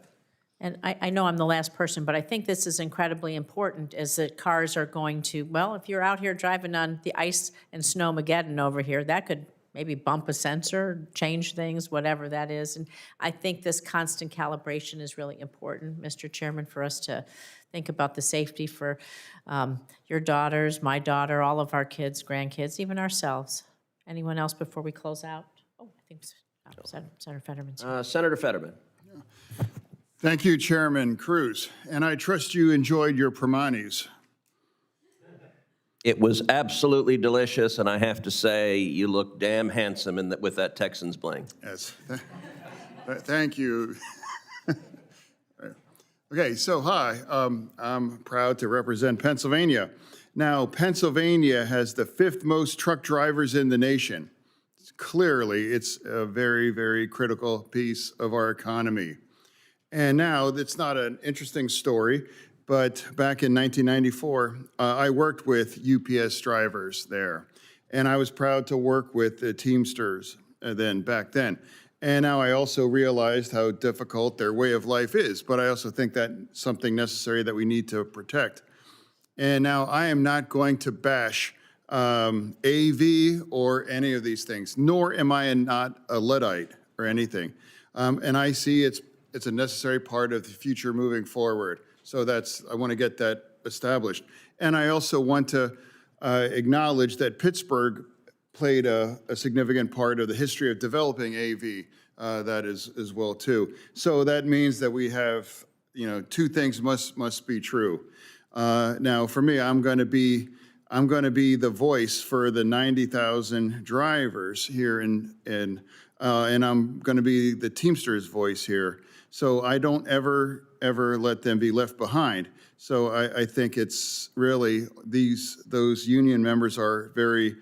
And I know I'm the last person, but I think this is incredibly important, is that cars are going to, well, if you're out here driving on the ice and snowmageddon over here, that could maybe bump a sensor, change things, whatever that is. And I think this constant calibration is really important, Mr. Chairman, for us to think about the safety for your daughters, my daughter, all of our kids, grandkids, even ourselves. Anyone else before we close out? Oh, I think Senator Fetterman's here. Senator Fetterman. Thank you, Chairman Cruz, and I trust you enjoyed your Primanis. It was absolutely delicious, and I have to say, you look damn handsome with that Texans bling. Yes, thank you. Okay, so hi, I'm proud to represent Pennsylvania. Now, Pennsylvania has the 5th most truck drivers in the nation. Clearly, it's a very, very critical piece of our economy. And now, it's not an interesting story, but back in 1994, I worked with UPS drivers there. And I was proud to work with the Teamsters back then. And now I also realized how difficult their way of life is, but I also think that's something necessary that we need to protect. And now I am not going to bash AV or any of these things, nor am I not a Luddite or anything. And I see it's a necessary part of the future moving forward. So I want to get that established. And I also want to acknowledge that Pittsburgh played a significant part of the history of developing AV, that is as well too. So that means that we have, two things must be true. Now for me, I'm going to be the voice for the 90,000 drivers here and I'm going to be the Teamsters voice here. So I don't ever let them be left behind. So I think it's really those union members are very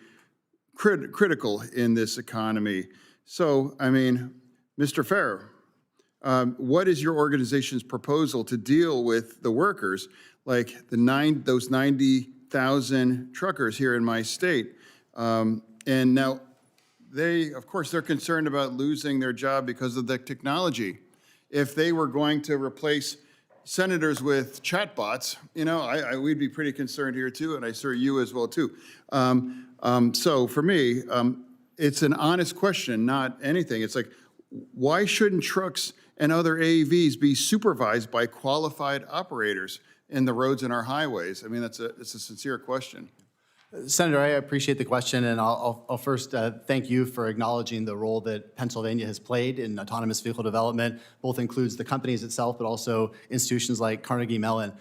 critical in this economy. So, I mean, Mr. Farrer, what is your organization's proposal to deal with the workers, like those 90,000 truckers here in my state? And now of course, they're concerned about losing their job because of the technology. If they were going to replace senators with chatbots, we'd be pretty concerned here too, and I assure you as well too. So for me, it's an honest question, not anything. It's like, why shouldn't trucks and other AVs be supervised by qualified operators in the roads and our highways? I mean, it's a sincere question. Senator, I appreciate the question, and I'll first thank you for acknowledging the role that Pennsylvania has played in autonomous vehicle development, both includes the companies itself, but also institutions like Carnegie Mellon.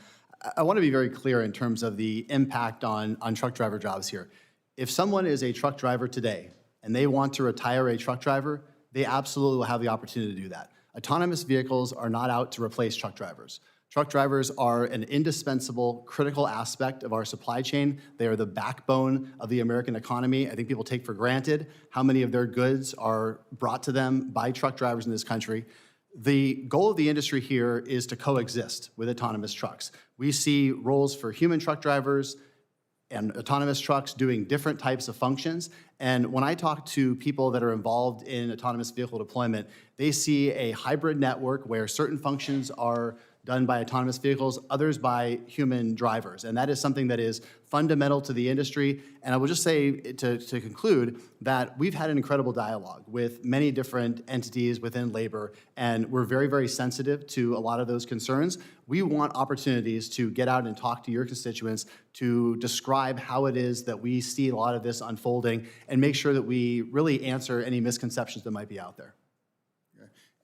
I want to be very clear in terms of the impact on truck driver jobs here. If someone is a truck driver today and they want to retire a truck driver, they absolutely will have the opportunity to do that. Autonomous vehicles are not out to replace truck drivers. Truck drivers are an indispensable, critical aspect of our supply chain. They are the backbone of the American economy. I think people take for granted how many of their goods are brought to them by truck drivers in this country. The goal of the industry here is to coexist with autonomous trucks. We see roles for human truck drivers and autonomous trucks doing different types of functions. And when I talk to people that are involved in autonomous vehicle deployment, they see a hybrid network where certain functions are done by autonomous vehicles, others by human drivers. And that is something that is fundamental to the industry. And I will just say, to conclude, that we've had an incredible dialogue with many different entities within labor, and we're very, very sensitive to a lot of those concerns. We want opportunities to get out and talk to your constituents, to describe how it is that we see a lot of this unfolding, and make sure that we really answer any misconceptions that might be out there.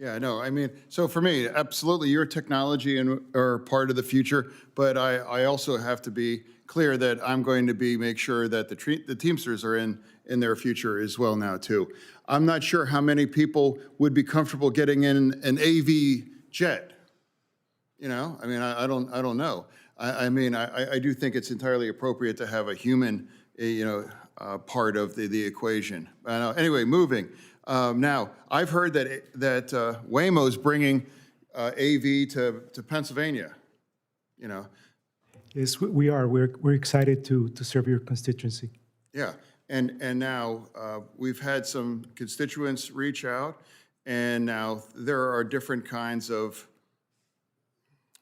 Yeah, I know. I mean, so for me, absolutely, your technology are part of the future, but I also have to be clear that I'm going to make sure that the Teamsters are in their future as well now, too. I'm not sure how many people would be comfortable getting in an AV jet. You know, I mean, I don't know. I mean, I do think it's entirely appropriate to have a human, part of the equation. Anyway, moving. Now, I've heard that Waymo's bringing AV to Pennsylvania, you know. Yes, we are. We're excited to serve your constituency. Yeah, and now we've had some constituents reach out, and now there are different kinds of,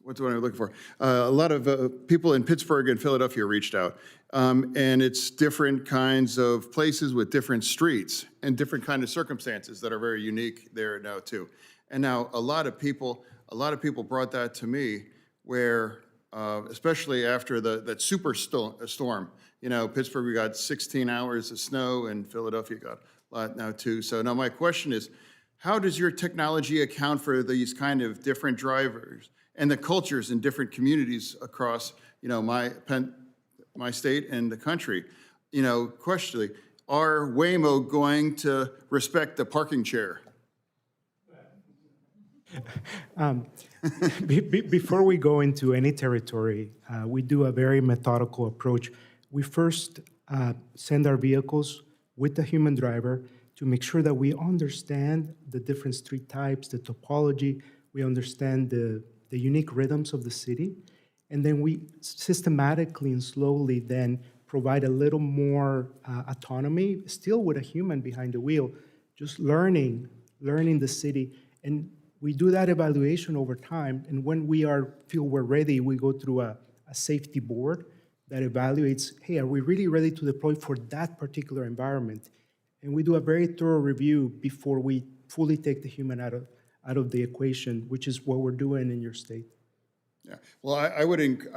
what's what I'm looking for? A lot of people in Pittsburgh and Philadelphia reached out. And it's different kinds of places with different streets and different kind of circumstances that are very unique there now too. And now a lot of people brought that to me where, especially after that super storm, you know, Pittsburgh, we got 16 hours of snow, and Philadelphia got a lot now too. So now my question is, how does your technology account for these kind of different drivers and the cultures in different communities across, you know, my state and the country? You know, questionably, are Waymo going to respect the parking chair? Before we go into any territory, we do a very methodical approach. We first send our vehicles with the human driver to make sure that we understand the different street types, the topology, we understand the unique rhythms of the city, and then we systematically and slowly then provide a little more autonomy, still with a human behind the wheel, just learning the city. And we do that evaluation over time, and when we feel we're ready, we go through a safety board that evaluates, hey, are we really ready to deploy for that particular environment? And we do a very thorough review before we fully take the human out of the equation, which is what we're doing in your state. Yeah, well, I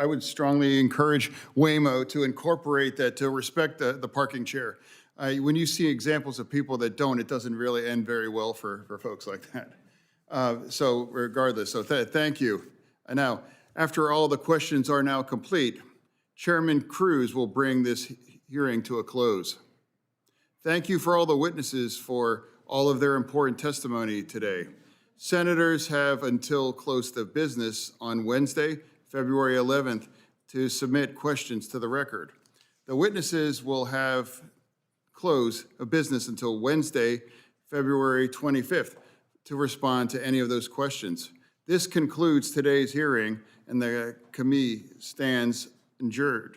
would strongly encourage Waymo to incorporate that, to respect the parking chair. When you see examples of people that don't, it doesn't really end very well for folks like that. So regardless, so thank you. And now, after all the questions are now complete, Chairman Cruz will bring this hearing to a close. Thank you for all the witnesses for all of their important testimony today. Senators have until close of business on Wednesday, February 11th, to submit questions to the record. The witnesses will have close of business until Wednesday, February 25th, to respond to any of those questions. This concludes today's hearing, and the committee stands adjourned.